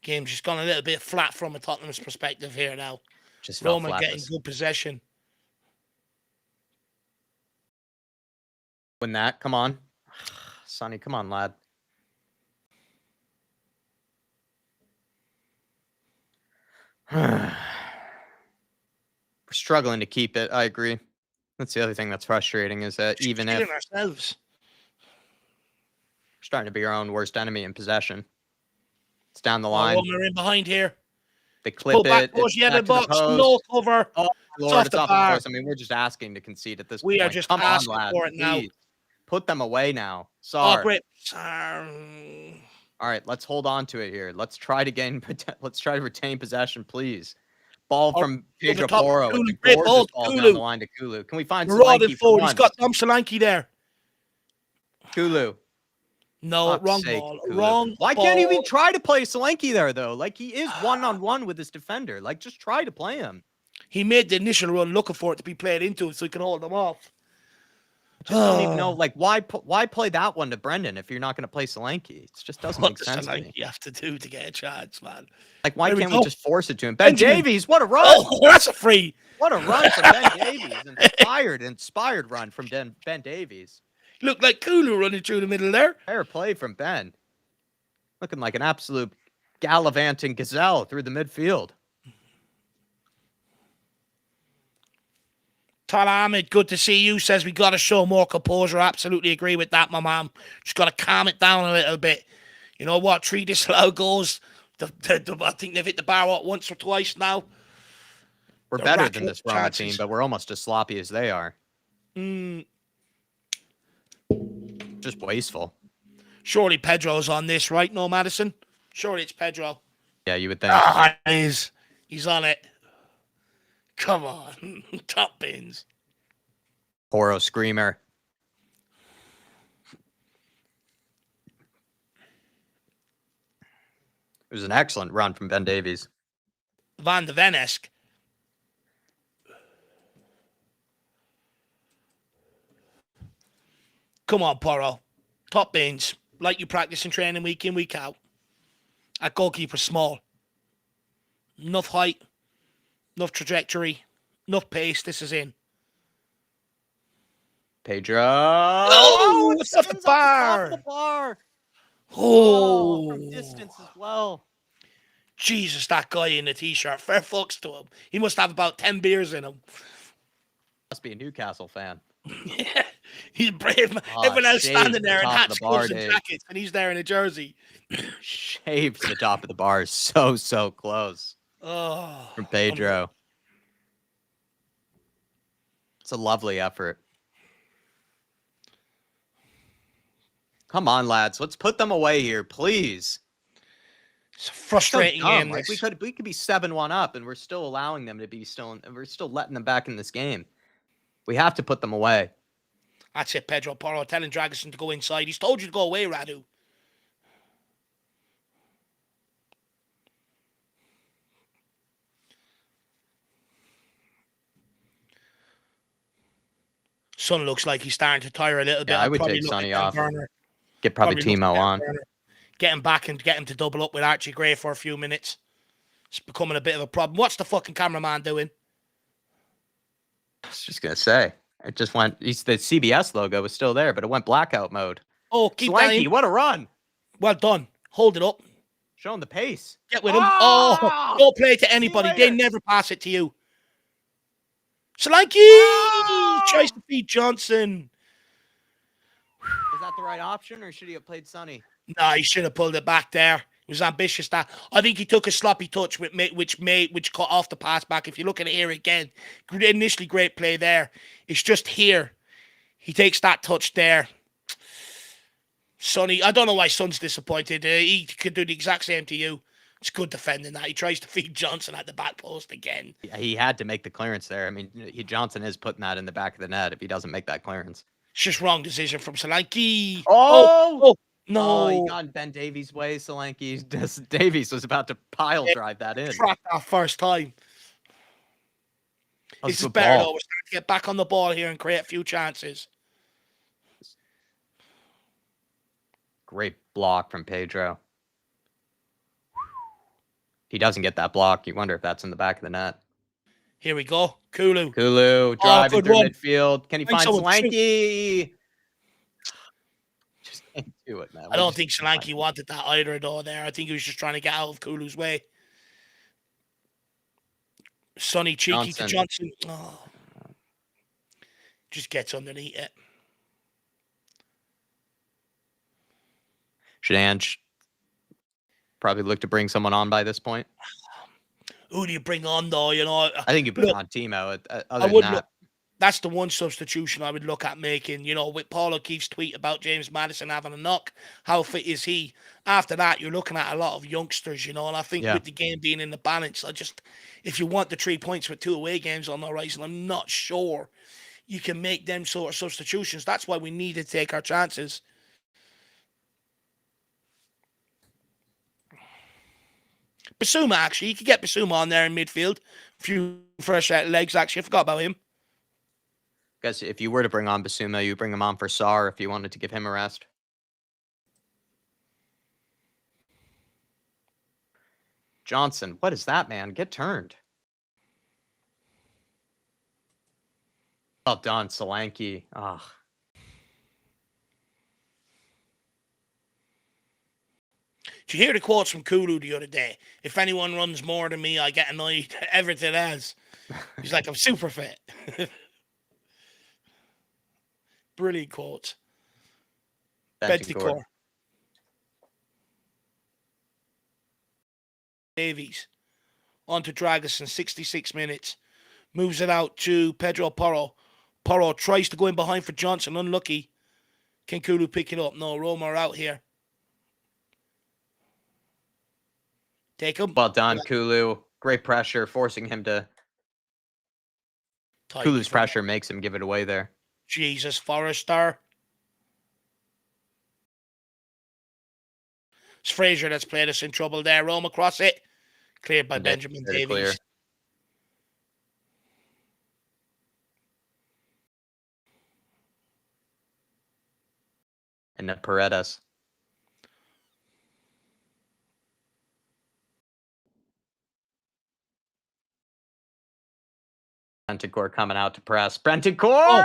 Speaker 1: Game's just gone a little bit flat from a Tottenham's perspective here now.
Speaker 2: Just
Speaker 1: Roma getting good possession.
Speaker 2: Win that. Come on. Sonny, come on, lad. We're struggling to keep it. I agree. That's the other thing that's frustrating is that even if
Speaker 1: ourselves,
Speaker 2: we're starting to be our own worst enemy in possession. It's down the line.
Speaker 1: Roma in behind here.
Speaker 2: They clip it.
Speaker 1: Towards the end of the box. No cover.
Speaker 2: Oh, Lord, it's off the post. I mean, we're just asking to concede at this point.
Speaker 1: We are just asking for it now.
Speaker 2: Put them away now. Sorry.
Speaker 1: Oh, great.
Speaker 2: All right, let's hold on to it here. Let's try to retain possession, please. Ball from Pedro Porro. It's a gorgeous ball down the line to Kulu. Can we find Solanke for once?
Speaker 1: He's got Solanke there.
Speaker 2: Kulu.
Speaker 1: No, wrong ball. Wrong.
Speaker 2: Why can't he even try to play Solanke there, though? Like, he is one-on-one with his defender. Like, just try to play him.
Speaker 1: He made the initial run looking for it to be played into so he can hold them off.
Speaker 2: Just don't even know, like, why play that one to Brendan if you're not going to play Solanke? It just doesn't make sense to me.
Speaker 1: What you have to do to get a chance, man?
Speaker 2: Like, why can't we just force it to him? Ben Davies, what a run!
Speaker 1: Oh, that's a free.
Speaker 2: What a run from Ben Davies. Inspired run from Ben Davies.
Speaker 1: Looked like Kulu running through the middle there.
Speaker 2: Fair play from Ben. Looking like an absolute gallivanting gazelle through the midfield.
Speaker 1: Tala Ahmed, good to see you. Says we got to show more composure. Absolutely agree with that, my man. Just got to calm it down a little bit. You know what? 3 disallowed goals. I think they've hit the bar once or twice now.
Speaker 2: We're better than this Roma team, but we're almost as sloppy as they are. Just wasteful.
Speaker 1: Surely Pedro's on this, right? No, Madison? Surely it's Pedro.
Speaker 2: Yeah, you would think.
Speaker 1: He's on it. Come on. Top bins.
Speaker 2: Porro screamer. It was an excellent run from Ben Davies.
Speaker 1: Van de Ven-esque. Come on, Porro. Top bins. Like you practice and training week in, week out. At goalkeeper small. Enough height. Enough trajectory. Enough pace. This is in.
Speaker 2: Pedro.
Speaker 1: Oh, it's off the bar. Oh,
Speaker 2: from distance as well.
Speaker 1: Jesus, that guy in the t-shirt. Fair fucks to him. He must have about 10 beers in him.
Speaker 2: Must be a Newcastle fan.
Speaker 1: Yeah, he's brave. Everyone else standing there in hats, gloves, and jackets, and he's there in a jersey.
Speaker 2: Shaves the top of the bar. So close.
Speaker 1: Oh,
Speaker 2: from Pedro. It's a lovely effort. Come on, lads. Let's put them away here, please.
Speaker 1: It's a frustrating
Speaker 2: so dumb.
Speaker 1: game.
Speaker 2: Like we could be 7-1 up, and we're still allowing them to be we're still letting them back in this game. We have to put them away.
Speaker 1: That's it, Pedro Porro telling Dragusin to go inside. He's told you to go away, Radu. Son looks like he's starting to tire a little bit.
Speaker 2: Yeah, I would take Sonny off.
Speaker 1: Burner.
Speaker 2: Get probably Timo on.
Speaker 1: Get him back and get him to double up with Archie Gray for a few minutes. It's becoming a bit of a problem. What's the fucking cameraman doing?
Speaker 2: I was just gonna say, it just went. The CBS logo was still there, but it went blackout mode.
Speaker 1: Oh, keep
Speaker 2: Slanky, what a run!
Speaker 1: Well done. Hold it up.
Speaker 2: Showing the pace.
Speaker 1: Get with him. Oh, don't play it to anybody. They never pass it to you. Solanke tries to beat Johnson.
Speaker 2: Was that the right option, or should he have played Sonny?
Speaker 1: No, he should have pulled it back there. He was ambitious. That I think he took a sloppy touch, which cut off the pass back. If you look at it here again, initially great play there. It's just here. He takes that touch there. Sonny, I don't know why Son's disappointed. He could do the exact same to you. It's good defending that. He tries to feed Johnson at the back post again.
Speaker 2: Yeah, he had to make the clearance there. I mean, Johnson is putting that in the back of the net if he doesn't make that clearance.
Speaker 1: It's just wrong decision from Solanke.
Speaker 2: Oh,
Speaker 1: no.
Speaker 2: Oh, he got in Ben Davies' way, Solanke. Davies was about to pile drive that in.
Speaker 1: Trapped that first time. This is better, though. We're starting to get back on the ball here and create a few chances.
Speaker 2: Great block from Pedro. If he doesn't get that block, you wonder if that's in the back of the net.
Speaker 1: Here we go. Kulu
Speaker 2: driving through midfield. Can he find Solanke? Just can't do it, man.
Speaker 1: I don't think Solanke wanted that either, though, there. I think he was just trying to get out of Kulu's way. Sonny cheeky to Johnson. Oh. Just gets underneath it.
Speaker 2: Should Ange probably look to bring someone on by this point?
Speaker 1: Who do you bring on, though? You know,
Speaker 2: I think you put on Timo. Other than that,
Speaker 1: that's the one substitution I would look at making. You know, with Paul O'Keefe's tweet about James Maddison having a knock, how fit is he? After that, you're looking at a lot of youngsters, you know, and I think with the game being in the balance, if you want the 3 points with 2 away games on the horizon, I'm not sure you can make them sort of substitutions. That's why we need to take our chances. Basuma, actually. You could get Basuma on there in midfield. A few fresh legs, actually. I forgot about him.
Speaker 2: Guess if you were to bring on Basuma, you bring him on for Sarr if you wanted to give him a rest. Johnson, what is that, man? Get turned. Well done, Solanke. Oh.
Speaker 1: Did you hear the quotes from Kulu the other day? If anyone runs more than me, I get annoyed. Everything else. He's like, I'm super fit. Brilliant quotes. Benticore. Davies. On to Dragusin, 66 minutes. Moves it out to Pedro Porro. Porro tries to go in behind for Johnson. Unlucky. Can Kulu pick it up? No, Roma are out here. Take him.
Speaker 2: Well done, Kulu. Great pressure, forcing him to... Kulu's pressure makes him give it away there.
Speaker 1: Jesus, Forrester. It's Fraser that's played us in trouble there. Roma across it. Cleared by Benjamin Davies. Clear.
Speaker 2: And then Paredes. Benticore coming out to press. Benticore!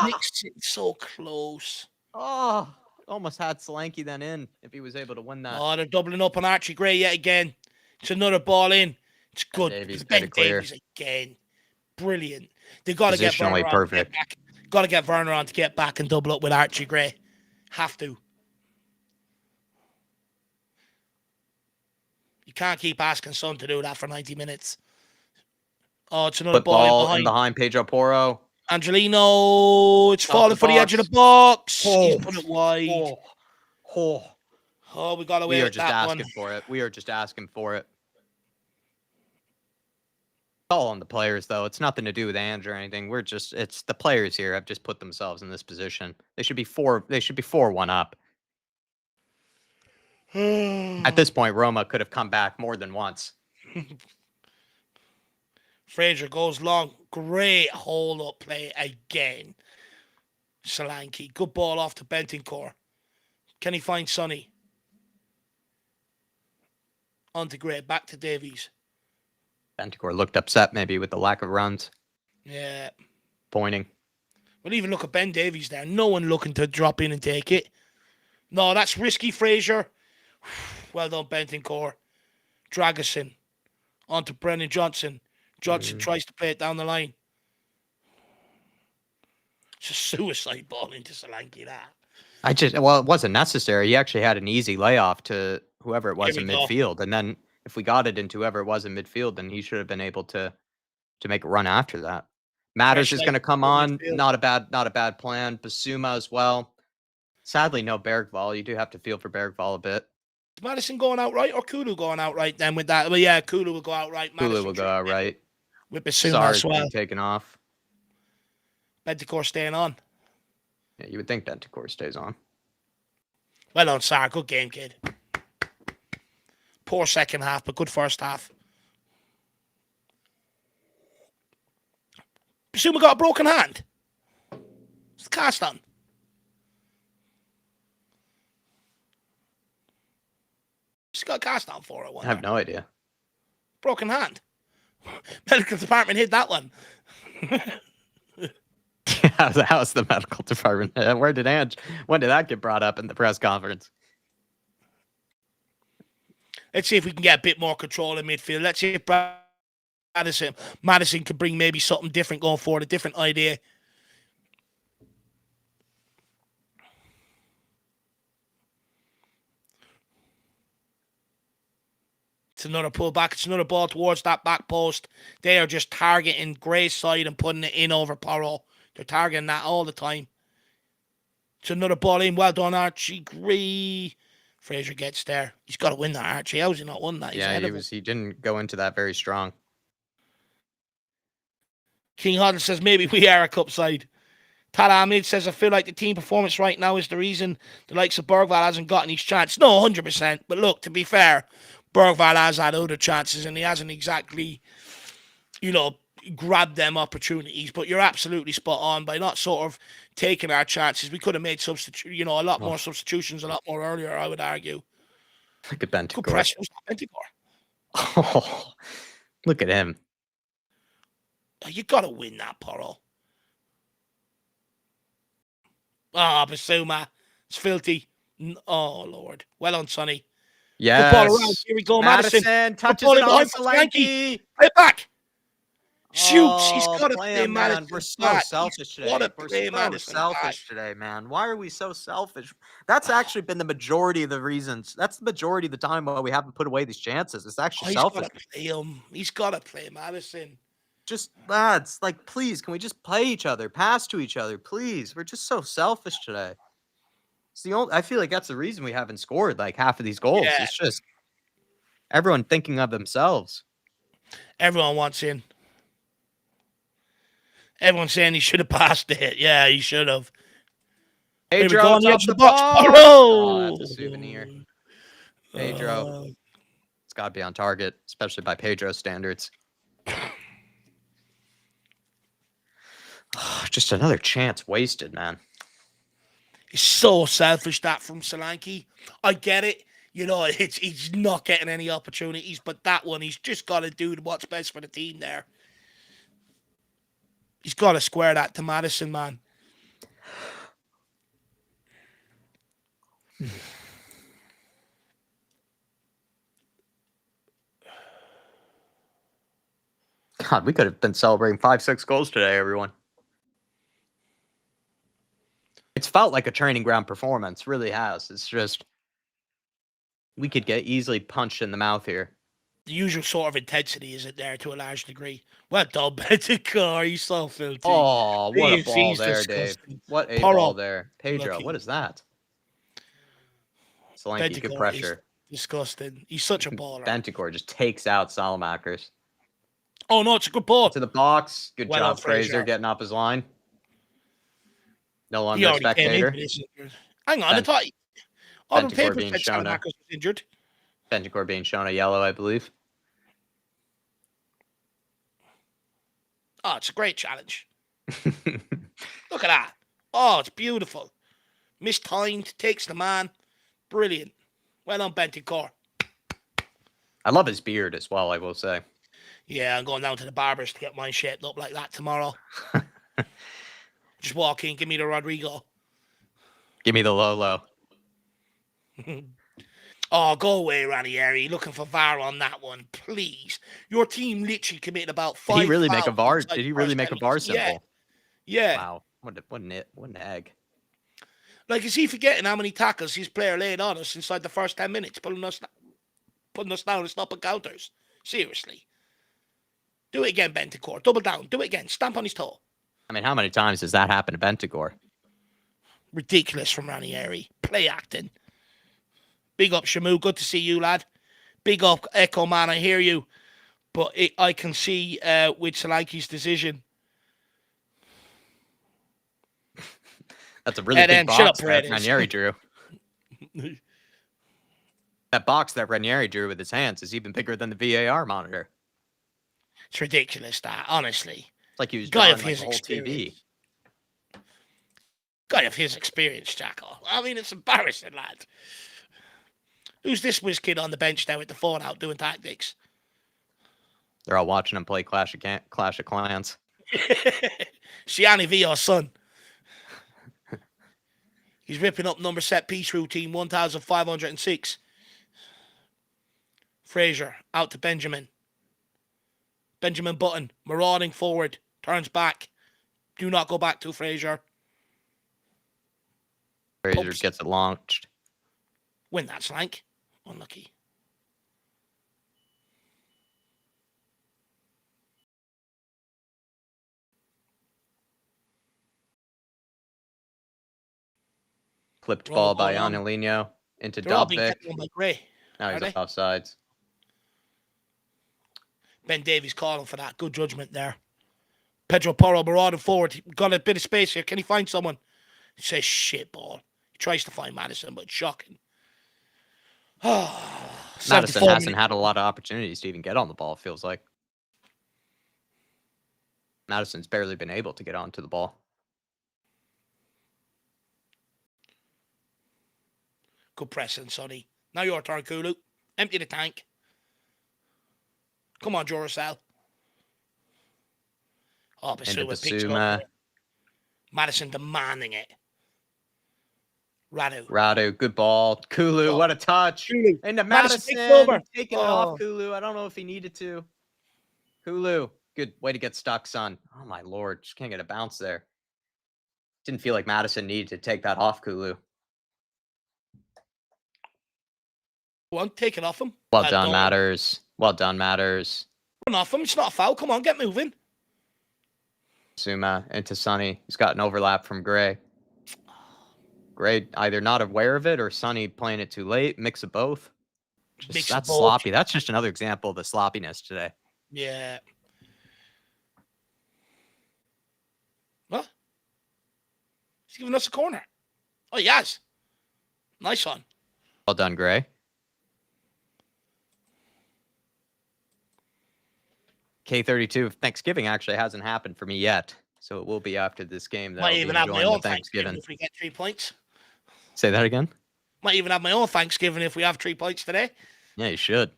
Speaker 1: Makes it so close.
Speaker 2: Oh, almost had Solanke then in if he was able to win that.
Speaker 1: Oh, they're doubling up on Archie Gray yet again. It's another ball in. It's good. Ben Davies again. Brilliant. They've got to get Werner perfect. Got to get Werner on to get back and double up with Archie Gray. Have to. You can't keep asking Son to do that for 90 minutes. Oh, it's another ball
Speaker 2: in behind Pedro Porro.
Speaker 1: Angelino, it's falling for the edge of the box. He's put it wide. Oh, we got away
Speaker 2: We are
Speaker 1: with
Speaker 2: just
Speaker 1: that
Speaker 2: asking
Speaker 1: one.
Speaker 2: for it. We are just asking for it. It's all on the players, though. It's nothing to do with Andrew or anything. It's the players here have just put themselves in this position. They should be 4-1 up. At this point, Roma could have come back more than once.
Speaker 1: Fraser goes long. Great hold-up play again. Solanke. Good ball off to Bentancur. Can he find Sonny? On to Gray. Back to Davies.
Speaker 2: Bentancur looked upset maybe with the lack of runs.
Speaker 1: Yeah.
Speaker 2: Pointing.
Speaker 1: Well, even look at Ben Davies there. No one looking to drop in and take it. No, that's risky, Fraser. Well done, Bentancur. Dragerson. On to Brennan Johnson. Johnson tries to play it down the line. It's a suicide ball into Solanke, that.
Speaker 2: It wasn't necessary. He actually had an easy layoff to whoever it was in midfield. And then if we got it into whoever it was in midfield, then he should have been able to make a run after that. Matters is going to come on. Not a bad plan. Basuma as well. Sadly, no Bergvall. You do have to feel for Bergvall a bit.
Speaker 1: Is Madison going out right or Kulu going out right then with that? Well, yeah, Kulu will go out right.
Speaker 2: Kulu will go out right.
Speaker 1: With Basuma as well.
Speaker 2: Taken off.
Speaker 1: Bentancur staying on.
Speaker 2: Yeah, you would think Bentancur stays on.
Speaker 1: Well done, Sarr. Good game, kid. Poor second half, but good first half. Basuma got a broken hand. It's the cast on. She's got a cast on for it.
Speaker 2: I have no idea.
Speaker 1: Broken hand. Medical department hid that one.
Speaker 2: How's the medical department? When did that get brought up in the press conference?
Speaker 1: Let's see if we can get a bit more control in midfield. Let's see if Madison could bring maybe something different going forward, a different idea. It's another pullback. It's another ball towards that back post. They are just targeting Gray's side and putting it in over Porro. They're targeting that all the time. It's another ball in. Well done, Archie Gray. Fraser gets there. He's got to win that, Archie. How's he not won that?
Speaker 2: He didn't go into that very strong.
Speaker 1: King Huddle says maybe we are a cup side. Tala Ahmed says I feel like the team performance right now is the reason the likes of Bergvall hasn't gotten his chance. No, 100%. But look, to be fair, Bergvall has had other chances and he hasn't exactly, grabbed them opportunities. But you're absolutely spot on. By not sort of taking our chances, we could have made a lot more substitutions a lot more earlier, I would argue.
Speaker 2: Look at Bentancur.
Speaker 1: Good press. Bentancur.
Speaker 2: Oh, look at him.
Speaker 1: You got to win that, Porro. Basuma. It's filthy. Oh, Lord. Well on, Sonny.
Speaker 2: Yes.
Speaker 1: Good ball around. Here we go, Madison.
Speaker 2: Touches it on Solanke.
Speaker 1: Play it back. Shoots. He's got to play
Speaker 2: man.
Speaker 1: Madison.
Speaker 2: We're so selfish today.
Speaker 1: We're
Speaker 2: so selfish today, man. Why are we so selfish? That's actually been the majority of the reasons. That's the majority of the time why we haven't put away these chances. It's actually selfish.
Speaker 1: He's got to play Madison.
Speaker 2: Just, lads, please, can we just play each other, pass to each other, please? We're just so selfish today. I feel like that's the reason we haven't scored half of these goals. Yeah. It's just everyone thinking of themselves.
Speaker 1: Everyone wants in. Everyone's saying he should have passed it. Yeah, he should have.
Speaker 2: Pedro
Speaker 1: on the edge of the box.
Speaker 2: Oh, that's a souvenir. Pedro. It's got to be on target, especially by Pedro's standards. Just another chance wasted, man.
Speaker 1: It's so selfish that from Solanke. I get it. He's not getting any opportunities, but that one, he's just got to do what's best for the team there. He's got to square that to Madison, man.
Speaker 2: God, we could have been celebrating 5-6 goals today, everyone. It's felt like a training ground performance, really has. It's just, we could get easily punched in the mouth here.
Speaker 1: The usual sort of intensity isn't there to a large degree. Well done, Bentancur. He's so filthy.
Speaker 2: Oh, what a ball there, disgusting. Dave. What a ball there. Pedro, what is that? Solanke, good
Speaker 1: Bentancur
Speaker 2: pressure.
Speaker 1: is disgusting. He's such a baller.
Speaker 2: Bentancur just takes out Salamakers.
Speaker 1: Oh, no, it's a good ball.
Speaker 2: To the box. Good
Speaker 1: Well
Speaker 2: job,
Speaker 1: done,
Speaker 2: Fraser, getting up his line. No longer a spectator.
Speaker 1: Hang on, I thought on the paper
Speaker 2: being
Speaker 1: said
Speaker 2: shown
Speaker 1: Salamakers was injured.
Speaker 2: Bentancur being shown a yellow, I believe.
Speaker 1: Oh, it's a great challenge. Look at that. Oh, it's beautiful. Mistimed, takes the man. Brilliant. Well done, Bentancur.
Speaker 2: I love his beard as well, I will say.
Speaker 1: Yeah, I'm going down to the barbers to get mine shaped up like that tomorrow. Just walk in, give me the Rodrigo.
Speaker 2: Give me the Lolo.
Speaker 1: Oh, go away, Ranieri. Looking for VAR on that one, please. Your team literally committed about 5
Speaker 2: Did he really make a VAR?
Speaker 1: inside
Speaker 2: Did he
Speaker 1: the
Speaker 2: really
Speaker 1: first
Speaker 2: make a
Speaker 1: 10
Speaker 2: VAR
Speaker 1: minutes.
Speaker 2: symbol?
Speaker 1: Yeah.
Speaker 2: Wow. What an egg.
Speaker 1: Like, is he forgetting how many tackles his player laid on us inside the first 10 minutes, putting us down and stopping counters? Seriously. Do it again, Bentancur. Double down. Do it again. Stamp on his toe.
Speaker 2: I mean, how many times does that happen to Bentancur?
Speaker 1: Ridiculous from Ranieri. Play acting. Big up, Shamu. Good to see you, lad. Big up, Echo Man. I hear you. But I can see with Solanke's decision.
Speaker 2: That's a really big box that Ranieri drew. That box that Ranieri drew with his hands is even bigger than the VAR monitor.
Speaker 1: It's ridiculous, that, honestly.
Speaker 2: It's like he was drawing like the whole TV.
Speaker 1: Guy of his experience, Jacko. I mean, it's embarrassing, lad. Who's this whiz kid on the bench there with the phone out doing tactics?
Speaker 2: They're all watching him play Clash of Clans.
Speaker 1: Siani Vio's son. He's ripping up number set piece routine 1506. Fraser out to Benjamin. Benjamin Button marauding forward. Turns back. Do not go back to Fraser.
Speaker 2: Fraser gets it launched.
Speaker 1: Win that, Slank. Unlucky.
Speaker 2: Clipped ball by Angelino into Dobbik. Now he's offsides.
Speaker 1: Ben Davies calling for that. Good judgment there. Pedro Porro marauding forward. Got a bit of space here. Can he find someone? He says shit ball. He tries to find Madison, but shocking.
Speaker 2: Madison hasn't had a lot of opportunities to even get on the ball, it feels like. Madison's barely been able to get onto the ball.
Speaker 1: Good pressing, Sonny. Now your turn, Kulu. Empty the tank. Come on, Duracell. Oh, Basuma. Madison demanding it.
Speaker 2: Radu, good ball. Kulu, what a touch. Into Madison. Taking it off Kulu. I don't know if he needed to. Kulu, good way to get stuck, son. Oh, my Lord. Just can't get a bounce there. Didn't feel like Madison needed to take that off Kulu.
Speaker 1: Well, take it off him.
Speaker 2: Well done, Matters. Well done, Matters.
Speaker 1: Run off him. It's not a foul. Come on, get moving.
Speaker 2: Suma into Sonny. He's got an overlap from Gray. Gray either not aware of it or Sonny playing it too late. Mix of both. That's sloppy. That's just another example of the sloppiness today.
Speaker 1: Yeah. What? He's giving us a corner. Oh, yes. Nice one.
Speaker 2: Well done, Gray. K32 Thanksgiving actually hasn't happened for me yet, so it will be after this game.
Speaker 1: Might even have my own Thanksgiving if we get 3 points.
Speaker 2: Say that again?
Speaker 1: Might even have my own Thanksgiving if we have 3 points today.
Speaker 2: Yeah, you should.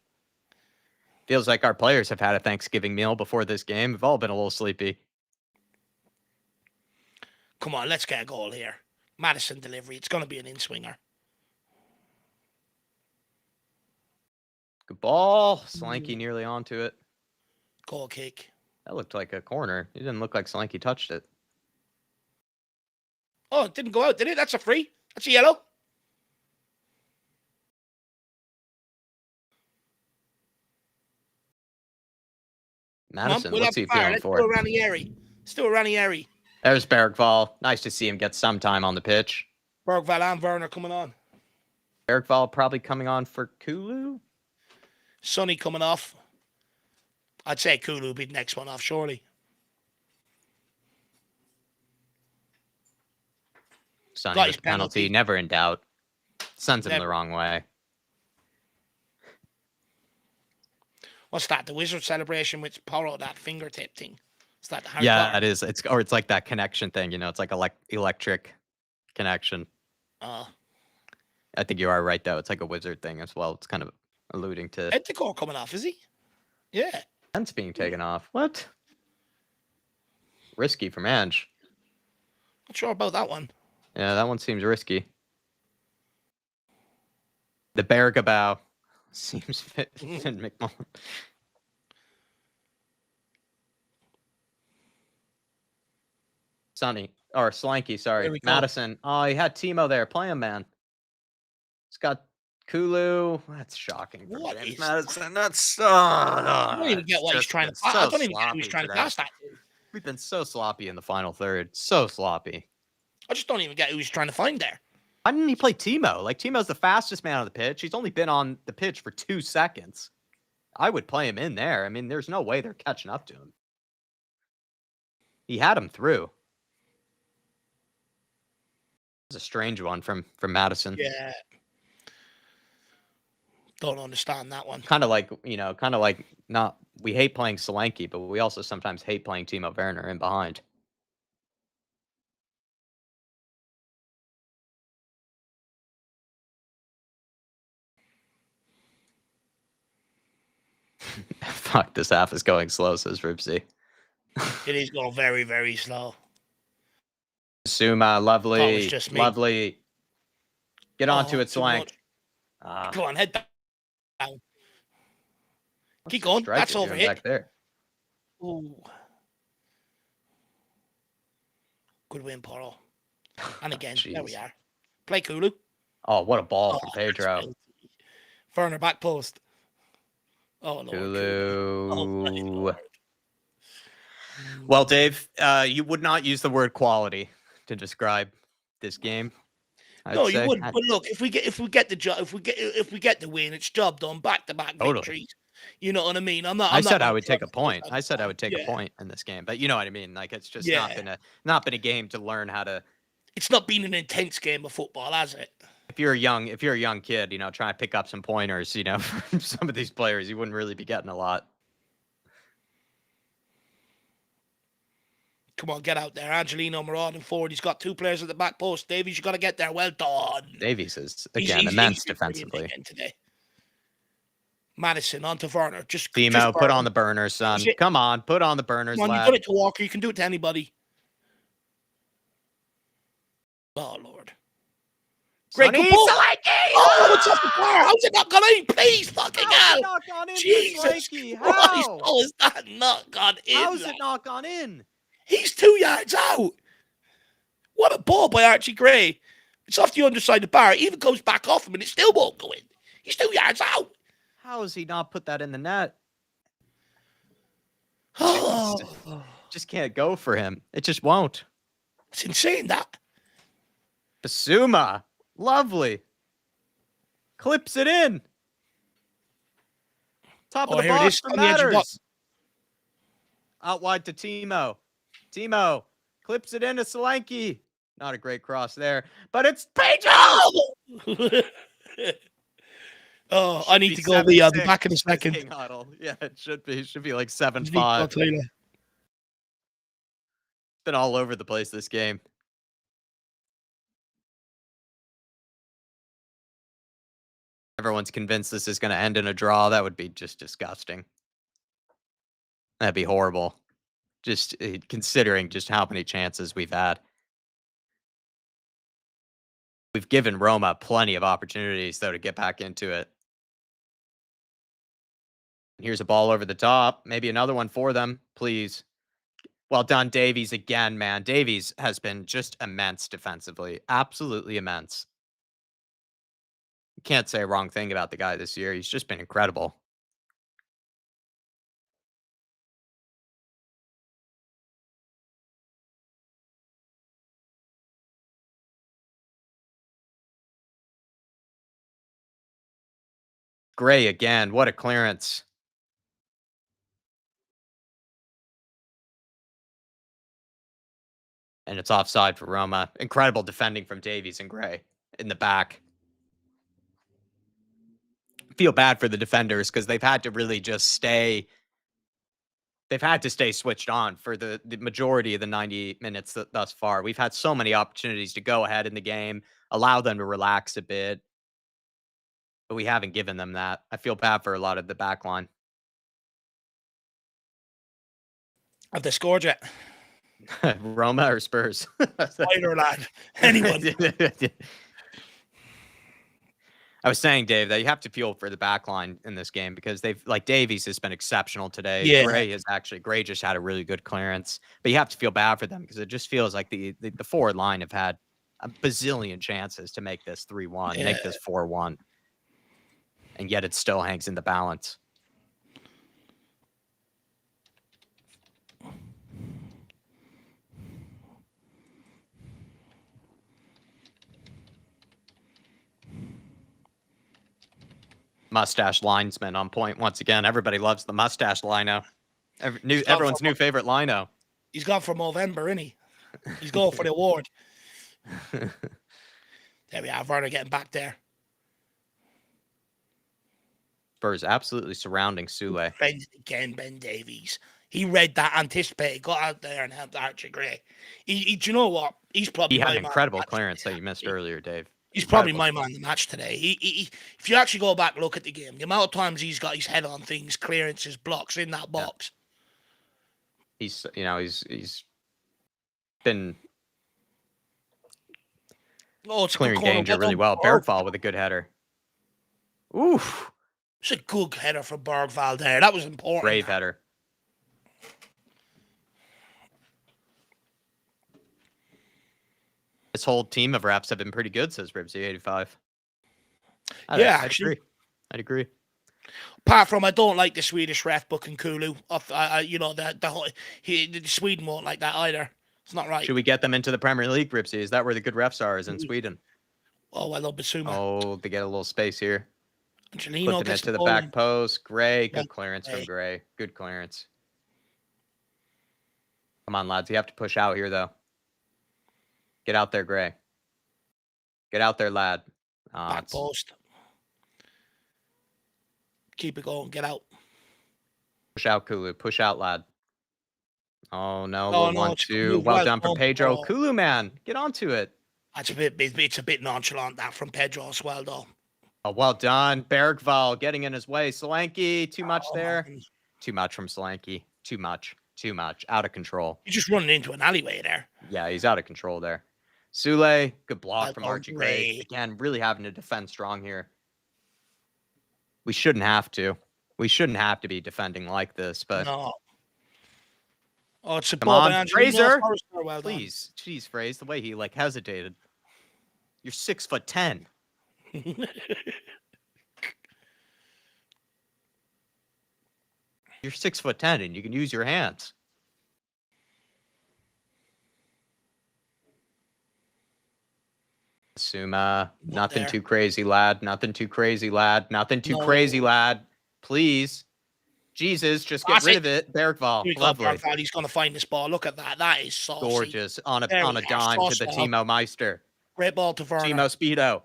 Speaker 2: Feels like our players have had a Thanksgiving meal before this game. We've all been a little sleepy.
Speaker 1: Come on, let's get a goal here. Madison delivery. It's going to be an in-swinger.
Speaker 2: Good ball. Solanke nearly onto it.
Speaker 1: Goal kick.
Speaker 2: That looked like a corner. It didn't look like Solanke touched it.
Speaker 1: Oh, it didn't go out, did it? That's a free. That's a yellow.
Speaker 2: Madison, what's he feeling for?
Speaker 1: Still Ranieri.
Speaker 2: There's Bergval. Nice to see him get some time on the pitch.
Speaker 1: Bergval and Werner coming on.
Speaker 2: Bergvall probably coming on for Kulu.
Speaker 1: Sonny coming off. I'd say Kulu would be the next one off, surely.
Speaker 2: Sonny
Speaker 1: Got
Speaker 2: with
Speaker 1: his
Speaker 2: the penalty, never in doubt. Sends him the wrong way.
Speaker 1: What's that? The wizard celebration with Poro, that fingertip thing. Is that the Harry
Speaker 2: Yeah,
Speaker 1: Potter?
Speaker 2: it is. It's like that connection thing. You know, it's like electric connection. I think you are right though. It's like a wizard thing as well. It's kind of alluding to
Speaker 1: Edgar coming off, is he? Yeah.
Speaker 2: Fence being taken off. What? Risky from Ange.
Speaker 1: Not sure about that one.
Speaker 2: Yeah, that one seems risky. The Bergabao seems fit in McMullen. Sonny. Or Slanky, sorry. Madison. Oh, he had Timo there. Play him, man. It's got Kulu. That's shocking.
Speaker 1: What is
Speaker 2: Madison? That's
Speaker 1: I don't even get what he's trying to. I don't even get who he's trying to pass that to.
Speaker 2: We've been so sloppy in the final third. So sloppy.
Speaker 1: I just don't even get who he's trying to find there.
Speaker 2: Why didn't he play Timo? Like, Timo's the fastest man on the pitch. He's only been on the pitch for 2 seconds. I would play him in there. I mean, there's no way they're catching up to him. He had him through. It's a strange one from Madison.
Speaker 1: Yeah. Don't understand that one.
Speaker 2: Kind of like, not, we hate playing Solanke, but we also sometimes hate playing Timo Werner in behind. Fuck, this half is going slow, says Ribsy.
Speaker 1: It is going very, very slow.
Speaker 2: Suma, lovely. Lovely. Get onto it, Swank.
Speaker 1: Go on, head down. Keep going. That's over here.
Speaker 2: Back there.
Speaker 1: Ooh. Good win, Poro. And again, there we are. Play Kulu.
Speaker 2: Oh, what a ball from Pedro.
Speaker 1: Werner back post. Oh, Lord.
Speaker 2: Kulu.
Speaker 1: Oh,
Speaker 2: well, Dave, you would not use the word quality to describe this game.
Speaker 1: No, you wouldn't. But look, if we get the win, it's job done. Back-to-back victories. You know what I mean?
Speaker 2: I said I would take a point. I said I would take a point in this game, but you know what I mean. Like, it's just not been a game to learn how to.
Speaker 1: It's not been an intense game of football, has it?
Speaker 2: If you're a young kid, trying to pick up some pointers, from some of these players, you wouldn't really be getting a lot.
Speaker 1: Come on, get out there. Angelino Marauding forward. He's got 2 players at the back post. Davies, you got to get there. Well done.
Speaker 2: Davies is, again, immense defensively.
Speaker 1: Today. Madison onto Werner.
Speaker 2: Timo, put on the burners, son. Come on, put on the burners,
Speaker 1: Come on,
Speaker 2: lad.
Speaker 1: You've done it to Walker. You can do it to anybody. Oh, Lord. Great goal. Oh, it's off the bar. How's it not gone in? Please, fucking hell. Jesus Christ. How is that not gone in?
Speaker 2: How is it not gone in?
Speaker 1: He's 2 yards out. What a ball by Archie Gray. It's off the underside of the bar. It even goes back off him and it still won't go in. He's 2 yards out.
Speaker 2: How has he not put that in the net? Just can't go for him. It just won't.
Speaker 1: It's insane, that.
Speaker 2: Basuma. Lovely. Clips it in. Top of the box for Matters. Out wide to Timo. Timo clips it into Solanke. Not a great cross there, but it's Pedro.
Speaker 1: Oh, I need to go. I'll be back in a second.
Speaker 2: Yeah, it should be. It should be like 7-5. Been all over the place this game. Everyone's convinced this is going to end in a draw. That would be just disgusting. That'd be horrible. Just considering just how many chances we've had. We've given Roma plenty of opportunities, though, to get back into it. Here's a ball over the top. Maybe another one for them, please. Well done, Davies, again, man. Davies has been just immense defensively. Absolutely immense. You can't say a wrong thing about the guy this year. He's just been incredible. Gray again. What a clearance. And it's offside for Roma. Incredible defending from Davies and Gray in the back. Feel bad for the defenders because they've had to really just stay. They've had to stay switched on for the majority of the 90 minutes thus far. We've had so many opportunities to go ahead in the game, allow them to relax a bit, but we haven't given them that. I feel bad for a lot of the back line.
Speaker 1: Have they scored yet?
Speaker 2: Roma or Spurs?
Speaker 1: Either lad. Anyone.
Speaker 2: I was saying, Dave, that you have to feel for the back line in this game because Davies has been exceptional today.
Speaker 1: Yeah.
Speaker 2: Gray just had a really good clearance, but you have to feel bad for them because it just feels like the forward line have had a bazillion chances to make this 3-1, make this 4-1, and yet it still hangs in the balance. Mustache linesman on point once again. Everybody loves the mustache lino. Everyone's new favorite lino.
Speaker 1: He's gone for Movember, isn't he? He's going for the award. There we are. Werner getting back there.
Speaker 2: Spurs absolutely surrounding Sule.
Speaker 1: Again, Ben Davies. He read that, anticipated, got out there and helped Archie Gray. Do you know what? He had
Speaker 2: an incredible clearance that you missed earlier, Dave.
Speaker 1: He's probably my man in the match today. If you actually go back and look at the game, the amount of times he's got his head on things, clearances, blocks in that box.
Speaker 2: He's been clearing danger really well. Bergvall with a good header. Oof.
Speaker 1: It's a good header for Bergvall there. That was important.
Speaker 2: Brave header. This whole team of refs have been pretty good, says Ribsy85.
Speaker 1: Actually.
Speaker 2: I'd agree.
Speaker 1: Apart from, I don't like the Swedish ref booking Kulu. The Sweden won't like that either. It's not right.
Speaker 2: Should we get them into the Premier League, Ribsy? Is that where the good refs are? Is in Sweden?
Speaker 1: Oh, I love Basuma.
Speaker 2: Oh, they get a little space here.
Speaker 1: Angelino
Speaker 2: Putting
Speaker 1: gets
Speaker 2: it to the back post. Gray, good clearance from Gray. Good clearance. Come on, lads. You have to push out here, though. Get out there, Gray. Get out there, lad.
Speaker 1: Back post. Keep it going. Get out.
Speaker 2: Push out, Kulu. Push out, lad. Oh, no. 1-2. Well done from Pedro. Kulu, man. Get onto it.
Speaker 1: It's a bit nonchalant, that, from Pedro as well, though.
Speaker 2: Oh, well done. Bergvall getting in his way. Solanke, too much there. Man. Too much from Solanke. Too much. Out of control.
Speaker 1: He's just running into an alleyway there.
Speaker 2: Yeah, he's out of control there. Sule, good block from Archie Gray. Again, really having to defend strong here. We shouldn't have to. We shouldn't have to be defending like this, but...
Speaker 1: No. Oh, it's a
Speaker 2: Come on, Fraser.
Speaker 1: Well
Speaker 2: please. Jeez, Fraser, the way he, hesitated. You're 6'10". You're 6'10", and you can use your hands. Suma, nothing too crazy, lad. Nothing too crazy, lad. Please. Jesus, just get rid of it. Bergvall. Lovely.
Speaker 1: Bergvall, he's going to find this ball. Look at that. That is saucy.
Speaker 2: Gorgeous. On a dime to the Timo Meister.
Speaker 1: Great ball to Werner.
Speaker 2: Timo Speedo.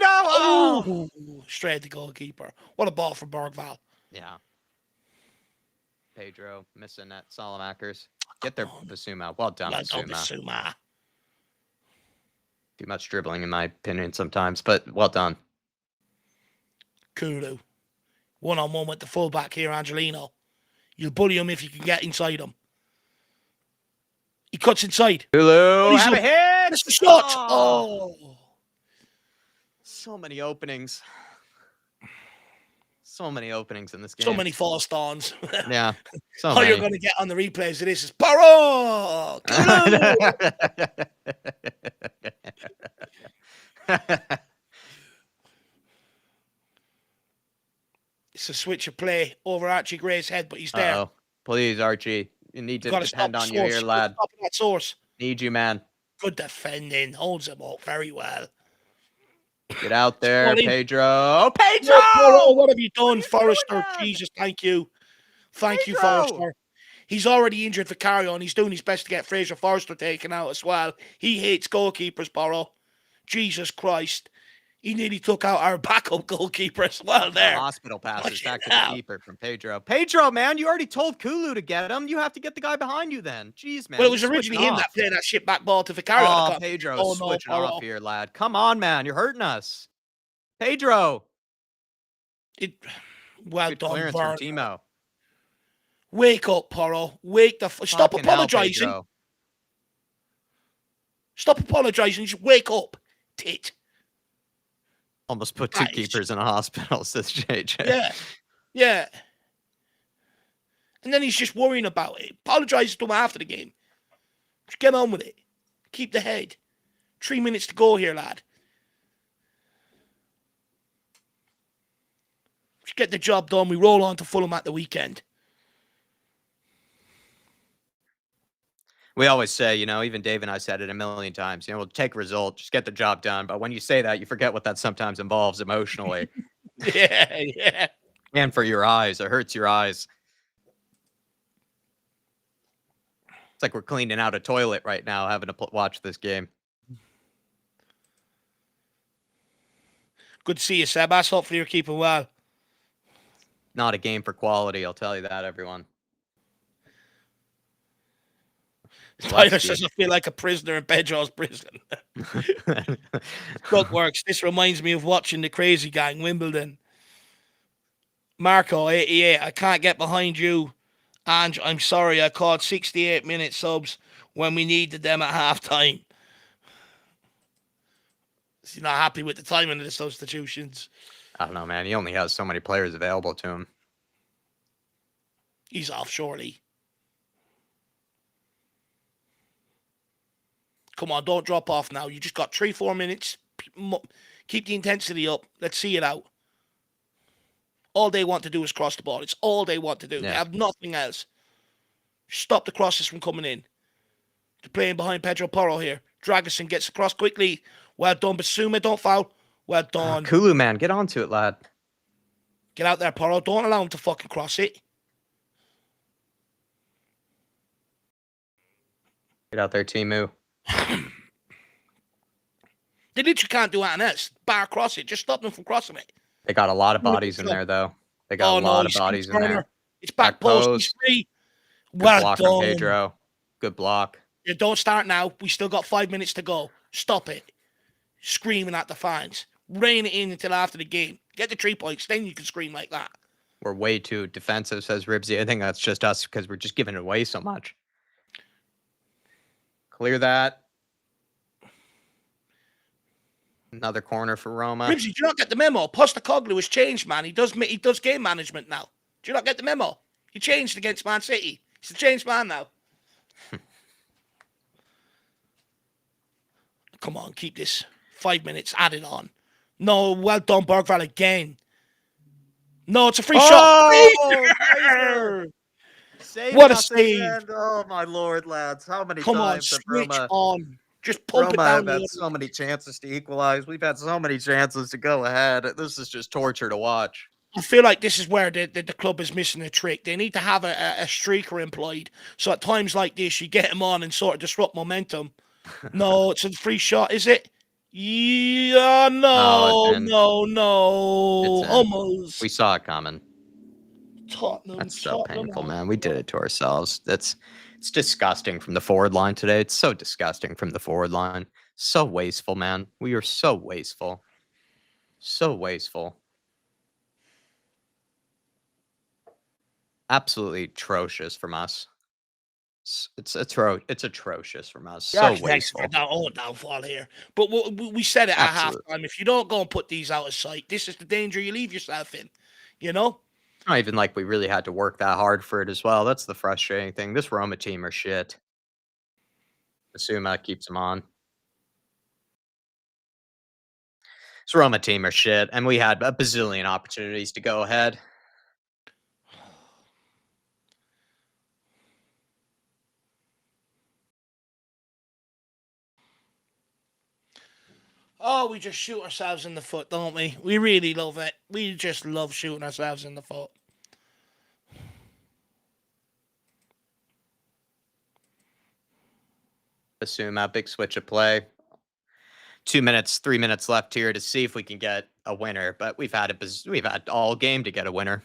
Speaker 2: Oh!
Speaker 1: Straight at the goalkeeper. What a ball from Bergvall.
Speaker 2: Yeah. Pedro missing that. Salamakers. Get their Basuma. Well done, Basuma. Too much dribbling, in my opinion, sometimes, but well done.
Speaker 1: Kulu. One-on-one with the fullback here, Angelino. You'll bully him if you can get inside him. He cuts inside.
Speaker 2: Kulu, have a hit!
Speaker 1: It's the shot! Oh!
Speaker 2: So many openings. So many openings in this game.
Speaker 1: So many false dawns.
Speaker 2: Yeah. So
Speaker 1: All you're going to get on the replays of this is Paro! It's a switch of play over Archie Gray's head, but he's there.
Speaker 2: Uh-oh. Please, Archie. You need to depend on you here, lad.
Speaker 1: Stop that source.
Speaker 2: Need you, man.
Speaker 1: Good defending. Holds him up very well.
Speaker 2: Get out there,
Speaker 1: Sorry.
Speaker 2: Pedro. Pedro!
Speaker 1: No, what have you done,
Speaker 2: you
Speaker 1: Forrester?
Speaker 2: doing,
Speaker 1: Jesus, thank you. Thank you,
Speaker 2: Pedro!
Speaker 1: Forrester. He's already injured for carry-on. He's doing his best to get Fraser Forrester taken out as well. He hates goalkeepers, Porro. Jesus Christ. He nearly took out our backup goalkeeper as well there.
Speaker 2: Hospital passes back to the keeper from Pedro. Pedro, man, you already told Kulu to get him. You have to get the guy behind you then. Jeez, man.
Speaker 1: Well, it was originally him that played that shit back ball to Vicario.
Speaker 2: Oh, Pedro's switching off here, lad. Come on, man. You're hurting us. Pedro.
Speaker 1: Well
Speaker 2: Good
Speaker 1: done,
Speaker 2: clearance from Timo.
Speaker 1: Wake up, Porro. Wake the stop apologizing. Stop apologizing. Just wake up, tit.
Speaker 2: Almost put two keepers in a hospital, says JJ.
Speaker 1: Yeah. Yeah. And then he's just worrying about it. Apologise to him after the game. Just get on with it. Keep the head. 3 minutes to go here, lad. Just get the job done. We roll on to Fulham at the weekend.
Speaker 2: We always say, even Dave and I said it a million times, we'll take a result, just get the job done. But when you say that, you forget what that sometimes involves emotionally.
Speaker 1: Yeah.
Speaker 2: And for your eyes. It hurts your eyes. It's like we're cleaning out a toilet right now, having to watch this game.
Speaker 1: Good to see you, Sebas. Hopefully you're keeping well.
Speaker 2: Not a game for quality, I'll tell you that, everyone.
Speaker 1: Tyler says, I feel like a prisoner in Pedro's prison. Good works. This reminds me of watching the Crazy Gang, Wimbledon. Marco, 88. I can't get behind you. And I'm sorry, I called 68-minute subs when we needed them at halftime. He's not happy with the timing of the substitutions.
Speaker 2: I don't know, man. He only has so many players available to him.
Speaker 1: He's off, surely. Come on, don't drop off now. You just got 3-4 minutes. Keep the intensity up. Let's see it out. All they want to do is cross the ball. It's all they want to do. Yeah. They have nothing else. Stop the crosses from coming in. They're playing behind Pedro Porro here. Dragusin gets across quickly. Well done, Basuma. Don't foul. Well done.
Speaker 2: Kulu, man. Get onto it, lad.
Speaker 1: Get out there, Porro. Don't allow him to fucking cross it.
Speaker 2: Get out there, Timu.
Speaker 1: They literally can't do anything else. Bar cross it. Just stop them from crossing it.
Speaker 2: They got a lot of bodies in there, though. They got a lot of bodies in there.
Speaker 1: It's back post. He's free.
Speaker 2: Well block done. From Pedro. Good block.
Speaker 1: Yeah, don't start now. We still got 5 minutes to go. Stop it. Screaming at the fans. Rein it in until after the game. Get the 3 points. Then you can scream like that.
Speaker 2: We're way too defensive, says Ribsy. I think that's just us because we're just giving it away so much. Clear that. Another corner for Roma.
Speaker 1: Ribsy, do you not get the memo? Postecoglou has changed, man. He does game management now. Do you not get the memo? He changed against Man City. He's a changed man now. Come on, keep this. 5 minutes, add it on. No, well done, Bergvall again. No, it's a free shot. What a save.
Speaker 2: Oh, my Lord, lads. How many
Speaker 1: times
Speaker 2: have
Speaker 1: switch on. Just pump it down.
Speaker 2: We've had so many chances to equalize. We've had so many chances to go ahead. This is just torture to watch.
Speaker 1: I feel like this is where the club is missing a trick. They need to have a streaker employed. So at times like this, you get him on and sort of disrupt momentum. No, it's a free shot, is it? Yeah, no. Almost.
Speaker 2: We saw it coming.
Speaker 1: Tottenham.
Speaker 2: That's so painful, man. We did it to ourselves. It's disgusting from the forward line today. It's so disgusting from the forward line. So wasteful, man. We are so wasteful. So wasteful. Absolutely atrocious from us. It's atrocious from us. So wasteful.
Speaker 1: Downfall here. But we said it at halftime. If you don't go and put these out of sight, this is the danger you leave yourself in. You know?
Speaker 2: It's not even like we really had to work that hard for it as well. That's the frustrating thing. This Roma team are shit. Basuma keeps them on. This Roma team are shit, and we had a bazillion opportunities to go ahead.
Speaker 1: Oh, we just shoot ourselves in the foot, don't we? We really love it. We just love shooting ourselves in the foot.
Speaker 2: Assume a big switch of play. 2 minutes, 3 minutes left here to see if we can get a winner. But we've had all game to get a winner.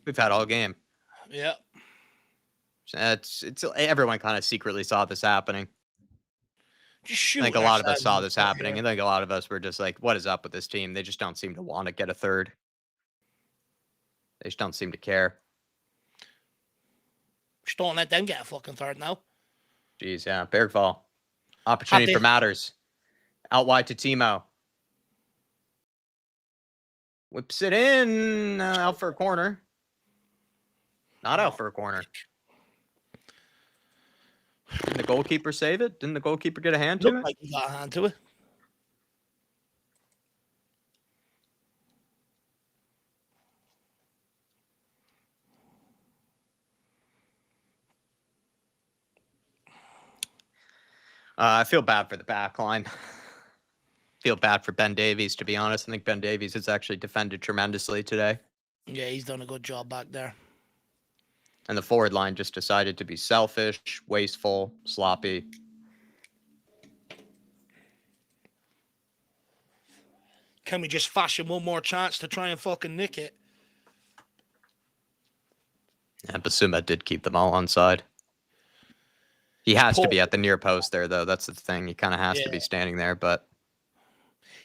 Speaker 2: We've had all game.
Speaker 1: Yeah.
Speaker 2: It's everyone kind of secretly saw this happening.
Speaker 1: Just
Speaker 2: I think a lot of us saw
Speaker 1: ourselves in the
Speaker 2: this
Speaker 1: foot
Speaker 2: happening.
Speaker 1: here.
Speaker 2: I think a lot of us were just like, what is up with this team? They just don't seem to want to get a third. They just don't seem to care.
Speaker 1: Just don't let them get a fucking third now.
Speaker 2: Jeez, yeah. Bergvall. Opportunity for Matters. Out wide to Timo. Whips it in. Out for a corner. Not out for a corner. Didn't the goalkeeper save it? Didn't the goalkeeper get a hand to it?
Speaker 1: Looked like he got a hand to it.
Speaker 2: I feel bad for the back line. Feel bad for Ben Davies, to be honest. I think Ben Davies has actually defended tremendously today.
Speaker 1: Yeah, he's done a good job back there.
Speaker 2: And the forward line just decided to be selfish, wasteful, sloppy.
Speaker 1: Can we just fashion one more chance to try and fucking nick it?
Speaker 2: And Basuma did keep them all onside. He has to be at the near post there, though. That's the thing. He kind of has to be standing there, but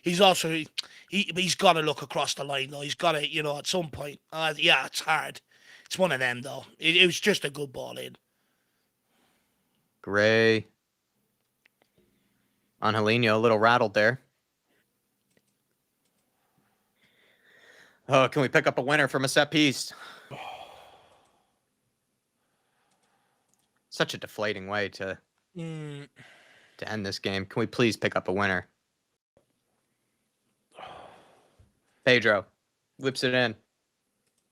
Speaker 1: he's also he's got to look across the line though. He's got to, at some point. Yeah, it's hard. It's one of them though. It was just a good ball in.
Speaker 2: Gray. Angelino, a little rattled there. Oh, can we pick up a winner from a set piece? Such a deflating way to end this game. Can we please pick up a winner? Pedro whips it in.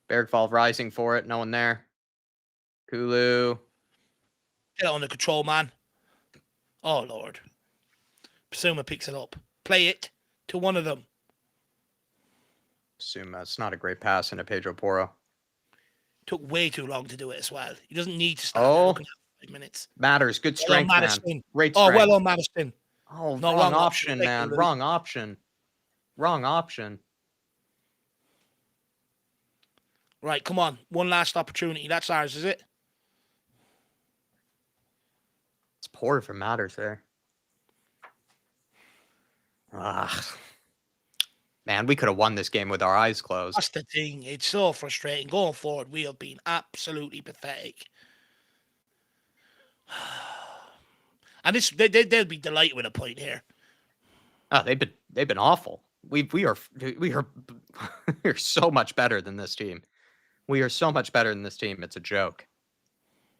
Speaker 2: Bergvall rising for it. No one there. Kulu.
Speaker 1: Get it under control, man. Oh, Lord. Basuma picks it up. Play it to one of them.
Speaker 2: Basuma. It's not a great pass into Pedro Porro.
Speaker 1: Took way too long to do it as well. He doesn't need to stand there looking at 5 minutes.
Speaker 2: Matters. Good strength, man. Great strength.
Speaker 1: Oh, well on Madison.
Speaker 2: Oh, no, wrong option, man. Wrong option. Wrong option.
Speaker 1: Right, come on. One last opportunity. That's ours, is it?
Speaker 2: It's poor for Matters there. Man, we could have won this game with our eyes closed.
Speaker 1: That's the thing. It's so frustrating. Going forward, we have been absolutely pathetic. And they'll be delighted with a point here.
Speaker 2: Oh, they've been awful. We are so much better than this team. We are so much better than this team. It's a joke.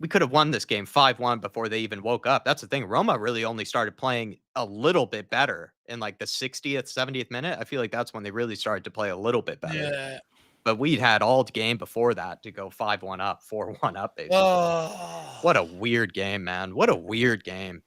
Speaker 2: We could have won this game 5-1 before they even woke up. That's the thing. Roma really only started playing a little bit better in like the 60th, 70th minute. I feel like that's when they really started to play a little bit better. Yeah. But we'd had all the game before that to go 5-1 up, 4-1 up, basically. Oh. What a weird game, man. What a weird game.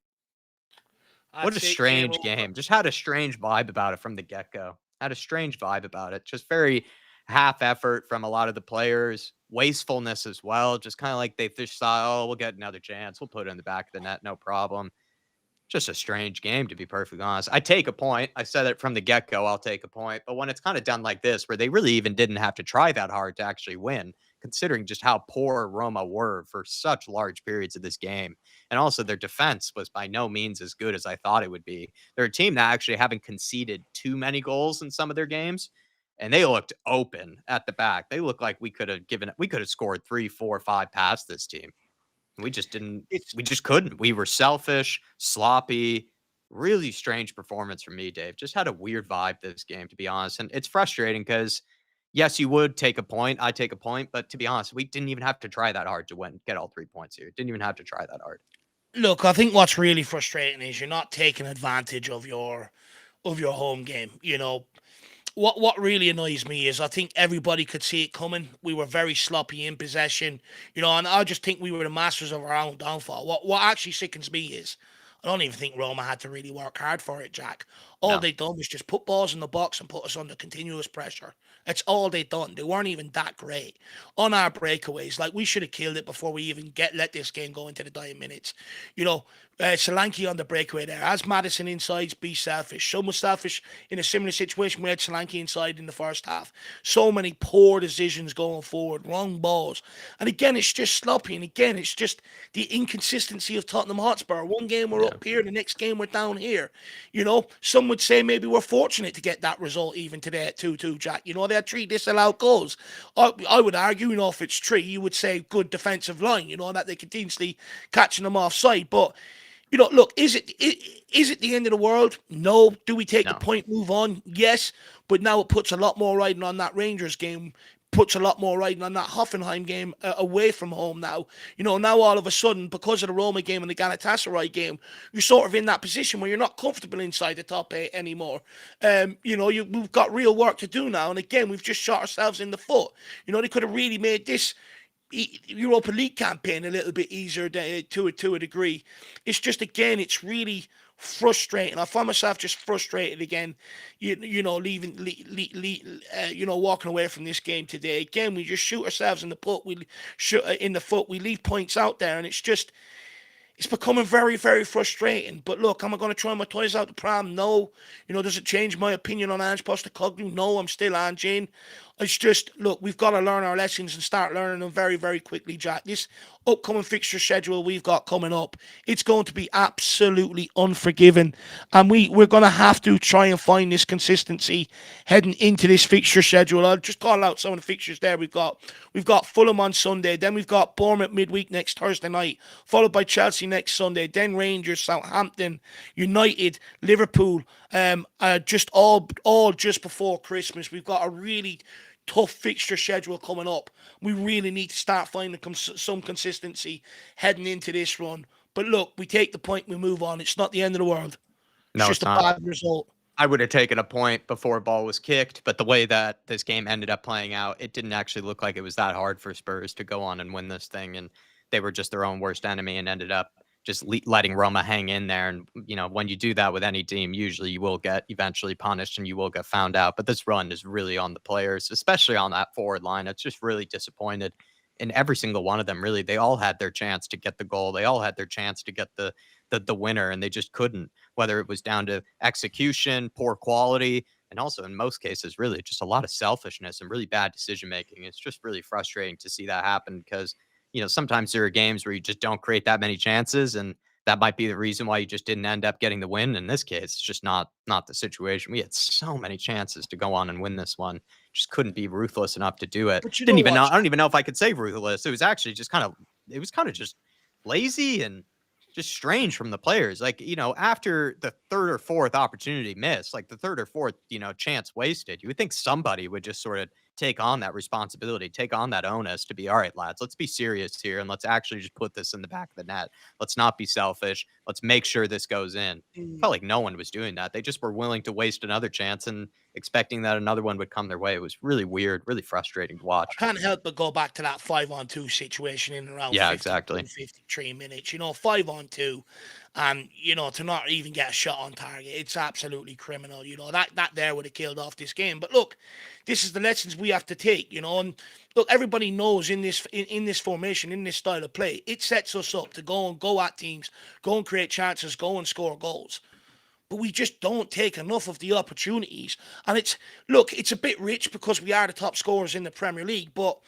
Speaker 2: What a strange game. Just had a strange vibe about it from the get-go. Had a strange vibe about it. Just very half effort from a lot of the players. Wastefulness as well. Just kind of like they just thought, oh, we'll get another chance. We'll put it in the back of the net. No problem. Just a strange game, to be perfectly honest. I take a point. I said it from the get-go. I'll take a point. But when it's kind of done like this, where they really even didn't have to try that hard to actually win, considering just how poor Roma were for such large periods of this game. And also their defense was by no means as good as I thought it would be. They're a team that actually haven't conceded too many goals in some of their games. And they looked open at the back. They looked like we could have scored 3, 4, 5 past this team. We just didn't. We just couldn't. We were selfish, sloppy, really strange performance from me, Dave. Just had a weird vibe this game, to be honest. And it's frustrating because, yes, you would take a point. I take a point. But to be honest, we didn't even have to try that hard to get all 3 points here. Didn't even have to try that hard.
Speaker 1: Look, I think what's really frustrating is you're not taking advantage of your home game. What really annoys me is I think everybody could see it coming. We were very sloppy in possession, and I just think we were the masters of our own downfall. What actually sickens me is I don't even think Roma had to really work hard for it, Jack. All
Speaker 2: No.
Speaker 1: they done was just put balls in the box and put us under continuous pressure. That's all they done. They weren't even that great on our breakaways. Like, we should have killed it before we even let this game go into the dying minutes. You know, Solanke on the breakaway there. As Madison inside, be selfish. Some was selfish in a similar situation. We had Solanke inside in the first half. So many poor decisions going forward, wrong balls. And again, it's just sloppy. And again, it's just the inconsistency of Tottenham Hotspur. One game we're up here, the next game we're down here. You know, some would say maybe we're fortunate to get that result even today at 2-2, Jack. You know, they had 3 disallowed goals. I would argue, you know, if it's 3, you would say good defensive line, you know, that they continuously catching them offside. But, you know, look, is it the end of the world? No. Do we take the point, move on? Yes. But now it puts a lot more riding on that Rangers game, puts a lot more riding on that Hoffenheim game away from home now. You know, now all of a sudden, because of the Roma game and the Galatasaray game, you're sort of in that position where you're not comfortable inside the top 8 anymore. You know, we've got real work to do now. And again, we've just shot ourselves in the foot. You know, they could have really made this Europa League campaign a little bit easier to a degree. It's just, again, it's really frustrating. I find myself just frustrated again, you know, walking away from this game today. Again, we just shoot ourselves in the foot. We leave points out there, and it's becoming very, very frustrating. But look, am I going to try my toys out the pram? No. You know, does it change my opinion on Ange Postecoglou? No, I'm still Ange. It's just, look, we've got to learn our lessons and start learning them very, very quickly, Jack. This upcoming fixture schedule we've got coming up, it's going to be absolutely unforgiving. And we're going to have to try and find this consistency heading into this fixture schedule. I'll just call out some of the fixtures there. We've got Fulham on Sunday. Then we've got Bournemouth midweek next Thursday night, followed by Chelsea next Sunday. Then Rangers, Southampton, United, Liverpool. Just all just before Christmas. We've got a really tough fixture schedule coming up. We really need to start finding some consistency heading into this run. But look, we take the point, we move on. It's not the end of the world. It's just a bad result.
Speaker 2: I would have taken a point before a ball was kicked, but the way that this game ended up playing out, it didn't actually look like it was that hard for Spurs to go on and win this thing. And they were just their own worst enemy and ended up just letting Roma hang in there. And, you know, when you do that with any team, usually you will get eventually punished and you will get found out. But this run is really on the players, especially on that forward line. It's just really disappointed in every single one of them. Really, they all had their chance to get the goal. They all had their chance to get the winner, and they just couldn't, whether it was down to execution, poor quality, and also in most cases, really just a lot of selfishness and really bad decision making. It's just really frustrating to see that happen because, you know, sometimes there are games where you just don't create that many chances, and that might be the reason why you just didn't end up getting the win. In this case, it's just not the situation. We had so many chances to go on and win this one. Just couldn't be ruthless enough to do it.
Speaker 1: But
Speaker 2: I don't even know if I could say ruthless. It was actually just kind of just lazy and just strange from the players. Like, you know, after the 3rd or 4th opportunity missed, like the 3rd or 4th, you know, chance wasted, you would think somebody would just sort of take on that responsibility, take on that onus to be, all right, lads, let's be serious here and let's actually just put this in the back of the net. Let's not be selfish. Let's make sure this goes in. Felt like no one was doing that. They just were willing to waste another chance and expecting that another one would come their way. It was really weird, really frustrating to watch.
Speaker 1: I can't help but go back to that 5-on-2 situation in around 53 minutes. You know, 5-on-2, and, you know, to not even get a shot on target, it's absolutely criminal. You know, that there would have killed off this game. But look, this is the lessons we have to take, you know. And look, everybody knows in this formation, in this style of play, it sets us up to go at teams, go and create chances, go and score goals. But we just don't take enough of the opportunities. And it's a bit rich because we are the top scorers in the Premier League, but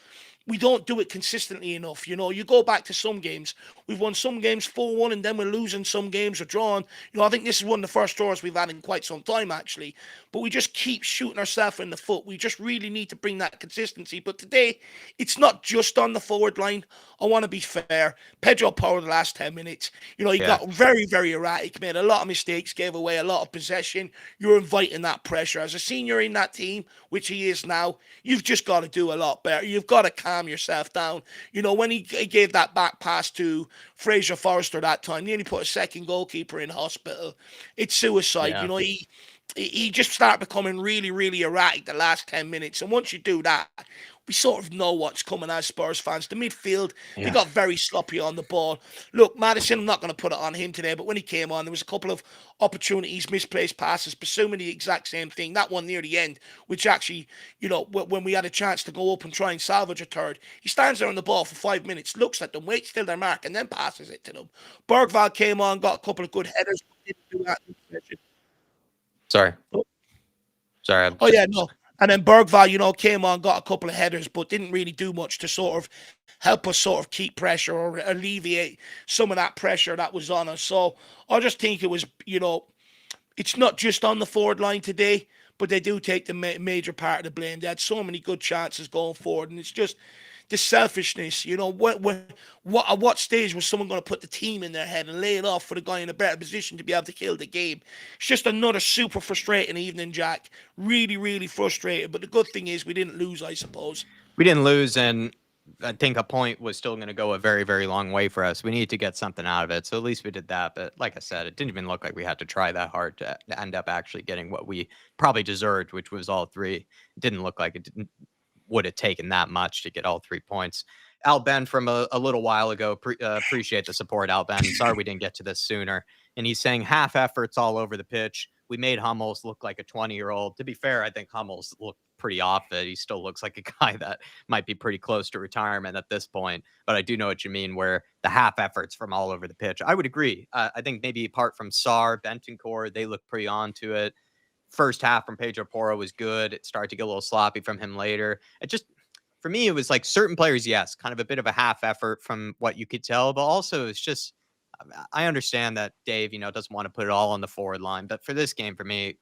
Speaker 1: we don't do it consistently enough. You know, you go back to some games, we've won some games 4-1 and then we're losing some games or drawing. You know, I think this is one of the first draws we've had in quite some time, actually. But we just keep shooting ourselves in the foot. We just really need to bring that consistency. But today, it's not just on the forward line. I want to be fair. Pedro Porro, the last 10 minutes, you know, he got very, very erratic, made a lot of mistakes, gave away a lot of possession. You're inviting that pressure. As a senior in that team, which he is now, you've just got to do a lot better. You've got to calm yourself down. You know, when he gave that back pass to Fraser Forrester that time, nearly put a second goalkeeper in hospital. It's suicide. You know, he just started becoming really, really erratic the last 10 minutes. And once you do that, we sort of know what's coming as Spurs fans. The midfield, they got very sloppy on the ball. Look, Maddison, I'm not going to put it on him today, but when he came on, there was a couple of opportunities, misplaced passes, presuming the exact same thing. That one near the end, which actually, when we had a chance to go up and try and salvage a third, he stands there on the ball for 5 minutes, looks at them, waits till their mark, and then passes it to them. Bergvall came on, got a couple of good headers, but didn't do that in the session.
Speaker 2: Sorry.
Speaker 1: Oh.
Speaker 2: Sorry.
Speaker 1: Oh, yeah, no. And then Bergvall, came on, got a couple of headers, but didn't really do much to sort of help us sort of keep pressure or alleviate some of that pressure that was on us. So I just think it was, it's not just on the forward line today, but they do take the major part of the blame. They had so many good chances going forward, and it's just the selfishness. At what stage was someone going to put the team in their head and lay it off for the guy in a better position to be able to kill the game? It's just another super frustrating evening, Jack. Really, really frustrated. But the good thing is we didn't lose, I suppose.
Speaker 2: We didn't lose, and I think a point was still going to go a very, very long way for us. We need to get something out of it. So at least we did that. But like I said, it didn't even look like we had to try that hard to end up actually getting what we probably deserved, which was all three. It didn't look like it would have taken that much to get all 3 points. Al Ben from a little while ago, appreciate the support, Al Ben. Sorry we didn't get to this sooner. And he's saying half efforts all over the pitch. We made Hummels look like a 20-year-old. To be fair, I think Hummels looked pretty off it. He still looks like a guy that might be pretty close to retirement at this point. But I do know what you mean, where the half efforts from all over the pitch. I would agree. I think maybe apart from Sarr, Bentancur, they look pretty onto it. First half from Pedro Porro was good. It started to get a little sloppy from him later. It just, for me, it was like certain players, yes, kind of a bit of a half effort from what you could tell, but also it's just, I understand that Dave, doesn't want to put it all on the forward line, but for this game, for me,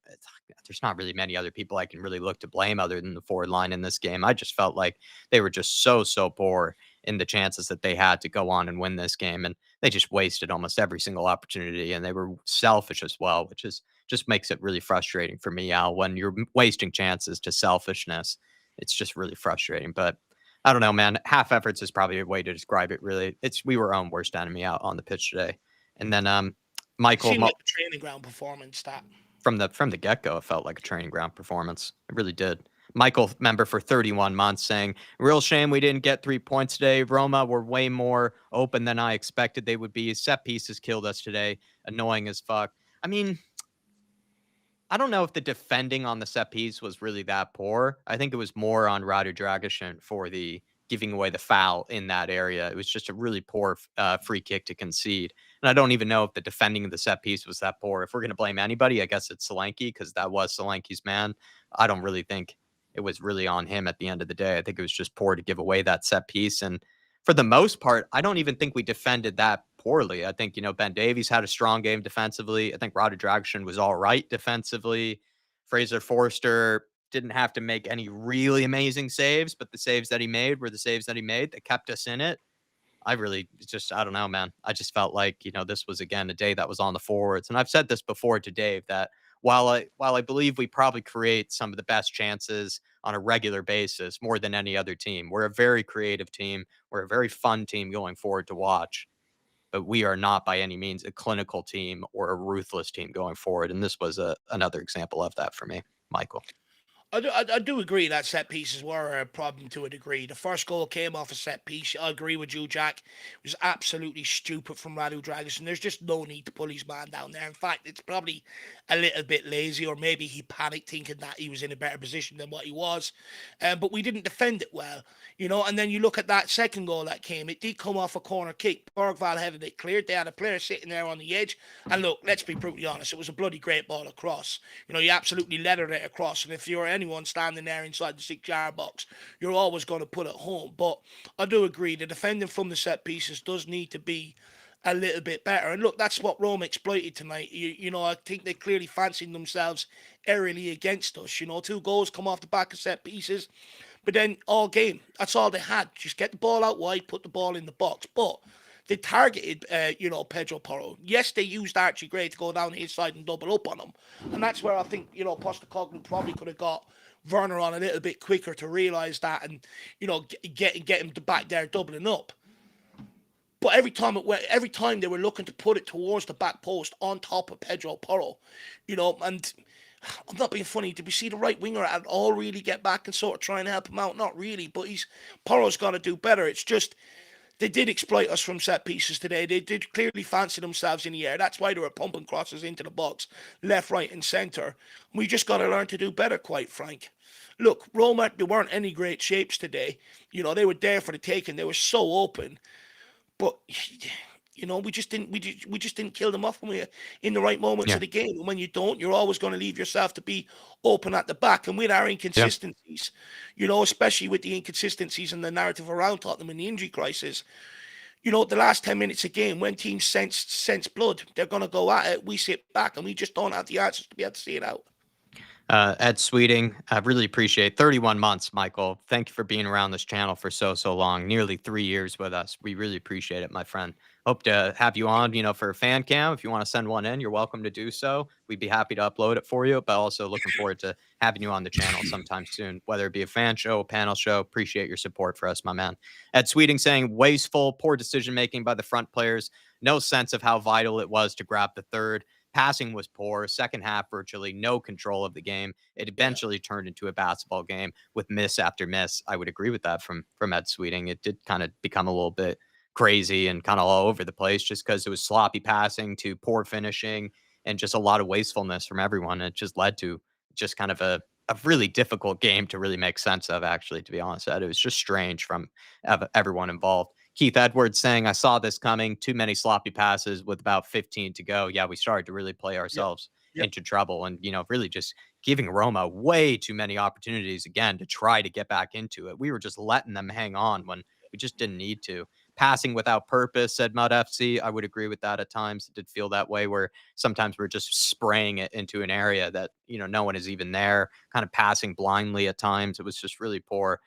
Speaker 2: there's not really many other people I can really look to blame other than the forward line in this game. I just felt like they were just so poor in the chances that they had to go on and win this game, and they just wasted almost every single opportunity, and they were selfish as well, which is just makes it really frustrating for me, Al, when you're wasting chances to selfishness. It's just really frustrating. But I don't know, man. Half efforts is probably a way to describe it. Really, we were our own worst enemy out on the pitch today. And then Michael,
Speaker 1: seemed like a training ground performance. That
Speaker 2: from the get go, it felt like a training ground performance. It really did. Michael, member for 31 months, saying, real shame we didn't get 3 points today. Roma were way more open than I expected they would be. Set pieces killed us today. Annoying as fuck. I mean, I don't know if the defending on the set piece was really that poor. I think it was more on Radu Dragic for the giving away the foul in that area. It was just a really poor free kick to concede. And I don't even know if the defending of the set piece was that poor. If we're going to blame anybody, I guess it's Solanke, because that was Solanke's man. I don't really think it was really on him at the end of the day. I think it was just poor to give away that set piece. And for the most part, I don't even think we defended that poorly. I think, Ben Davies had a strong game defensively. I think Radu Dragic was all right defensively. Fraser Forster didn't have to make any really amazing saves, but the saves that he made were the saves that he made that kept us in it. I don't know, man. I just felt like, this was, again, a day that was on the forwards. And I've said this before to Dave, that while I believe we probably create some of the best chances on a regular basis, more than any other team, we're a very creative team. We're a very fun team going forward to watch. But we are not by any means a clinical team or a ruthless team going forward. And this was another example of that for me, Michael.
Speaker 1: I do agree that set pieces were a problem to a degree. The first goal came off a set piece. I agree with you, Jack. It was absolutely stupid from Radu Dragic, and there's just no need to pull his man down there. In fact, it's probably a little bit lazy, or maybe he panicked thinking that he was in a better position than what he was. But we didn't defend it well, And then you look at that second goal that came. It did come off a corner kick. Bergvall headed it cleared. They had a player sitting there on the edge. And look, let's be brutally honest. It was a bloody great ball across. You absolutely lettered it across. And if you're anyone standing there inside the 6-yard box, you're always going to put it home. But I do agree, the defending from the set pieces does need to be a little bit better. And look, that's what Rome exploited tonight. I think they clearly fancied themselves aerially against us. 2 goals come off the back of set pieces. But then all game, that's all they had. Just get the ball out wide, put the ball in the box. But they targeted, Pedro Porro. Yes, they used Archie Gray to go down his side and double up on him. And that's where I think, Postecoglou probably could have got Werner on a little bit quicker to realise that and, get him to back there doubling up. But every time they were looking to put it towards the back post on top of Pedro Porro, and I'm not being funny. Did we see the right winger at all really get back and sort of try and help him out? Not really, but Porro's got to do better. It's just they did exploit us from set pieces today. They did clearly fancy themselves in the air. That's why they were pumping crosses into the box, left, right, and centre. We just got to learn to do better, quite frank. Look, Roma, they weren't any great shapes today. They were there for the taking. They were so open, but we just didn't kill them off when we were in the right moments
Speaker 2: Yeah.
Speaker 1: of the game. And when you don't, you're always going to leave yourself to be open at the back. And with our
Speaker 2: Yeah.
Speaker 1: inconsistencies, especially with the inconsistencies and the narrative around Tottenham and the injury crisis, the last 10 minutes of game, when teams sense blood, they're going to go at it. We sit back and we just don't have the answers to be able to see it out.
Speaker 2: Ed Sweeting, I really appreciate 31 months, Michael. Thank you for being around this channel for so long, nearly 3 years with us. We really appreciate it, my friend. Hope to have you on, for a fan cam. If you want to send one in, you're welcome to do so. We'd be happy to upload it for you, but also looking forward to having you on the channel sometime soon, whether it be a fan show, a panel show. Appreciate your support for us, my man. Ed Sweeting saying wasteful, poor decision-making by the front players. No sense of how vital it was to grab the third. Passing was poor. Second half, virtually no control of the game. It
Speaker 1: Yeah,
Speaker 2: eventually turned into a basketball game with miss after miss. I would agree with that from Ed Sweeting. It did kind of become a little bit crazy and kind of all over the place just because it was sloppy passing to poor finishing and just a lot of wastefulness from everyone. It just led to just kind of a really difficult game to really make sense of, actually, to be honest. It was just strange from everyone involved. Keith Edwards saying, I saw this coming. Too many sloppy passes with about 15 to go. Yeah, we started to really play
Speaker 1: yep,
Speaker 2: ourselves
Speaker 1: yep,
Speaker 2: into trouble and, really just giving Roma way too many opportunities again to try to get back into it. We were just letting them hang on when we just didn't need to. Passing without purpose, said Mud FC. I would agree with that at times. It did feel that way where sometimes we're just spraying it into an area that, no one is even there, kind of passing blindly at times. It was just really poor.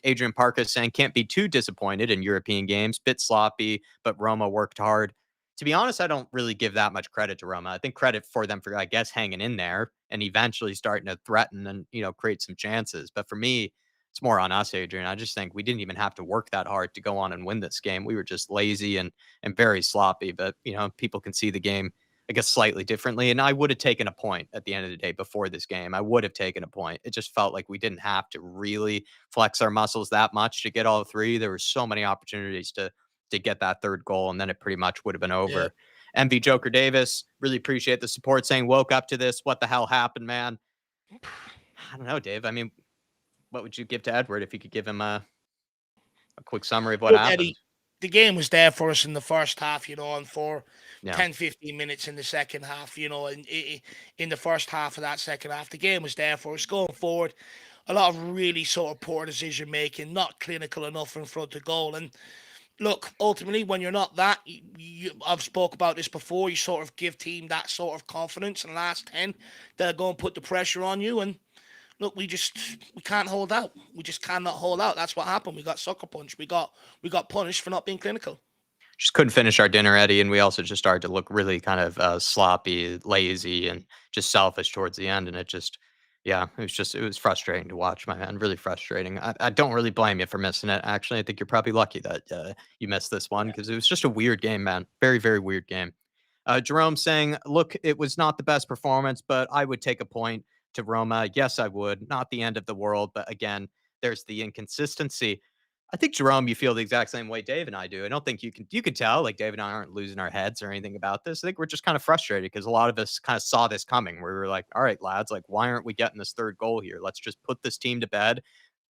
Speaker 2: Adrian Parker saying can't be too disappointed in European games. Bit sloppy, but Roma worked hard. To be honest, I don't really give that much credit to Roma. I think credit for them for, I guess, hanging in there and eventually starting to threaten and, create some chances. But for me, it's more on us, Adrian. I just think we didn't even have to work that hard to go on and win this game. We were just lazy and very sloppy. But, people can see the game, I guess, slightly differently. And I would have taken a point at the end of the day before this game. I would have taken a point. It just felt like we didn't have to really flex our muscles that much to get all three. There were so many opportunities to get that third goal, and then it pretty much would have been
Speaker 1: yeah.
Speaker 2: over. MV Joker Davis, really appreciate the support, saying woke up to this. What the hell happened, man? I don't know, Dave. I mean, what would you give to Edward if you could give him a quick summary of what
Speaker 1: Look,
Speaker 2: happened?
Speaker 1: Eddie, the game was there for us in the first half, and for
Speaker 2: Yeah.
Speaker 1: 10, 15 minutes in the second half, and in the first half of that second half, the game was there for us going forward. A lot of really sort of poor decision making, not clinical enough in front of goal. And look, ultimately, when you're not that, I've spoke about this before. You sort of give team that sort of confidence in the last 10. They'll go and put the pressure on you. And look, we can't hold out. We just cannot hold out. That's what happened. We got sucker punched. We got punished for not being clinical.
Speaker 2: Just couldn't finish our dinner, Eddie, and we also just started to look really kind of sloppy, lazy, and just selfish towards the end. And yeah, it was frustrating to watch, my man. Really frustrating. I don't really blame you for missing it. Actually, I think you're probably lucky that you missed this one because it was just a weird game, man. Very, very weird game. Jerome saying, look, it was not the best performance, but I would take a point to Roma. Yes, I would. Not the end of the world, but again, there's the inconsistency. I think, Jerome, you feel the exact same way Dave and I do. I don't think you could tell like Dave and I aren't losing our heads or anything about this. I think we're just kind of frustrated because a lot of us kind of saw this coming where we were like, all right, lads, like, why aren't we getting this third goal here? Let's just put this team to bed.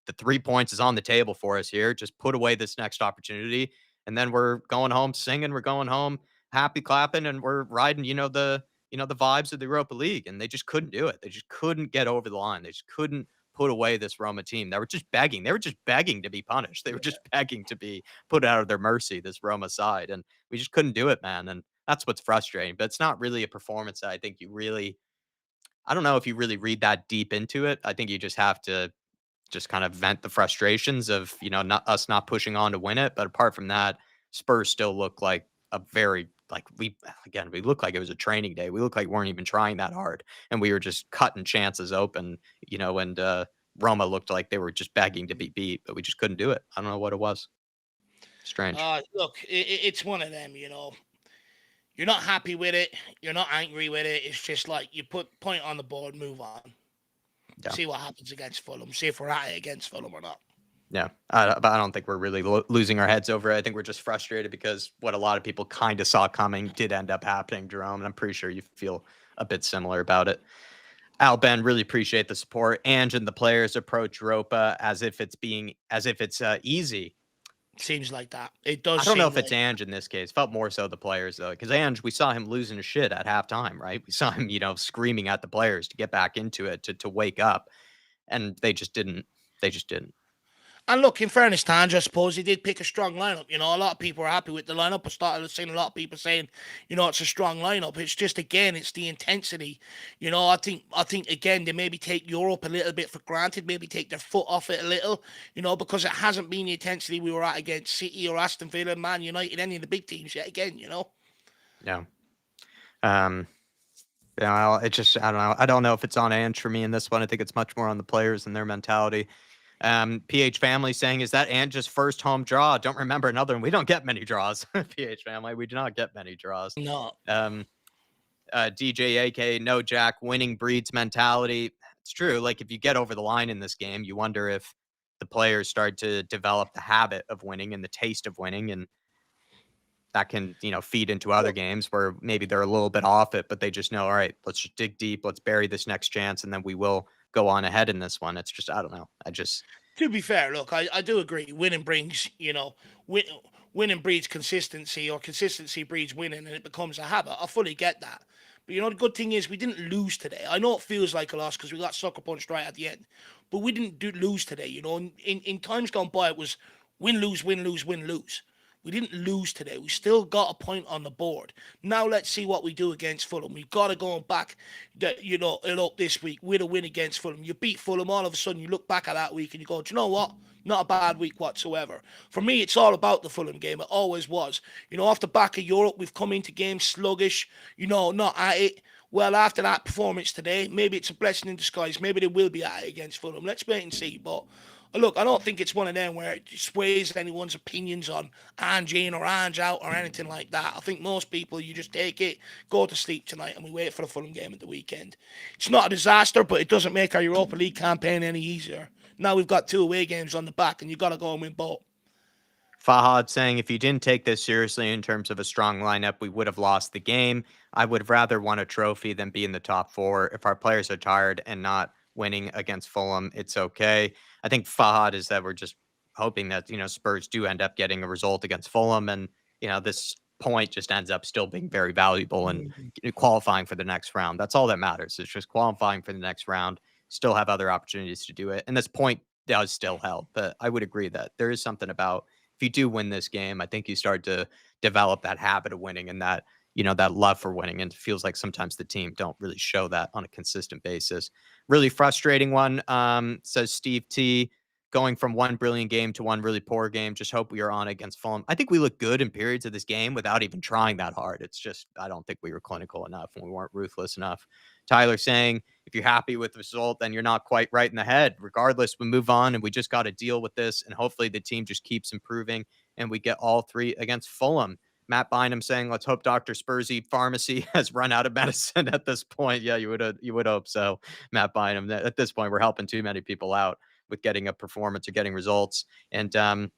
Speaker 2: The 3 points is on the table for us here. Just put away this next opportunity. And then we're going home singing. We're going home happy clapping and we're riding, the vibes of the Europa League. And they just couldn't do it. They just couldn't get over the line. They just couldn't put away this Roma team. They were just begging. They were just begging to be punished. They were just begging to be put out of their mercy, this Roma side. And we just couldn't do it, man. And that's what's frustrating. But it's not really a performance that I think I don't know if you really read that deep into it. I think you just have to just kind of vent the frustrations of, not pushing on to win it. But apart from that, Spurs still look like a very like we look like it was a training day. We look like we weren't even trying that hard, and we were just cutting chances open, and Roma looked like they were just begging to be beat, but we just couldn't do it. I don't know what it was. Strange.
Speaker 1: Look, it's one of them. You're not happy with it. You're not angry with it. It's just like you put point on the board, move on.
Speaker 2: Yeah.
Speaker 1: See what happens against Fulham. See if we're at it against Fulham or not.
Speaker 2: Yeah, but I don't think we're really losing our heads over it. I think we're just frustrated because what a lot of people kind of saw coming did end up happening, Jerome. And I'm pretty sure you feel a bit similar about it. Al Ben, really appreciate the support. Ange and the players approach Europa as if it's easy.
Speaker 1: Seems like that. It does
Speaker 2: I don't know
Speaker 1: seem
Speaker 2: if it's
Speaker 1: like
Speaker 2: Ange in this case. Felt more so the players though, because Ange, we saw him losing his shit at halftime, right? We saw him, screaming at the players to get back into it, to wake up, and they just didn't. They just didn't.
Speaker 1: And look, in fairness to Ange, I suppose he did pick a strong lineup. A lot of people are happy with the lineup. I started seeing a lot of people saying, it's a strong lineup. It's just again, it's the intensity. I think again they maybe take Europe a little bit for granted, maybe take their foot off it a little, because it hasn't been the intensity we were at against City or Aston Villa, Man United, any of the big teams yet again.
Speaker 2: Yeah. It just, I don't know. I don't know if it's on Ange for me in this one. I think it's much more on the players and their mentality. PH Family saying, is that Ange's first home draw? Don't remember another one. We don't get many draws. PH Family, we do not get many draws.
Speaker 1: No.
Speaker 2: DJ AK, no Jack, winning breeds mentality. It's true. Like if you get over the line in this game, you wonder if the players start to develop the habit of winning and the taste of winning, and that can, feed into other games where maybe they're a little bit off it, but they just know, all right, let's just dig deep, let's bury this next chance, and then we will go on ahead in this one. It's just, I don't know.
Speaker 1: To be fair, look, I do agree. Winning brings, winning breeds consistency, or consistency breeds winning, and it becomes a habit. I fully get that. But the good thing is we didn't lose today. I know it feels like a loss because we got sucker punched right at the end, but we didn't lose today. In times gone by, it was win, lose, win, lose, win, lose. We didn't lose today. We still got a point on the board. Now let's see what we do against Fulham. We've got to go back, it up this week with a win against Fulham. You beat Fulham, all of a sudden you look back at that week and you go, do you know what? Not a bad week whatsoever. For me, it's all about the Fulham game. It always was. Off the back of Europe, we've come into games sluggish, not at it. Well, after that performance today, maybe it's a blessing in disguise. Maybe they will be at it against Fulham. Let's wait and see. But look, I don't think it's one of them where it sways anyone's opinions on Ange in or Ange out or anything like that. I think most people, you just take it, go to sleep tonight, and we wait for the Fulham game at the weekend. It's not a disaster, but it doesn't make our Europa League campaign any easier. Now we've got 2 away games on the back, and you've got to go and win both.
Speaker 2: Fahad saying, if you didn't take this seriously in terms of a strong lineup, we would have lost the game. I would have rather won a trophy than be in the top 4. If our players are tired and not winning against Fulham, it's okay. I think Fahad is that we're just hoping that, Spurs do end up getting a result against Fulham. And, this point just ends up still being very valuable and qualifying for the next round. That's all that matters. It's just qualifying for the next round, still have other opportunities to do it. And this point does still help. But I would agree that there is something about, if you do win this game, I think you start to develop that habit of winning and that, that love for winning. And it feels like sometimes the team don't really show that on a consistent basis. Really frustrating one, says Steve T. Going from one brilliant game to one really poor game. Just hope we are on against Fulham. I think we look good in periods of this game without even trying that hard. It's just, I don't think we were clinical enough and we weren't ruthless enough. Tyler saying, if you're happy with the result, then you're not quite right in the head. Regardless, we move on and we just got to deal with this. And hopefully the team just keeps improving and we get all 3 against Fulham. Matt Bynum saying, let's hope Dr. Spursy Pharmacy has run out of medicine at this point. Yeah, you would hope so, Matt Bynum. At this point, we're helping too many people out with getting a performance or getting results. And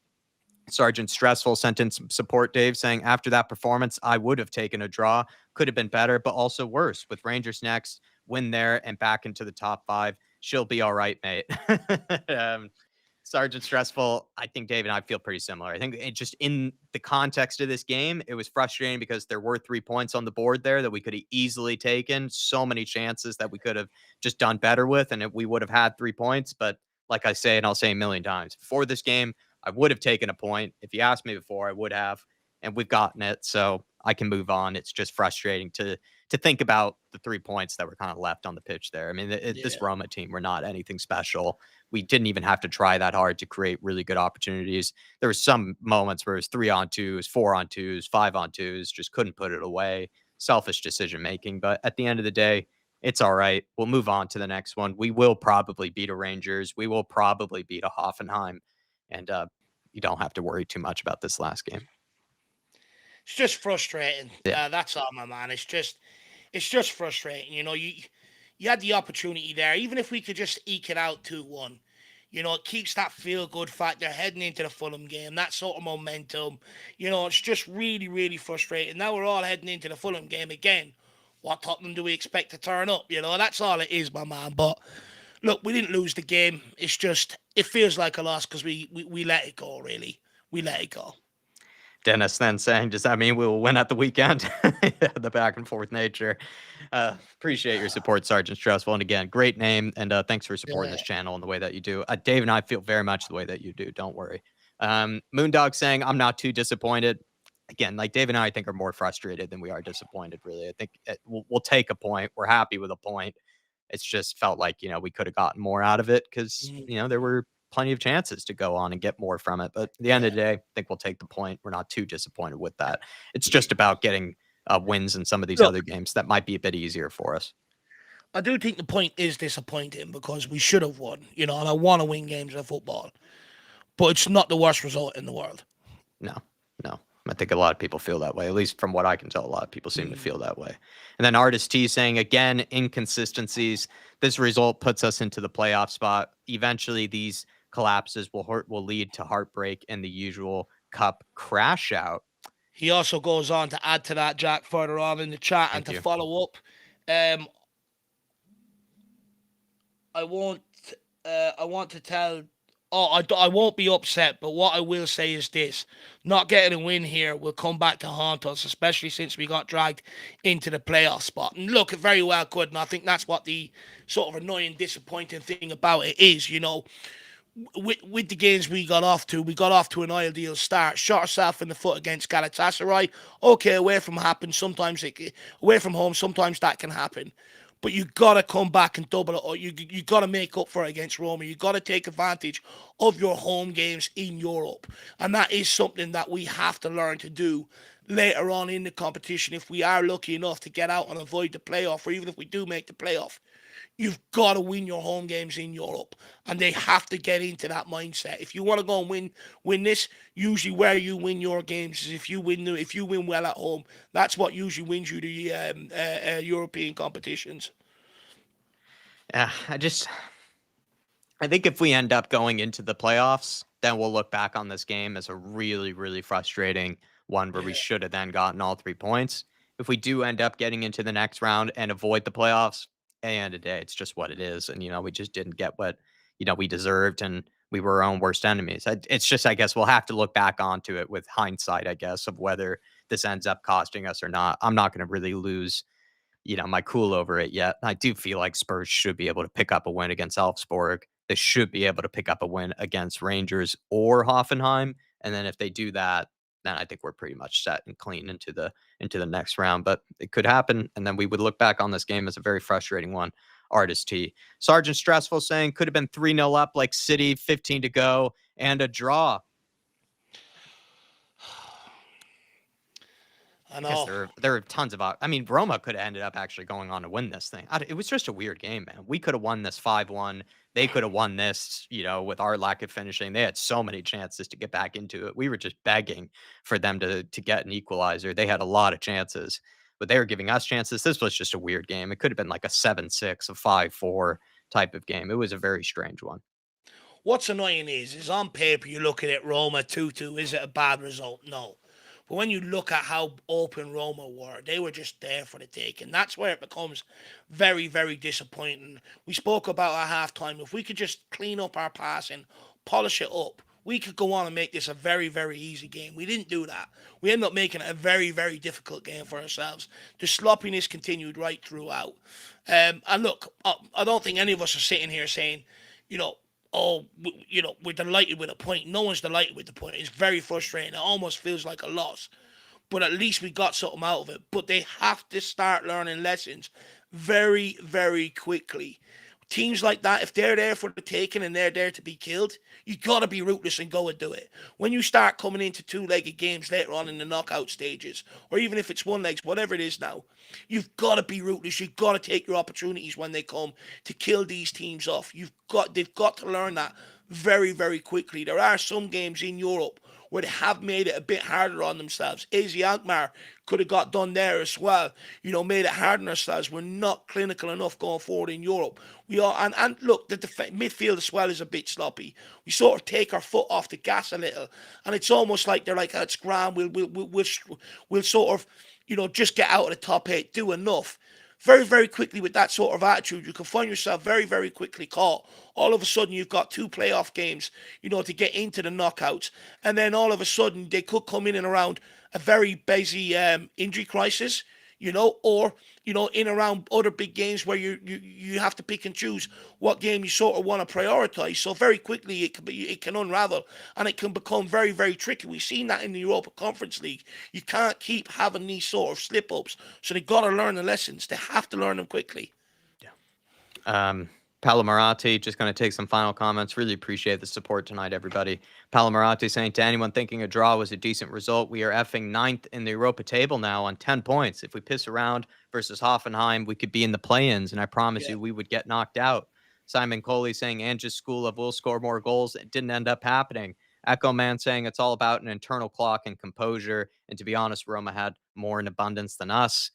Speaker 2: Sergeant Stressful sent in some support, Dave, saying, after that performance, I would have taken a draw. Could have been better, but also worse. With Rangers next, win there and back into the top 5. She'll be all right, mate. Sergeant Stressful, I think Dave and I feel pretty similar. I think just in the context of this game, it was frustrating because there were 3 points on the board there that we could have easily taken. So many chances that we could have just done better with, and we would have had 3 points. But like I say, and I'll say a million times, before this game, I would have taken a point. If you asked me before, I would have, and we've gotten it. So I can move on. It's just frustrating to think about the 3 points that were kind of left on the pitch there. I mean, this Roma team, we're not anything special. We didn't even have to try that hard to create really good opportunities. There were some moments where it was 3-on-2s, 4-on-2s, 5-on-2s, just couldn't put it away. Selfish decision making. But at the end of the day, it's all right. We'll move on to the next one. We will probably beat a Rangers. We will probably beat a Hoffenheim. And you don't have to worry too much about this last game.
Speaker 1: It's just frustrating.
Speaker 2: Yeah.
Speaker 1: That's all, my man. It's just frustrating. You had the opportunity there. Even if we could just eke it out 2-1, it keeps that feel good factor heading into the Fulham game. That sort of momentum. It's just really, really frustrating. Now we're all heading into the Fulham game again. What Tottenham do we expect to turn up? That's all it is, my man. But look, we didn't lose the game. It's just it feels like a loss because we let it go. Really, we let it go.
Speaker 2: Dennis then saying, does that mean we will win at the weekend? The back and forth nature. Appreciate your support, Sergeant Stressful. And again, great name. And thanks for supporting this channel in the way that you do. Dave and I feel very much the way that you do. Don't worry. Moondog saying, I'm not too disappointed. Again, like Dave and I think are more frustrated than we are disappointed, really. I think we'll take a point. We're happy with a point. It's just felt like, we could have gotten more out of it because, there were plenty of chances to go on and get more from it. But at the end of the day, I think we'll take the point. We're not too disappointed with that. It's just about getting wins in some of these other games that might be a bit easier for us.
Speaker 1: I do think the point is disappointing because we should have won, and I want to win games of football. But it's not the worst result in the world.
Speaker 2: No. I think a lot of people feel that way. At least from what I can tell, a lot of people seem to feel that way. And then Artist T saying, again, inconsistencies. This result puts us into the playoff spot. Eventually, these collapses will lead to heartbreak and the usual cup crash out.
Speaker 1: He also goes on to add to that, Jack, further on in the chat. Thank you. To follow up. I want to tell. I won't be upset, but what I will say is this. Not getting a win here will come back to haunt us, especially since we got dragged into the playoff spot. And look, it very well could, and I think that's what the sort of annoying, disappointing thing about it is, with the games we got off to an ideal start. Shot ourselves in the foot against Galatasaray. Okay, away from home, sometimes that can happen. But you got to come back and double it, or you got to make up for it against Roma. You got to take advantage of your home games in Europe. And that is something that we have to learn to do later on in the competition if we are lucky enough to get out and avoid the playoff, or even if we do make the playoff. You've got to win your home games in Europe, and they have to get into that mindset. If you want to go and win this, usually where you win your games is if you win well at home. That's what usually wins you the European competitions.
Speaker 2: Yeah, I think if we end up going into the playoffs, then we'll look back on this game as a really, really frustrating one where we should have then gotten all 3 points. If we do end up getting into the next round and avoid the playoffs, at the end of the day, it's just what it is. And, we just didn't get what, we deserved, and we were our own worst enemies. It's just, I guess we'll have to look back onto it with hindsight, I guess, of whether this ends up costing us or not. I'm not going to really lose, my cool over it yet. I do feel like Spurs should be able to pick up a win against Elfsborg. They should be able to pick up a win against Rangers or Hoffenheim. And then if they do that, then I think we're pretty much set and clean into the next round. But it could happen, and then we would look back on this game as a very frustrating one. Artist T. Sergeant Stressful saying could have been 3-0 up like City, 15 to go, and a draw. I know. There are tons of. Roma could have ended up actually going on to win this thing. It was just a weird game, man. We could have won this 5-1. They could have won this, with our lack of finishing. They had so many chances to get back into it. We were just begging for them to get an equalizer. They had a lot of chances, but they were giving us chances. This was just a weird game. It could have been like a 7-6, a 5-4 type of game. It was a very strange one.
Speaker 1: What's annoying is on paper you look at it, Roma 2-2. Is it a bad result? No. But when you look at how open Roma were, they were just there for the taking. That's where it becomes very, very disappointing. We spoke about at halftime. If we could just clean up our passing, polish it up, we could go on and make this a very, very easy game. We didn't do that. We ended up making it a very, very difficult game for ourselves. The sloppiness continued right throughout. And look, I don't think any of us are sitting here saying, we're delighted with a point. No one's delighted with the point. It's very frustrating. It almost feels like a loss. But at least we got something out of it. But they have to start learning lessons very, very quickly. Teams like that, if they're there for the taking and they're there to be killed, you got to be ruthless and go and do it. When you start coming into two-legged games later on in the knockout stages, or even if it's one-legs, whatever it is now, you've got to be ruthless. You've got to take your opportunities when they come to kill they've got to learn that very, very quickly. There are some games in Europe where they have made it a bit harder on themselves. AZ Alkmaar could have got done there as well. Made it hard on ourselves. We're not clinical enough going forward in Europe. We are, and look, the midfield as well is a bit sloppy. We sort of take our foot off the gas a little, and it's almost like they're like, oh, it's grand. We'll sort of, just get out of the top 8, do enough. Very, very quickly with that sort of attitude, you can find yourself very, very quickly caught. All of a sudden, you've got 2 playoff games, to get into the knockouts. And then all of a sudden, they could come in and around a very busy injury crisis, or, in around other big games where you have to pick and choose what game you sort of want to prioritize. So very quickly, it can unravel and it can become very, very tricky. We've seen that in the Europa Conference League. You can't keep having these sort of slip-ups. So they've got to learn the lessons. They have to learn them quickly.
Speaker 2: Yeah. Palomarati, just going to take some final comments. Really appreciate the support tonight, everybody. Palomarati saying, to anyone thinking a draw was a decent result, we are effing 9th in the Europa table now on 10 points. If we piss around versus Hoffenheim, we could be in the play-ins, and I promise you we would get knocked out. Simon Coley saying, Ange's school of will score more goals. It didn't end up happening. Echo Man saying it's all about an internal clock and composure. And to be honest, Roma had more in abundance than us.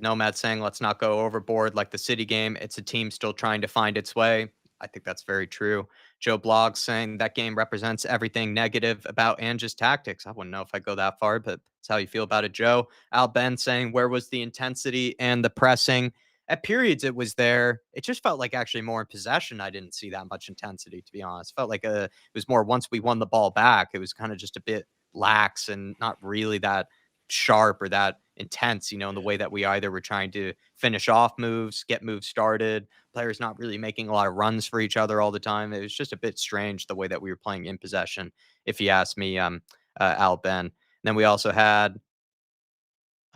Speaker 2: Nomad saying, let's not go overboard like the City game. It's a team still trying to find its way. I think that's very true. Joe Bloggs saying that game represents everything negative about Ange's tactics. I wouldn't know if I go that far, but that's how you feel about it, Joe. Al Ben saying, where was the intensity and the pressing? At periods, it was there. It just felt like actually more in possession. I didn't see that much intensity, to be honest. Felt like it was more once we won the ball back, it was kind of just a bit lax and not really that sharp or that intense, in the way that we either were trying to finish off moves, get moves started, players not really making a lot of runs for each other all the time. It was just a bit strange the way that we were playing in possession, if you ask me, Al Ben. And then we also had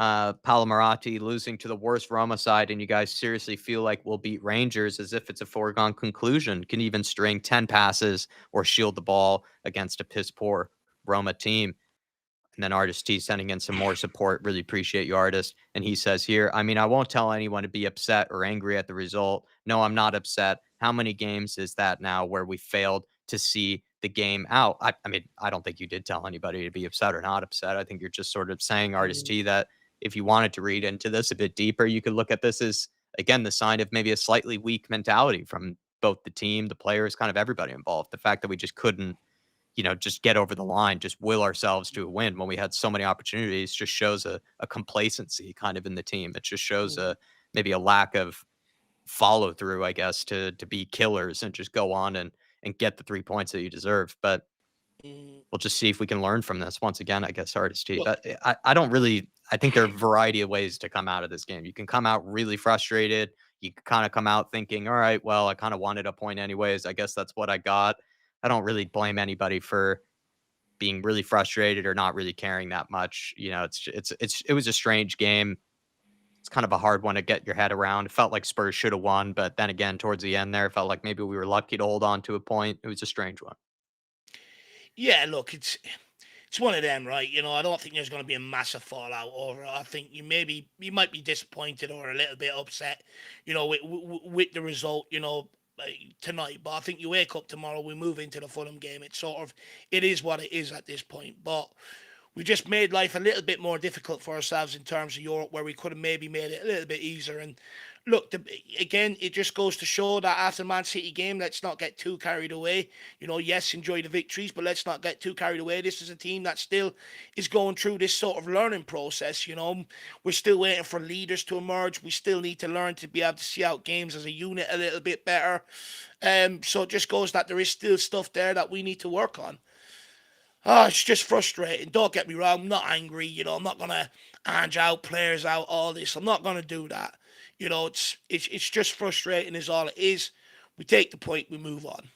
Speaker 2: Palomarati losing to the worst Roma side, and you guys seriously feel like we'll beat Rangers as if it's a foregone conclusion. Can even string 10 passes or shield the ball against a piss poor Roma team. And then Artist T sending in some more support. Really appreciate you, Artist. And he says here, I mean, I won't tell anyone to be upset or angry at the result. No, I'm not upset. How many games is that now where we failed to see the game out? I mean, I don't think you did tell anybody to be upset or not upset. I think you're just sort of saying, Artist T, that if you wanted to read into this a bit deeper, you could look at this as, again, the sign of maybe a slightly weak mentality from both the team, the players, kind of everybody involved. The fact that we just couldn't, just get over the line, just will ourselves to a win when we had so many opportunities, just shows a complacency kind of in the team. It just shows maybe a lack of follow through, I guess, to be killers and just go on and get the 3 points that you deserve. But we'll just see if we can learn from this. Once again, I guess, Artist T. But I think there are a variety of ways to come out of this game. You can come out really frustrated. You can kind of come out thinking, all right, well, I kind of wanted a point anyways. I guess that's what I got. I don't really blame anybody for being really frustrated or not really caring that much. It was a strange game. It's kind of a hard one to get your head around. It felt like Spurs should have won, but then again, towards the end there, it felt like maybe we were lucky to hold on to a point. It was a strange one.
Speaker 1: Yeah, look, it's one of them, right? I don't think there's going to be a massive fallout over it. I think you might be disappointed or a little bit upset, with the result, tonight. But I think you wake up tomorrow, we move into the Fulham game. It is what it is at this point. But we just made life a little bit more difficult for ourselves in terms of Europe, where we could have maybe made it a little bit easier. And look, again, it just goes to show that after the Man City game, let's not get too carried away. Yes, enjoy the victories, but let's not get too carried away. This is a team that still is going through this sort of learning process. We're still waiting for leaders to emerge. We still need to learn to be able to see out games as a unit a little bit better. So it just goes that there is still stuff there that we need to work on. It's just frustrating. Don't get me wrong. I'm not angry. I'm not going to Ange out, players out, all this. I'm not going to do that. It's just frustrating is all it is. We take the point, we move on.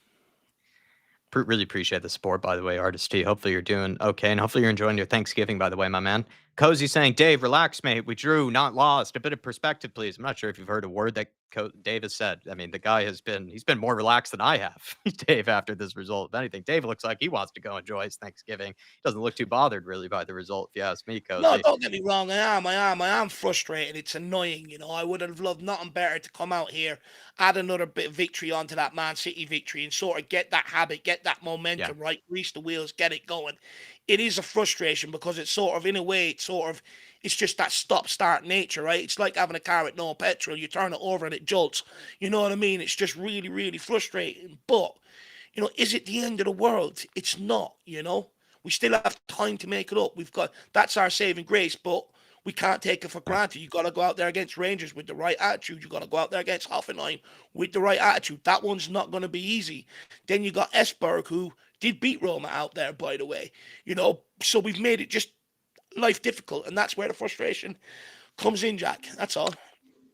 Speaker 2: Really appreciate the support, by the way, Artist T. Hopefully you're doing okay, and hopefully you're enjoying your Thanksgiving, by the way, my man. Cozy saying, Dave, relax, mate. We drew, not lost. A bit of perspective, please. I'm not sure if you've heard a word that Dave has said. I mean, the guy he's been more relaxed than I have, Dave, after this result. If anything, Dave looks like he wants to go enjoy his Thanksgiving. He doesn't look too bothered, really, by the result, if you ask me, Cozy.
Speaker 1: No, don't get me wrong. I am frustrated. It's annoying. I would have loved nothing better to come out here, add another bit of victory onto that Man City victory, and sort of get that habit, get that momentum right, grease the wheels, get it going. It is a frustration because it's sort of, in a way, it's just that stop-start nature, right? It's like having a car with no petrol. You turn it over and it jolts. You know what I mean? It's just really, really frustrating. But, is it the end of the world? It's not, We still have time to make it up. That's our saving grace, but we can't take it for granted. You got to go out there against Rangers with the right attitude. You got to go out there against Hoffenheim with the right attitude. That one's not going to be easy. Then you got Esberg, who did beat Roma out there, by the way. So we've made it just life difficult, and that's where the frustration comes in, Jack. That's all.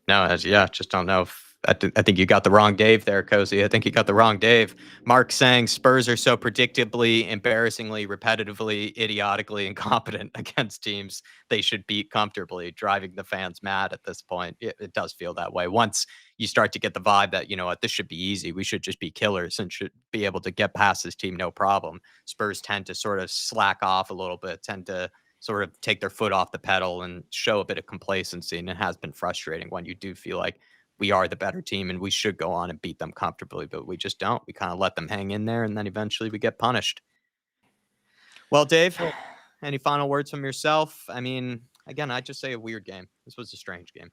Speaker 2: No, just don't know if I think you got the wrong Dave there, Cozy. I think you got the wrong Dave. Mark saying Spurs are so predictably, embarrassingly, repetitively, idiotically incompetent against teams they should beat comfortably, driving the fans mad at this point. It does feel that way. Once you start to get the vibe that, what, this should be easy. We should just be killers and should be able to get past this team no problem. Spurs tend to sort of slack off a little bit, tend to sort of take their foot off the pedal and show a bit of complacency. And it has been frustrating when you do feel like we are the better team and we should go on and beat them comfortably, but we just don't. We kind of let them hang in there, and then eventually we get punished. Well, Dave, any final words from yourself? I mean, again, I'd just say a weird game. This was a strange game.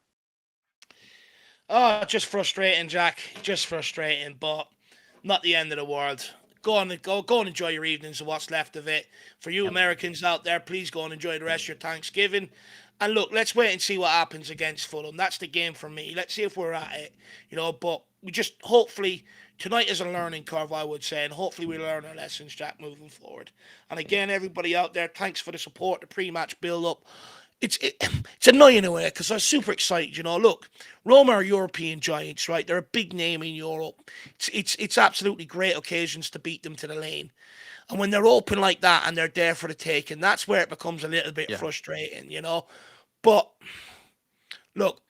Speaker 1: Oh, just frustrating, Jack. Just frustrating, but not the end of the world. Go and enjoy your evenings and what's left of it. For you Americans out there, please go and enjoy the rest of your Thanksgiving. And look, let's wait and see what happens against Fulham. That's the game for me. Let's see if we're at it, But we just hopefully tonight is a learning curve, I would say, and hopefully we learn our lessons, Jack, moving forward. And again, everybody out there, thanks for the support, the pre-match build-up. It's annoying in a way because I was super excited. Look, Roma are European giants, right? They're a big name in Europe. It's absolutely great occasions to beat them to the lane. And when they're open like that and they're there for the taking, that's where it becomes a little bit frustrating, But look,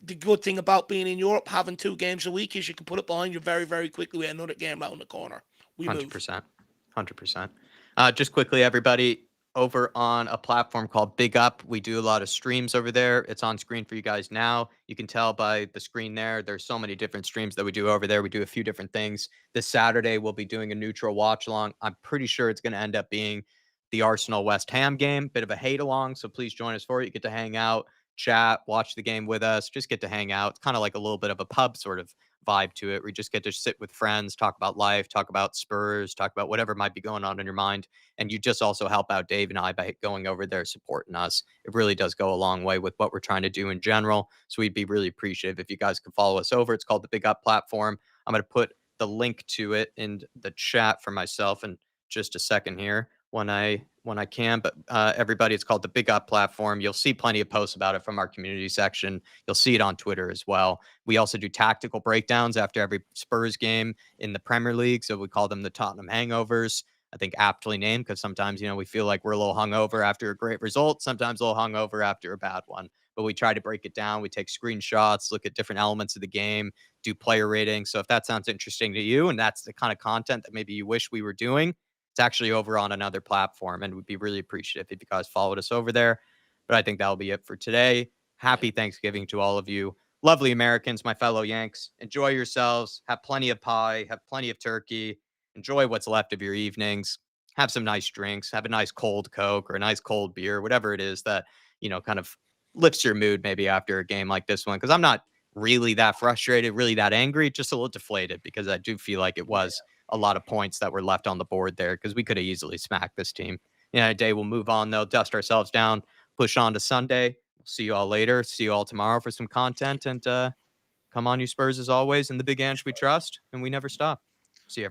Speaker 1: the good thing about being in Europe, having 2 games a week, is you can put it behind you very, very quickly with another game around the corner.
Speaker 2: 100%. 100%. Just quickly, everybody, over on a platform called Big Up, we do a lot of streams over there. It's on screen for you guys now. You can tell by the screen there. There's so many different streams that we do over there. We do a few different things. This Saturday, we'll be doing a neutral watch along. I'm pretty sure it's going to end up being the Arsenal West Ham game, bit of a hate along. So please join us for it. You get to hang out, chat, watch the game with us, just get to hang out. It's kind of like a little bit of a pub sort of vibe to it. We just get to sit with friends, talk about life, talk about Spurs, talk about whatever might be going on in your mind. And you just also help out Dave and I by going over there, supporting us. It really does go a long way with what we're trying to do in general. So we'd be really appreciative if you guys could follow us over. It's called the Big Up platform. I'm going to put the link to it in the chat for myself in just a second here when I can. But everybody, it's called the Big Up platform. You'll see plenty of posts about it from our community section. You'll see it on Twitter as well. We also do tactical breakdowns after every Spurs game in the Premier League. So we call them the Tottenham hangovers. I think aptly named because sometimes, we feel like we're a little hungover after a great result, sometimes a little hungover after a bad one. But we try to break it down. We take screenshots, look at different elements of the game, do player ratings. So if that sounds interesting to you and that's the kind of content that maybe you wish we were doing, it's actually over on another platform, and we'd be really appreciative if you guys followed us over there. But I think that'll be it for today. Happy Thanksgiving to all of you. Lovely Americans, my fellow Yanks. Enjoy yourselves. Have plenty of pie. Have plenty of turkey. Enjoy what's left of your evenings. Have some nice drinks. Have a nice cold Coke or a nice cold beer, whatever it is that, kind of lifts your mood maybe after a game like this one. Because I'm not really that frustrated, really that angry, just a little deflated because I do feel like it was a lot of points that were left on the board there because we could have easily smacked this team. Today we'll move on though, dust ourselves down, push on to Sunday. We'll see you all later. See you all tomorrow for some content, and come on, you Spurs, as always. In the Big Ange we trust, and we never stop. See you, everyone.